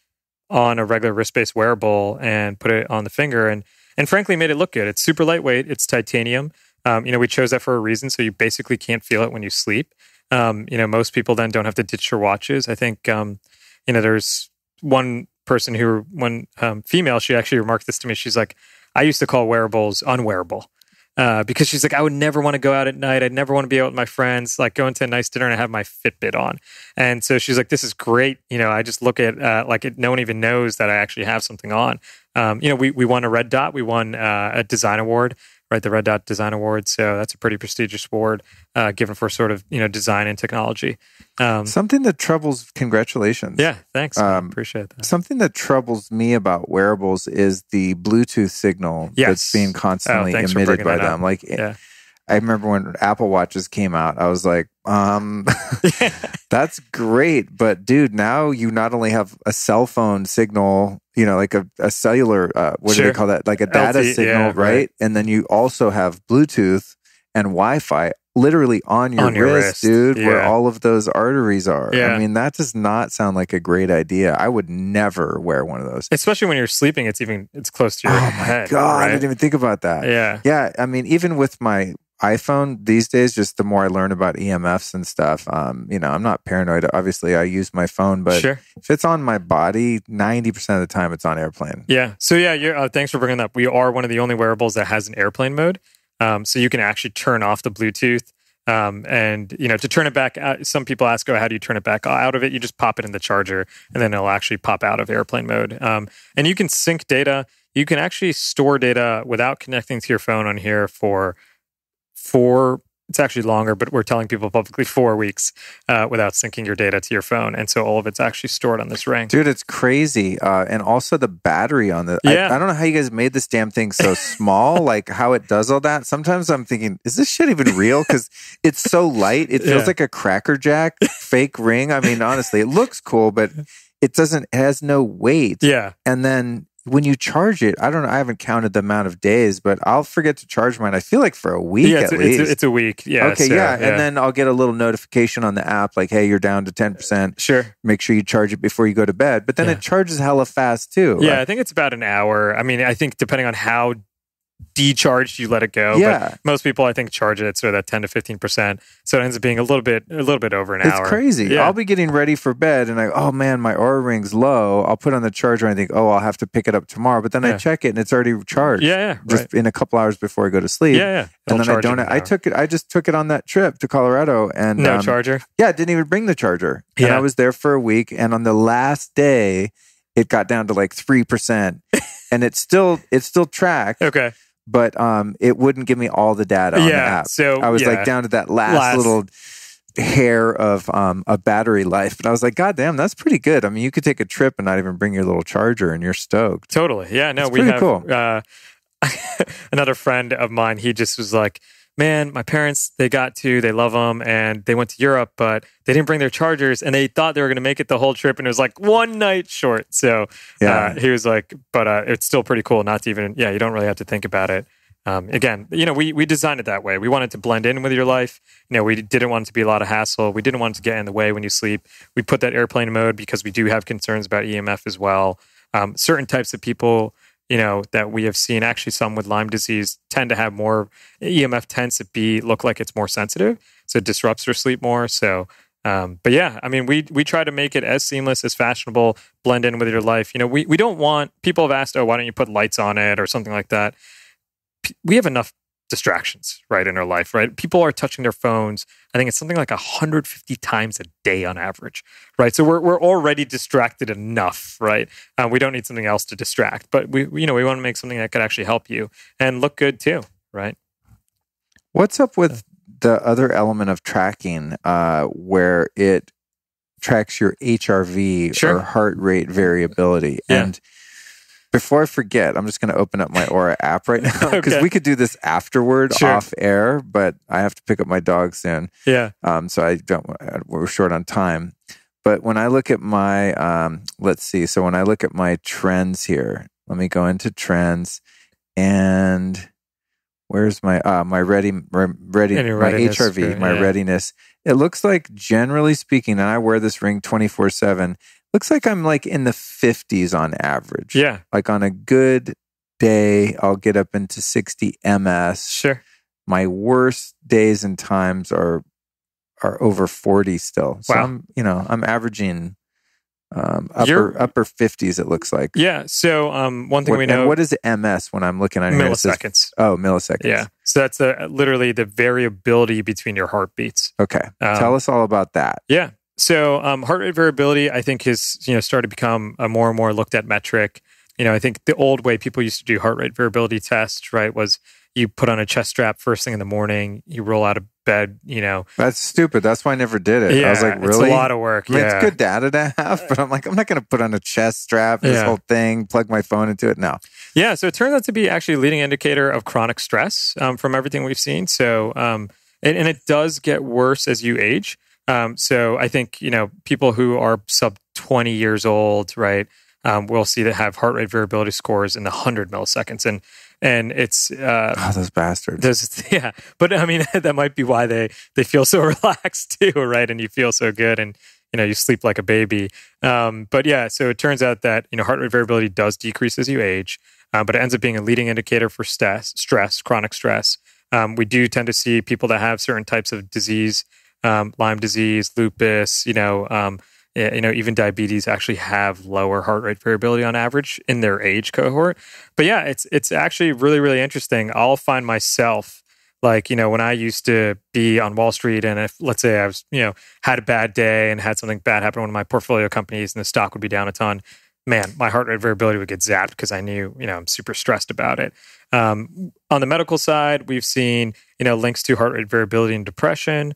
on a regular wrist-based wearable and put it on the finger and frankly made it look good. It's super lightweight. It's titanium. We chose that for a reason, so you basically can't feel it when you sleep. Most people then don't have to ditch their watches. I think, there's one person female, she actually remarked this to me. She's like, I used to call wearables unwearable. Because she's like, I would never want to go out at night. I'd never want to be out with my friends, like going to a nice dinner and have my Fitbit on. And so she's like, this is great. I just look at no one even knows that I actually have something on. We won a Red Dot. We won a design award, right? The Red Dot Design Award. So that's a pretty prestigious award given for sort of, design and technology. Something that troubles, congratulations. Yeah, thanks. Appreciate that. Something that troubles me about wearables is the Bluetooth signal that's being constantly emitted by them. I remember when Apple Watches came out, I was like, that's great. But dude, now you not only have a cell phone signal, like a cellular, what do they call that? Like a data signal, right? And then you also have Bluetooth and Wi-Fi literally on your wrist, dude, where all of those arteries are. Yeah. I mean, that does not sound like a great idea. I would never wear one of those. Especially when you're sleeping, it's close to your head. Oh my God, right? I didn't even think about that. Yeah. Yeah, I mean, even with my iPhone these days, just the more I learn about EMFs and stuff, I'm not paranoid. Obviously, I use my phone, but if it's on my body, 90% of the time it's on airplane. Yeah. So thanks for bringing that up. We are one of the only wearables that has an airplane mode. So you can actually turn off the Bluetooth. And to turn it back out, some people ask, how do you turn it back out of it? You just pop it in the charger and then it'll actually pop out of airplane mode. And you can sync data. You can actually store data without connecting to your phone on here for it's actually longer, but we're telling people publicly 4 weeks without syncing your data to your phone. And so all of it's actually stored on this ring. Dude, it's crazy. And also the battery on the... I don't know how you guys made this damn thing so small, like how it does all that. Sometimes I'm thinking, is this shit even real? Because it's so light. It feels like a Cracker Jack fake ring. I mean, honestly, it looks cool, but it has no weight. Yeah. And then when you charge it, I don't know, I haven't counted the amount of days, but I'll forget to charge mine. I feel like for a week at least. It's a week. Yeah. Okay, so, yeah. And then I'll get a little notification on the app like, hey, you're down to 10%. Sure. Make sure you charge it before you go to bed. But then it charges hella fast too. Yeah, I think it's about an hour. I mean, I think depending on how decharged you let it go, but most people I think charge it so that 10 to 15%, so it ends up being a little bit over an hour. It's crazy. I'll be getting ready for bed and oh man, my Oura Ring's low. I'll put on the charger and I think, I'll have to pick it up tomorrow, but then I check it and it's already charged. Just in a couple hours before I go to sleep. And then I don't. I just took it on that trip to Colorado and no charger. I didn't even bring the charger. And I was there for a week, and on the last day it got down to like 3% and it's still tracked. Okay. but it wouldn't give me all the data on the app. So I was like down to that last little hair of a battery life. And I was like, God damn, that's pretty good. I mean, you could take a trip and not even bring your little charger and you're stoked. Totally. Yeah, no, it's we have cool. Another friend of mine, he just was like, man, my parents, they love them, and they went to Europe, but they didn't bring their chargers, and they thought they were going to make it the whole trip, and it was like one night short. So he was like, but it's still pretty cool not to even, you don't really have to think about it. Again, we designed it that way. We wanted to blend in with your life. We didn't want it to be a lot of hassle. We didn't want it to get in the way when you sleep. We put that airplane mode because we do have concerns about EMF as well. Certain types of people, that we have seen, actually some with Lyme disease tend to have more, EMF tends to look like it's more sensitive. So it disrupts their sleep more. So, but yeah, I mean, we try to make it as seamless, as fashionable, blend in with your life. We don't want, people have asked, why don't you put lights on it or something like that? We have enough distractions, right, in our life, right? People are touching their phones. I think it's something like 150 times a day on average, right? So we're already distracted enough, right? We don't need something else to distract, but we want to make something that could actually help you and look good too, right? What's up with the other element of tracking, where it tracks your HRV or heart rate variability? Yeah. And before I forget, I'm just going to open up my Oura app right now because we could do this afterward off air, but I have to pick up my dog soon. Yeah. So we're short on time. But when I look at my, let's see. So when I look at my trends here, let me go into trends, and where's my HRV, readiness. It looks like, generally speaking, and I wear this ring 24/7. Looks like I'm like in the 50s on average. Yeah. Like on a good day, I'll get up into 60 MS. Sure. My worst days and times are over 40 still. So wow. I'm averaging upper 50s, it looks like. Yeah. So one thing we know. And what is MS when I'm looking at it? Milliseconds. Milliseconds. Yeah. So that's literally the variability between your heartbeats. Okay. Tell us all about that. Yeah. So heart rate variability, I think, has started to become a more and more looked at metric. I think the old way people used to do heart rate variability tests, right, was you put on a chest strap first thing in the morning, you roll out of bed, That's stupid. That's why I never did it. Yeah, I was like, really? It's a lot of work. I mean, it's good data to have, but I'm like, I'm not going to put on a chest strap, this whole thing, plug my phone into it. No. Yeah. So it turns out to be actually a leading indicator of chronic stress from everything we've seen. So, and it does get worse as you age. So I think, people who are sub 20 years old, right, we'll see that have heart rate variability scores in the 100 milliseconds. And it's... those bastards. Yeah. But I mean, that might be why they feel so relaxed too, right? And you feel so good and, you sleep like a baby. But yeah, so it turns out that, heart rate variability does decrease as you age, but it ends up being a leading indicator for stress, chronic stress. We do tend to see people that have certain types of disease, Lyme disease, lupus, even diabetes actually have lower heart rate variability on average in their age cohort. But yeah, it's actually really, really interesting. I'll find myself like, when I used to be on Wall Street, and if, let's say I was, had a bad day and had something bad happen to one of my portfolio companies and the stock would be down a ton, man, my heart rate variability would get zapped because I knew, I'm super stressed about it. On the medical side, we've seen, links to heart rate variability and depression.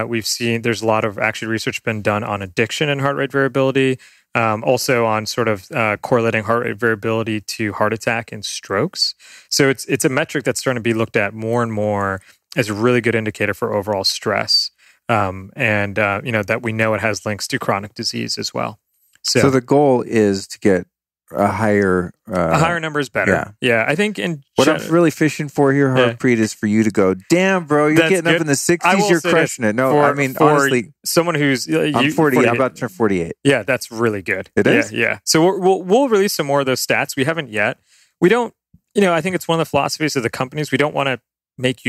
We've seen there's a lot of actually research been done on addiction and heart rate variability, also on sort of correlating heart rate variability to heart attack and strokes. So it's a metric that's starting to be looked at more and more as a really good indicator for overall stress, and that we know it has links to chronic disease as well. So the goal is to get a higher number is better. Yeah. I think what I'm really fishing for here, Harpreet, is for you to go, damn, bro, you're getting up in the 60s, you're crushing it. No, honestly, someone who's I'm 40. I'm about to turn 48. Yeah, that's really good. It is. Yeah. So we'll release some more of those stats. We haven't yet. We don't. I think it's one of the philosophies of the companies. We don't want to make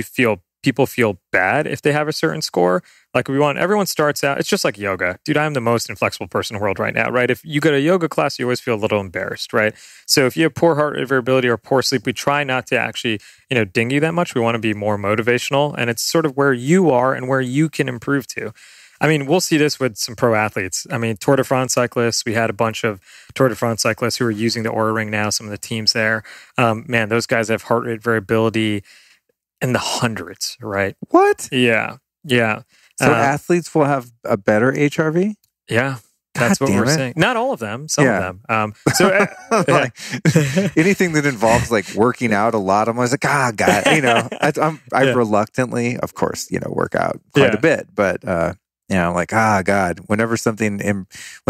people feel bad if they have a certain score. Like everyone starts out, it's just like yoga. Dude, I'm the most inflexible person in the world right now, right? If you go to a yoga class, you always feel a little embarrassed, right? So if you have poor heart rate variability or poor sleep, we try not to actually, ding you that much. We want to be more motivational, and it's sort of where you are and where you can improve to. I mean, we'll see this with some pro athletes. I mean, Tour de France cyclists, we had a bunch of Tour de France cyclists who are using the Oura Ring now, some of the teams there. Man, those guys have heart rate variability in the hundreds, right? What? Yeah. So athletes will have a better HRV? Yeah. That's what we're saying. Not all of them, some of them. Like, anything that involves like working out a lot, I'm always like, God, I reluctantly, of course, work out quite a bit, but like, God, when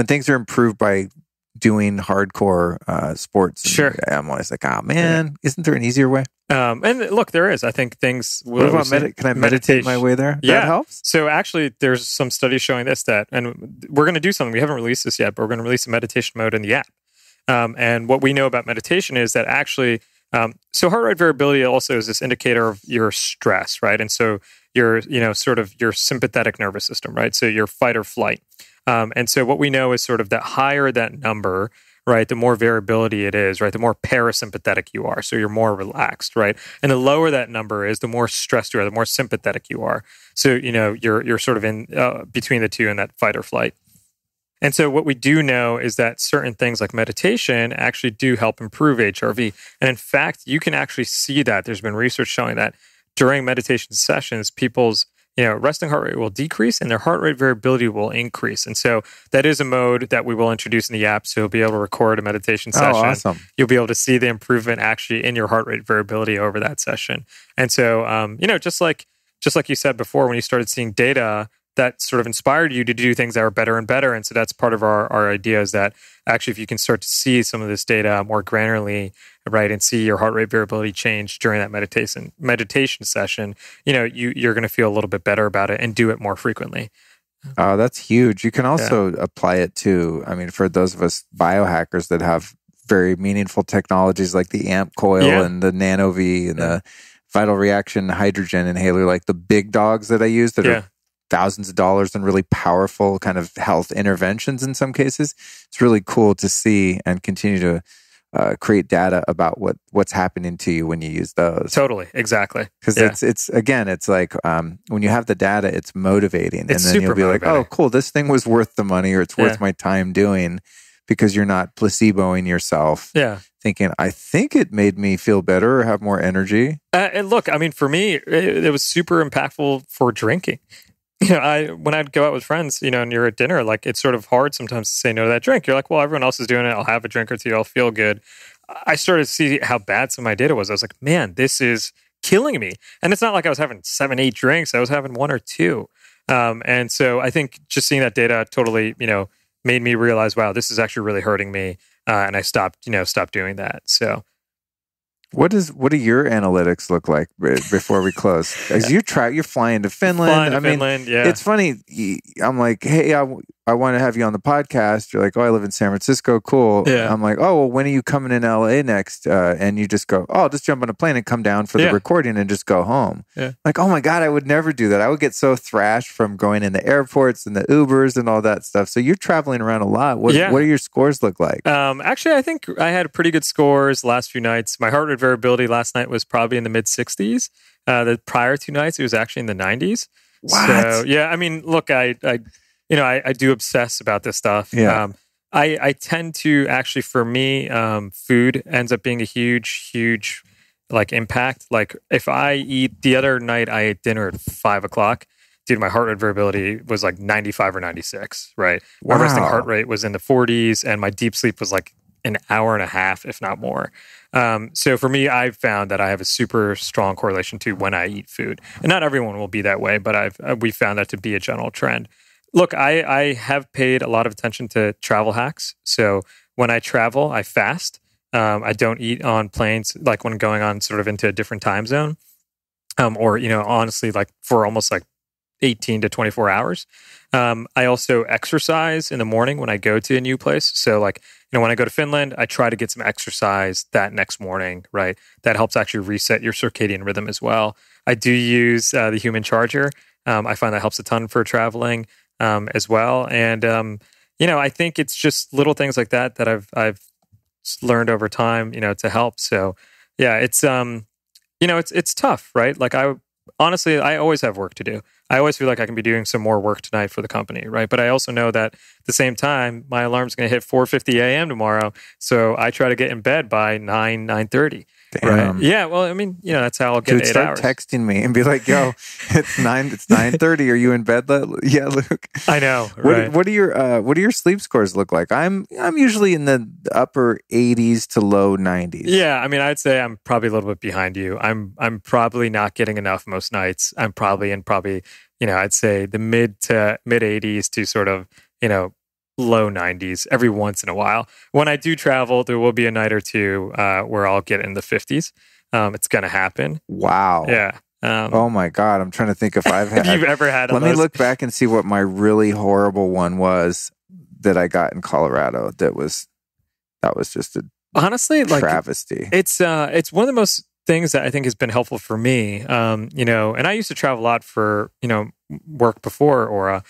things are improved by doing hardcore sports, sure, I'm always like, man, isn't there an easier way? And look, there is. I think things. What about can I meditate my way there? Yeah. That helps. So actually, there's some studies showing that, and we're going to do something. We haven't released this yet, but we're going to release a meditation mode in the app. And what we know about meditation is that actually, so heart rate variability also is this indicator of your stress, right? And so your, sort of your sympathetic nervous system, right? So your fight or flight. And so what we know is sort of that higher that number, right, the more variability it is, right, the more parasympathetic you are. So you're more relaxed, right? And the lower that number is, the more stressed you are, the more sympathetic you are. So, you're sort of in between the two in that fight or flight. And so what we do know is that certain things like meditation actually do help improve HRV. And in fact, you can actually see that. There's been research showing that during meditation sessions, people's resting heart rate will decrease and their heart rate variability will increase. And so that is a mode that we will introduce in the app. So you'll be able to record a meditation session. Oh, awesome. You'll be able to see the improvement actually in your heart rate variability over that session. And so, just like you said before, when you started seeing data, that sort of inspired you to do things that are better and better. And so that's part of our idea is that actually, if you can start to see some of this data more granularly, right, and see your heart rate variability change during that meditation session, you're going to feel a little bit better about it and do it more frequently. Oh, that's huge. You can also apply it to, for those of us biohackers that have very meaningful technologies like the AMP coil and the Nano V and the vital reaction hydrogen inhaler, like the big dogs that I use that are thousands of dollars and really powerful kind of health interventions in some cases. It's really cool to see and continue to create data about what's happening to you when you use those. Totally, exactly. Because it's like when you have the data, it's motivating, it's and then you'll be motivating. Like, oh, cool, this thing was worth the money, or it's worth my time doing, because you're not placeboing yourself. Yeah. Thinking, I think it made me feel better or have more energy. And look, for me, it was super impactful for drinking. When I'd go out with friends, and you're at dinner, like it's sort of hard sometimes to say no to that drink. You're like, well, everyone else is doing it. I'll have a drink or two. I'll feel good. I started to see how bad some of my data was. I was like, man, this is killing me. And it's not like I was having 7, 8 drinks. I was having 1 or 2. And so I think just seeing that data totally, made me realize, wow, this is actually really hurting me. And I stopped doing that. So. What do your analytics look like before we close? As you're flying to Finland. Finland, yeah. It's funny. I'm like, hey, I want to have you on the podcast. You're like, oh, I live in San Francisco. Cool. Yeah. I'm like, oh, well, when are you coming in LA next? And you just go, oh, I'll just jump on a plane and come down for the recording and just go home. Yeah. Like, oh my God, I would never do that. I would get so thrashed from going in the airports and the Ubers and all that stuff. So you're traveling around a lot. What do your scores look like? Actually, I think I had pretty good scores the last few nights. My heart rate variability last night was probably in the mid 60s. The prior 2 nights, it was actually in the 90s. What? So, look, I do obsess about this stuff. Yeah. I tend to actually, for me, food ends up being a huge like impact. Like if I eat, the other night I ate dinner at 5 o'clock, dude, my heart rate variability was like 95 or 96, right? My resting heart rate was in the 40s and my deep sleep was like an hour and a half, if not more. So for me, I've found that I have a super strong correlation to when I eat food. And not everyone will be that way, but we found that to be a general trend. Look, I have paid a lot of attention to travel hacks. So when I travel, I fast. I don't eat on planes, like when going on sort of into a different time zone. Or, honestly, like for almost like 18 to 24 hours. I also exercise in the morning when I go to a new place. So like, when I go to Finland, I try to get some exercise that next morning, right? That helps actually reset your circadian rhythm as well. I do use the human charger. I find that helps a ton for traveling as well. And, I think it's just little things like that I've learned over time, to help. So yeah, it's, it's tough, right? Like honestly, I always have work to do. I always feel like I can be doing some more work tonight for the company, right? But I also know that at the same time, my alarm's going to hit 4:50 a.m. tomorrow. So I try to get in bed by 9:30. Damn. Right? Yeah, well, I mean, that's how I'll get 8 start hours. texting me and be like, yo, it's 9:30. Are you in bed? Yeah, Luke. I know. Right. What do your sleep scores look like? I'm usually in the upper 80s to low 90s. Yeah, I mean, I'd say I'm probably a little bit behind you. I'm probably not getting enough most nights. I'm probably I'd say the mid 80s to sort of, low 90s every once in a while. When I do travel, there will be a night or two where I'll get in the 50s. It's going to happen. Wow. Yeah. Oh my God. I'm trying to think if I've had. If you've ever had Let me look back and see what my really horrible one was that I got in Colorado. That was just a honestly travesty. It's one of the most things that I think has been helpful for me. And I used to travel a lot for, work before Oura.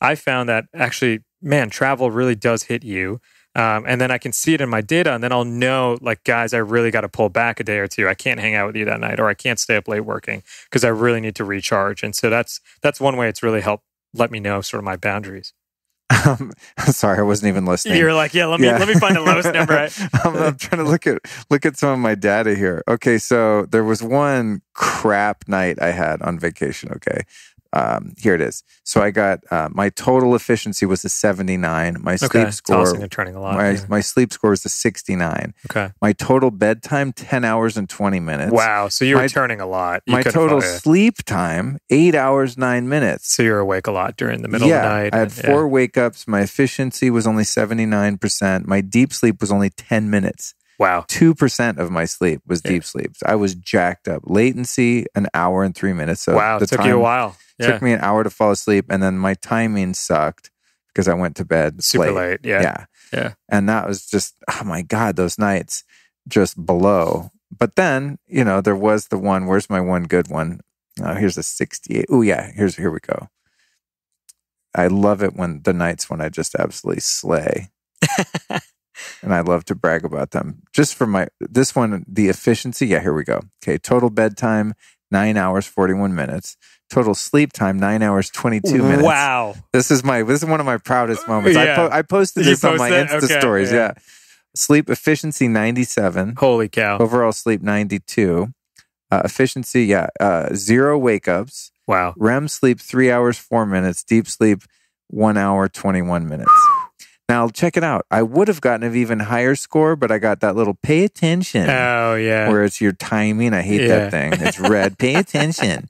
I found that actually, man, travel really does hit you. And then I can see it in my data, and then I'll know, like, guys, I really got to pull back a day or two. I can't hang out with you that night, or I can't stay up late working because I really need to recharge. And so that's one way it's really helped let me know sort of my boundaries. Sorry, I wasn't even listening. You're like, let me find the lowest number. I'm trying to look at some of my data here. Okay, so there was one crap night I had on vacation. Okay. Here it is. So I got my total efficiency was a 79. My sleep score, tossing and turning a lot. My sleep score was a 69. Okay. My total bedtime 10 hours and 20 minutes. Wow. So you were turning a lot. My total sleep time 8 hours 9 minutes. So you're awake a lot during the middle of the night. I had 4 wake ups. My efficiency was only 79%. My deep sleep was only 10 minutes. Wow. 2% of my sleep was deep sleep. So I was jacked up. Latency, 1 hour and 3 minutes. So wow, it took you a while. It took me an hour to fall asleep. And then my timing sucked because I went to bed super late. Yeah. And that was just, oh my God, those nights just below. But then, there was the one, where's my one good one? Here's a 68. Oh yeah, here we go. I love it when the nights when I just absolutely slay. And I love to brag about them. Just for this one, the efficiency. Yeah, here we go. Okay, total bedtime, 9 hours, 41 minutes. Total sleep time, 9 hours, 22 minutes. Wow. This is one of my proudest moments. Yeah. I posted this on my Insta stories. Yeah. Sleep efficiency, 97. Holy cow. Overall sleep, 92. Efficiency, 0 wake-ups. Wow. REM sleep, 3 hours, 4 minutes. Deep sleep, 1 hour, 21 minutes. Now, check it out. I would have gotten an even higher score, but I got that little pay attention. Oh, yeah. Where it's your timing. I hate that thing. It's red. Pay attention.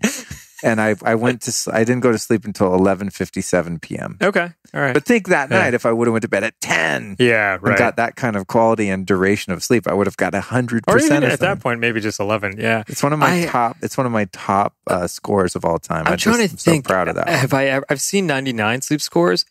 And I didn't go to sleep until 11:57 p.m. Okay. All right. But think that night, if I would have went to bed at 10 right. and got that kind of quality and duration of sleep, I would have got 100%. Or even at that point, maybe just 11. Yeah. It's one of my top scores of all time. I'm trying to think. So proud of that. I've seen 99 sleep scores.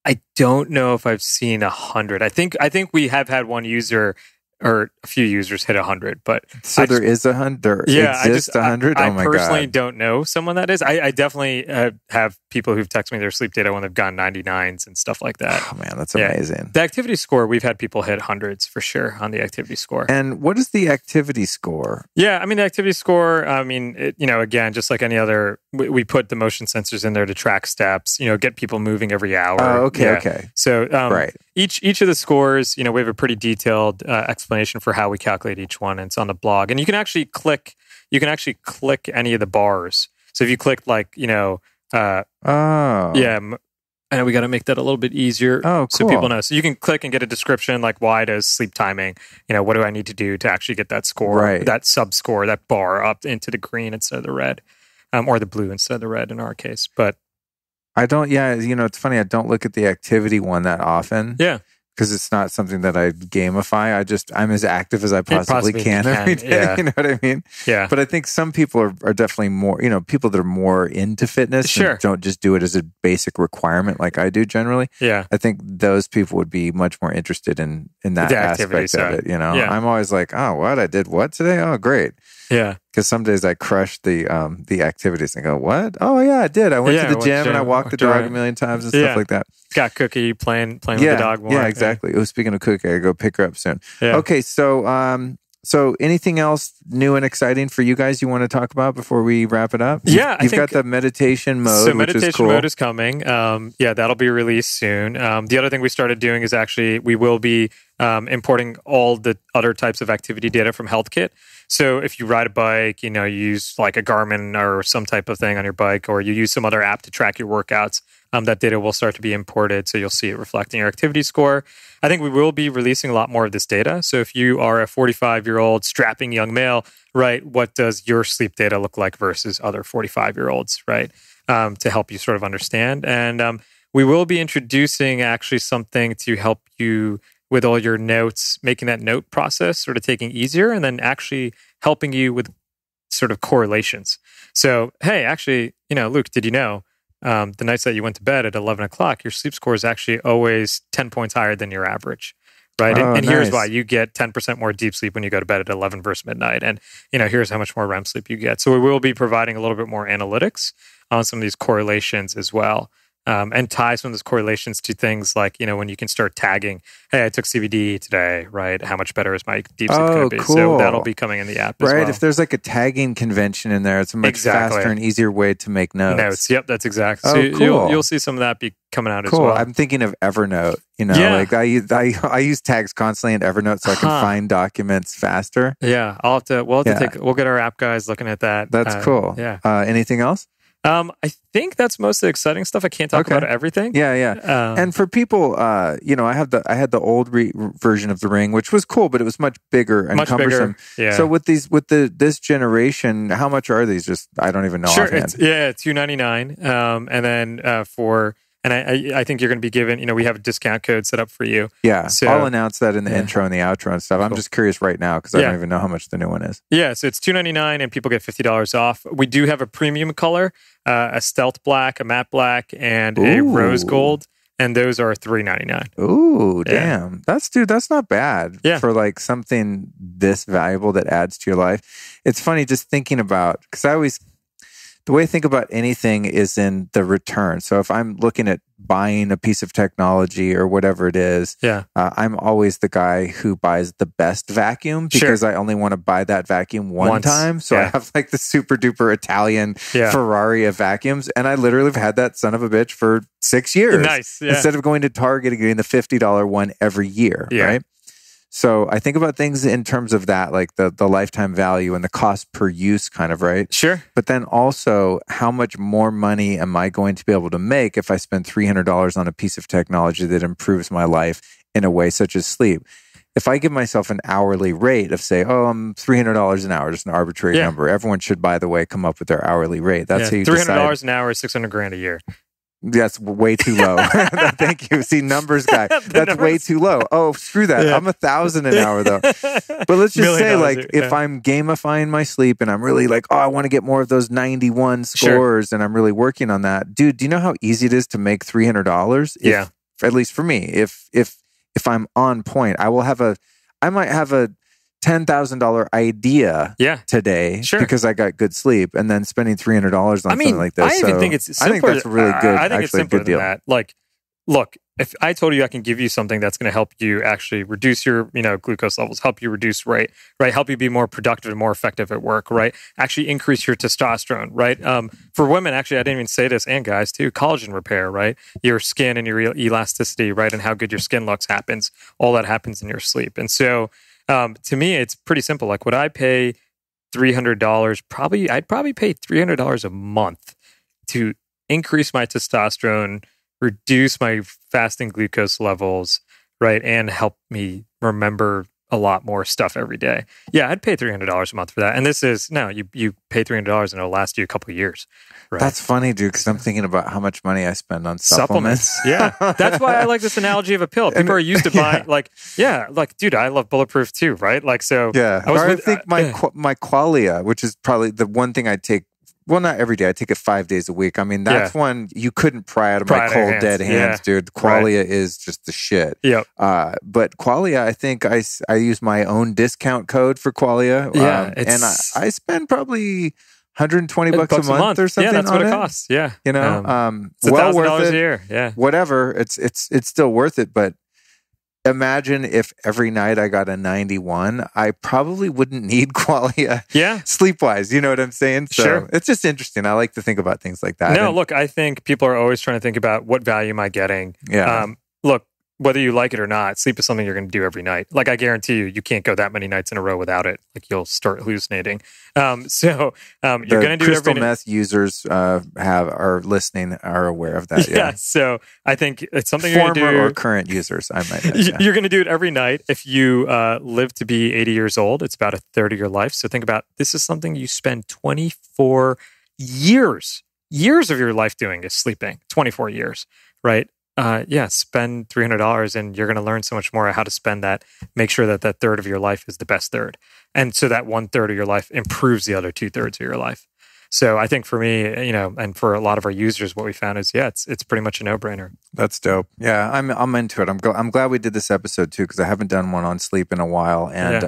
I don't know if I've seen 100. I think we have had one user or a few users hit 100, but so there is 100. Yeah, exists 100. I Oh my God! I personally don't know someone that is. I definitely have people who've texted me their sleep data when they've gotten 99s and stuff like that. Oh man, that's amazing. The activity score, we've had people hit hundreds for sure on the activity score. And what is the activity score? Yeah, I mean the activity score. I mean, again, just like any other, we put the motion sensors in there to track steps. Get people moving every hour. Oh, okay, okay. So right. Each of the scores, we have a pretty detailed explanation for how we calculate each one, and it's on the blog. And you can actually click any of the bars. So if you click I know we got to make that a little bit easier so people know. So you can click and get a description like, why does sleep timing, what do I need to do to actually get that score, that sub score, that bar up into the green instead of the red, or the blue instead of the red in our case. But I don't, it's funny. I don't look at the activity one that often. Yeah. Because it's not something that I gamify. I'm as active as I possibly can every day. Yeah. You know what I mean? Yeah. But I think some people are definitely more, people that are more into fitness and don't just do it as a basic requirement like I do generally. Yeah. I think those people would be much more interested in that aspect of it. Yeah. I'm always like, oh, what? I did what today? Oh, great. Yeah. Because some days I crush the activities and go, what? Oh yeah, I did. I went to the gym and I walked the dog a million times and stuff like that. Got Cookie playing with the dog more. Yeah, exactly. Oh, speaking of Cookie, I go pick her up soon. Yeah. Okay, so So anything else new and exciting for you guys you want to talk about before we wrap it up? Yeah, You've got the meditation mode, so which is meditation cool. mode is coming. That'll be released soon. The other thing we started doing is actually we will be importing all the other types of activity data from HealthKit. So if you ride a bike, you use like a Garmin or some type of thing on your bike, or you use some other app to track your workouts, that data will start to be imported. So you'll see it reflecting your activity score. I think we will be releasing a lot more of this data. So if you are a 45-year-old strapping young male, right, what does your sleep data look like versus other 45-year-olds, right, to help you sort of understand. And we will be introducing actually something to help you with all your notes, making that note process sort of taking easier, and then actually helping you with sort of correlations. So, hey, actually, Luke, did you know the nights that you went to bed at 11 o'clock, your sleep score is actually always 10 points higher than your average, right? And nice. Here's why. You get 10% more deep sleep when you go to bed at 11 versus midnight. And, here's how much more REM sleep you get. So we will be providing a little bit more analytics on some of these correlations as well. And tie some of those correlations to things like, when you can start tagging, hey, I took CBD today, right? How much better is my deep sleep going to be? Cool. So that'll be coming in the app as well. Right, if there's like a tagging convention in there, it's a much faster and easier way to make notes. Yep, that's exactly. So cool. You'll see some of that be coming out as Cool. well. I'm thinking of Evernote. Like I use tags constantly in Evernote so I can find documents faster. Yeah, we'll get our app guys looking at that. That's cool. Yeah. Anything else? I think that's most of the exciting stuff. I can't talk about everything. Yeah. And for people, I had the old version of the Ring, which was cool, but it was much bigger and cumbersome. Yeah. So with this generation, how much are these? Just I don't even know. Sure, offhand. it's $299, and then I think you're going to be given, we have a discount code set up for you. Yeah, so, I'll announce that in the intro and the outro and stuff. Cool. I'm just curious right now because I don't even know how much the new one is. Yeah, so it's $299 and people get $50 off. We do have a premium color, a stealth black, a matte black, and a rose gold, and those are $399. Ooh, damn. That's not bad for like something this valuable that adds to your life. It's funny just thinking about, because the way I think about anything is in the return. So if I'm looking at buying a piece of technology or whatever it is, I'm always the guy who buys the best vacuum because I only want to buy that vacuum once time. So I have like the super duper Italian Ferrari of vacuums. And I literally have had that son of a bitch for 6 years. Nice. Yeah. Instead of going to Target and getting the $50 one every year, right? So I think about things in terms of that, like the lifetime value and the cost per use kind of, right? Sure. But then also, how much more money am I going to be able to make if I spend $300 on a piece of technology that improves my life in a way such as sleep? If I give myself an hourly rate of say, I'm $300 an hour, just an arbitrary number. Everyone should, by the way, come up with their hourly rate. That's how you decide. $300 an hour is $600,000 a year. That's way too low. Thank you. See, numbers guy. That's way too low. Oh, screw that. I'm $1,000 an hour though. But let's just say, like, if I'm gamifying my sleep and I'm really like, I want to get more of those 91 scores, and I'm really working on that, dude. Do you know how easy it is to make $300? At least for me, if I'm on point, I might have a $10,000 idea today because I got good sleep, and then spending $300 on something like this. I even think it's simpler. I think that's really good. I think it's simpler than that. Like, look, if I told you I can give you something that's going to help you actually reduce your, glucose levels, help you reduce rate, right? Help you be more productive and more effective at work, right? Actually increase your testosterone, right? For women, actually, I didn't even say this, and guys too, collagen repair, right? Your skin and your elasticity, right? And how good your skin looks happens. All that happens in your sleep. And so, to me, it's pretty simple. Like, would I pay $300? I'd probably pay $300 a month to increase my testosterone, reduce my fasting glucose levels, right, and help me remember a lot more stuff every day. Yeah, I'd pay $300 a month for that. And this is, you pay $300 and it'll last you a couple of years. Right? That's funny, dude, because I'm thinking about how much money I spend on supplements. Yeah. That's why I like this analogy of a pill. People are used to buying, dude, I love Bulletproof too, right? Like, so. Yeah. I think my Qualia, which is probably the one thing I take, well, not every day. I take it 5 days a week. I mean, that's one you couldn't pry out of my cold, dead hands, dude. Qualia is just the shit. Yep. But Qualia, I think I use my own discount code for Qualia. And I spend probably $120 a month or something. Yeah, that's what it costs. Yeah. It's well worth it. $1,000 a year. Yeah. Whatever. It's still worth it. But imagine if every night I got a 91, I probably wouldn't need qualia sleep-wise. You know what I'm saying? So Sure. It's just interesting. I like to think about things like that. No, look, I think people are always trying to think about what value am I getting? Yeah. Look, whether you like it or not, sleep is something you're going to do every night. Like, I guarantee you can't go that many nights in a row without it. Like, you'll start hallucinating. You're going to do it crystal every night. meth users are listening, are aware of that. Yeah. So I think it's something you're going to do. Former or current users, I might add. You're going to do it every night. If you live to be 80 years old, it's about a third of your life. So think about, this is something you spend 24 years of your life doing, is sleeping. 24 years, right? Spend $300 and you're going to learn so much more how to spend that. Make sure that that third of your life is the best third. And so that 1/3 of your life improves the other 2/3 of your life. So I think for me, and for a lot of our users, what we found is, it's pretty much a no-brainer. That's dope. Yeah, I'm into it. I'm glad we did this episode too, because I haven't done one on sleep in a while. And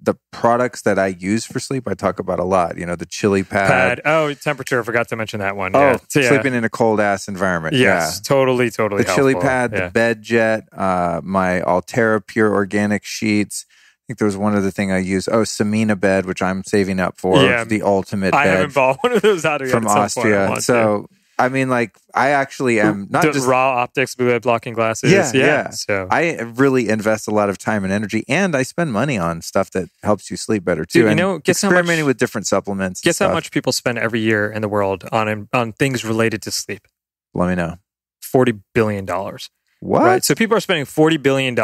the products that I use for sleep, I talk about a lot. The chili pad. Oh, temperature. I forgot to mention that one. Sleeping in a cold ass environment. Yes, totally. The helpful. chili pad, the bed jet, my Altera Pure Organic sheets. I think there was one other thing I used. Samina bed, which I'm saving up for. The ultimate bed. I haven't bought one of those out of from Austria. So, I mean, like, I actually am not just raw optics, blue light blocking glasses. Yeah. So I really invest a lot of time and energy, and I spend money on stuff that helps you sleep better too. Dude, guess experimenting with different supplements. Guess how much people spend every year in the world on things related to sleep? Let me know. $40 billion. What? Right? So people are spending $40 billion,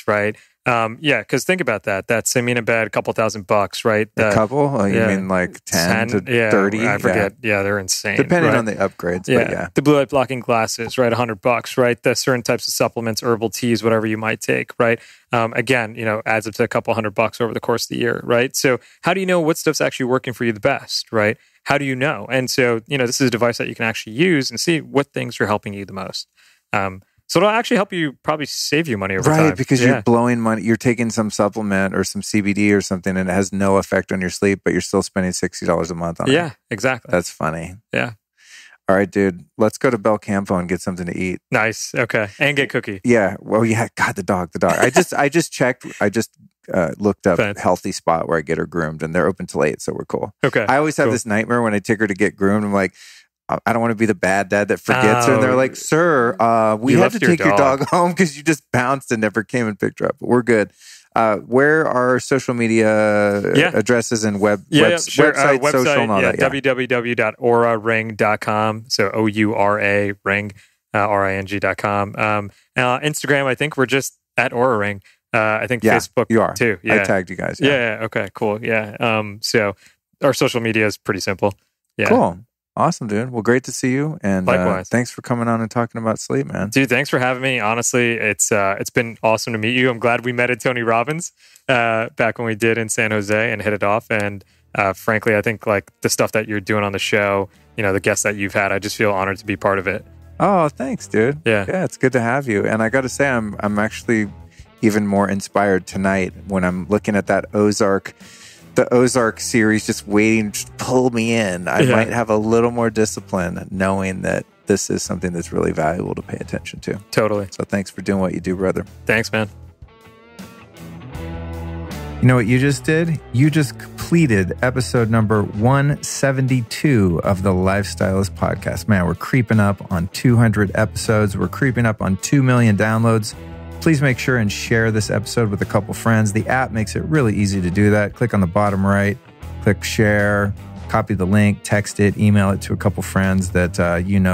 right? Because think about that. That Samina bed, a couple $1,000, right? A couple? Oh, you mean like 10 to 30? I forget. Yeah, they're insane. Depending on the upgrades. But The blue light blocking glasses, right? $100, right? The certain types of supplements, herbal teas, whatever you might take, right? Again, adds up to a couple $100 over the course of the year, right? So how do you know what stuff's actually working for you the best, right? How do you know? And so, this is a device that you can actually use and see what things are helping you the most. So it'll actually help you probably save you money over time. Right, because you're blowing money. You're taking some supplement or some CBD or something, and it has no effect on your sleep, but you're still spending $60 a month on it. Yeah, exactly. That's funny. Yeah. All right, dude. Let's go to Belcampo and get something to eat. Nice. Okay. And get cookie. Yeah. Well, yeah. God, the dog. I just checked. I just looked up Healthy Spot where I get her groomed, and they're open till 8, so we're cool. Okay. I always have this nightmare when I take her to get groomed. I'm like, I don't want to be the bad dad that forgets her. And they're like, sir, we had to take your dog home because you just bounced and never came and picked her up. But we're good. Where are social media addresses and websites, social, and all that? www.ouraring.com. So OURA ring, RING.com. Instagram, I think we're just at Oura Ring. I think Facebook you are. too. Yeah. I tagged you guys. Yeah. Okay, cool. Yeah. So our social media is pretty simple. Yeah. Cool. Awesome, dude. Well, great to see you. And likewise. Thanks for coming on and talking about sleep, man. Dude, thanks for having me. Honestly, it's been awesome to meet you. I'm glad we met at Tony Robbins back when we did in San Jose and hit it off. And frankly, I think like the stuff that you're doing on the show, the guests that you've had, I just feel honored to be part of it. Oh, thanks, dude. Yeah, it's good to have you. And I got to say, I'm actually even more inspired tonight when I'm looking at that the Ozark series, just waiting to pull me in. I might have a little more discipline knowing that this is something that's really valuable to pay attention to. Totally. So thanks for doing what you do, brother. Thanks, man. You know what you just did? You just completed episode number 172 of the Lifestylist podcast. Man, we're creeping up on 200 episodes. We're creeping up on 2 million downloads. Please make sure and share this episode with a couple friends. The app makes it really easy to do that. Click on the bottom right, click share, copy the link, text it, email it to a couple friends that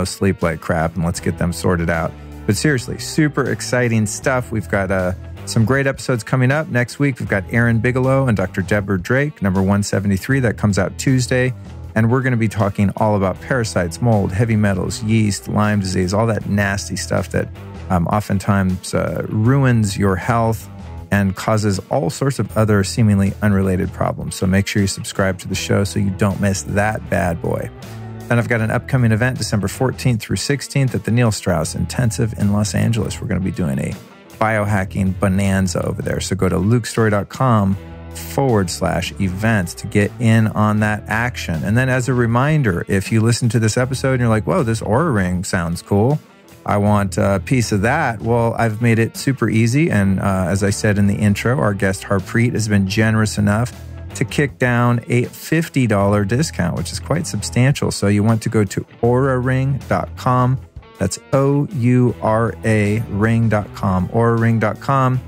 sleep like crap, and let's get them sorted out. But seriously, super exciting stuff. We've got some great episodes coming up. Next week, we've got Aaron Bigelow and Dr. Deborah Drake, number 173. That comes out Tuesday. And we're going to be talking all about parasites, mold, heavy metals, yeast, Lyme disease, all that nasty stuff that oftentimes ruins your health and causes all sorts of other seemingly unrelated problems. So make sure you subscribe to the show so you don't miss that bad boy. And I've got an upcoming event December 14th through 16th at the Neil Strauss Intensive in Los Angeles. We're going to be doing a biohacking bonanza over there. So go to lukestory.com/events to get in on that action. And then as a reminder, if you listen to this episode and you're like, whoa, this Oura Ring sounds cool, I want a piece of that. Well, I've made it super easy. And as I said in the intro, our guest Harpreet has been generous enough to kick down a $50 discount, which is quite substantial. So you want to go to ouraring.com. That's O-U-R-A ring.com, ouraring.com.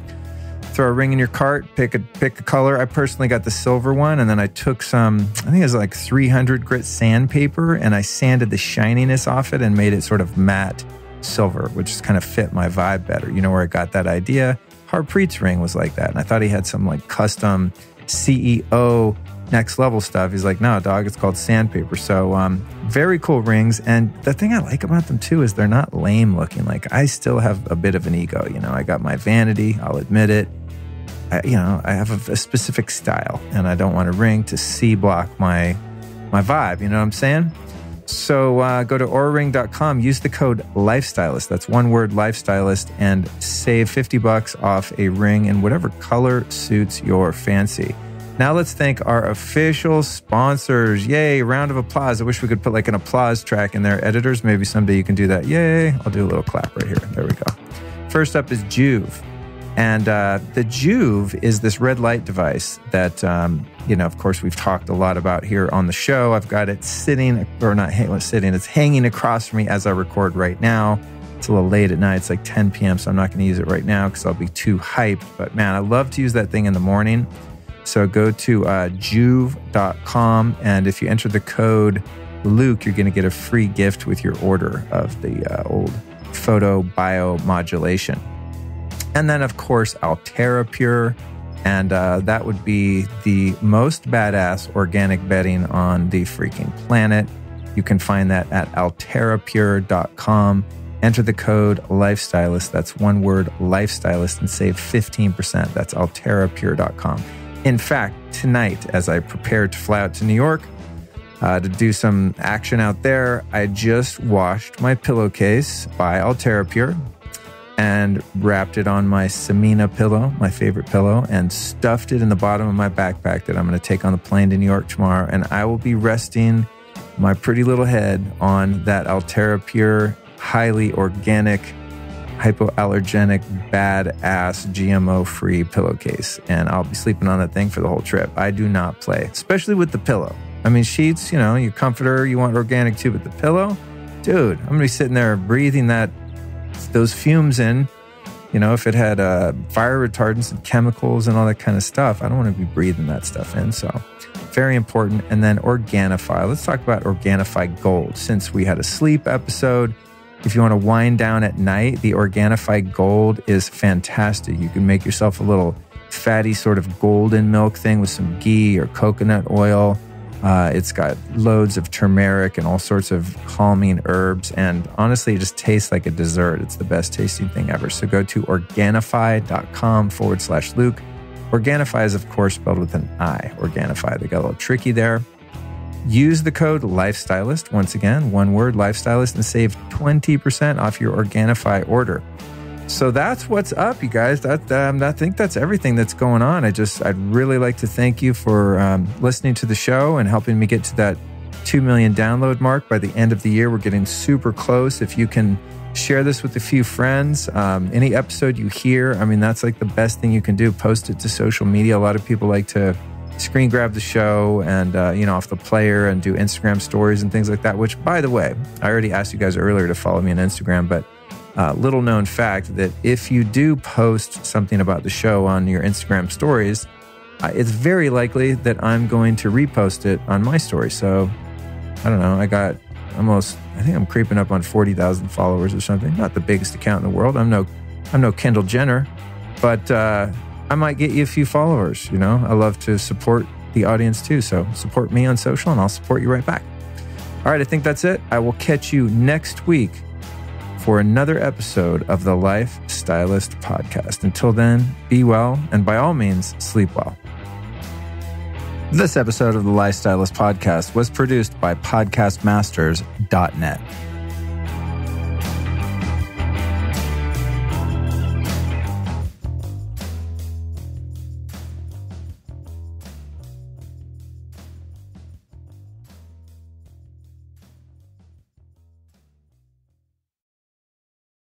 Throw a ring in your cart, pick a color. I personally got the silver one, and then I took some, I think it was like 300 grit sandpaper, and I sanded the shininess off it and made it sort of matte silver, which just kind of fit my vibe better. You know where I got that idea? Harpreet's ring was like that, and I thought he had some like custom CEO next level stuff. He's like, no, dog, it's called sandpaper. So very cool rings. And the thing I like about them too is they're not lame looking. Like I still have a bit of an ego. You know, I got my vanity, I'll admit it. I have a specific style, and I don't want a ring to C-block my vibe. You know what I'm saying? So go to ouraring.com, use the code LIFESTYLIST. That's one word, LIFESTYLIST, and save $50 off a ring in whatever color suits your fancy. Now let's thank our official sponsors. Yay, round of applause. I wish we could put like an applause track in there. Editors, maybe someday you can do that. Yay. I'll do a little clap right here. There we go. First up is Juve. And the Juve is this red light device that, of course, we've talked a lot about here on the show. I've got it sitting, or not sitting, it's hanging across from me as I record right now. It's a little late at night. It's like 10 p.m., so I'm not going to use it right now because I'll be too hyped. But man, I love to use that thing in the morning. So go to juve.com, and if you enter the code Luke, you're going to get a free gift with your order of the old photo biomodulation. And then, of course, Altera Pure, and that would be the most badass organic bedding on the freaking planet. You can find that at alterapure.com. Enter the code LIFESTYLIST, that's one word, LIFESTYLIST, and save 15%. That's alterapure.com. In fact, tonight, as I prepare to fly out to New York to do some action out there, I just washed my pillowcase by Altera Pure and wrapped it on my Samina pillow, my favorite pillow, and stuffed it in the bottom of my backpack that I'm going to take on the plane to New York tomorrow. And I will be resting my pretty little head on that Altera Pure, highly organic, hypoallergenic, badass, GMO-free pillowcase. And I'll be sleeping on that thing for the whole trip. I do not play, especially with the pillow. I mean, sheets, your comforter, you want organic too, but the pillow, dude, I'm going to be sitting there breathing those fumes in. If it had fire retardants and chemicals and all that kind of stuff, I don't want to be breathing that stuff in. So very important. And then Organifi. Let's talk about Organifi Gold. Since we had a sleep episode, if you want to wind down at night, the Organifi Gold is fantastic. You can make yourself a little fatty sort of golden milk thing with some ghee or coconut oil. It's got loads of turmeric and all sorts of calming herbs. And honestly, it just tastes like a dessert. It's the best tasting thing ever. So go to Organifi.com/Luke. Organifi is, of course, spelled with an I. Organifi. They got a little tricky there. Use the code LIFESTYLIST. Once again, one word, LIFESTYLIST, and save 20% off your Organifi order. So that's what's up, you guys. I think that's everything that's going on. I'd really like to thank you for listening to the show and helping me get to that 2 million download mark by the end of the year. We're getting super close. If you can share this with a few friends, any episode you hear, that's like the best thing you can do. Post it to social media. A lot of people like to screen grab the show and, off the player and do Instagram stories and things like that, which, by the way, I already asked you guys earlier to follow me on Instagram, but little known fact that if you do post something about the show on your Instagram stories, it's very likely that I'm going to repost it on my story. So I don't know. I think I'm creeping up on 40,000 followers or something. Not the biggest account in the world. I'm no Kendall Jenner, but I might get you a few followers. I love to support the audience too. So support me on social and I'll support you right back. All right. I think that's it. I will catch you next week for another episode of the Life Stylist Podcast. Until then, be well, and by all means, sleep well. This episode of the Life Stylist Podcast was produced by podcastmasters.net.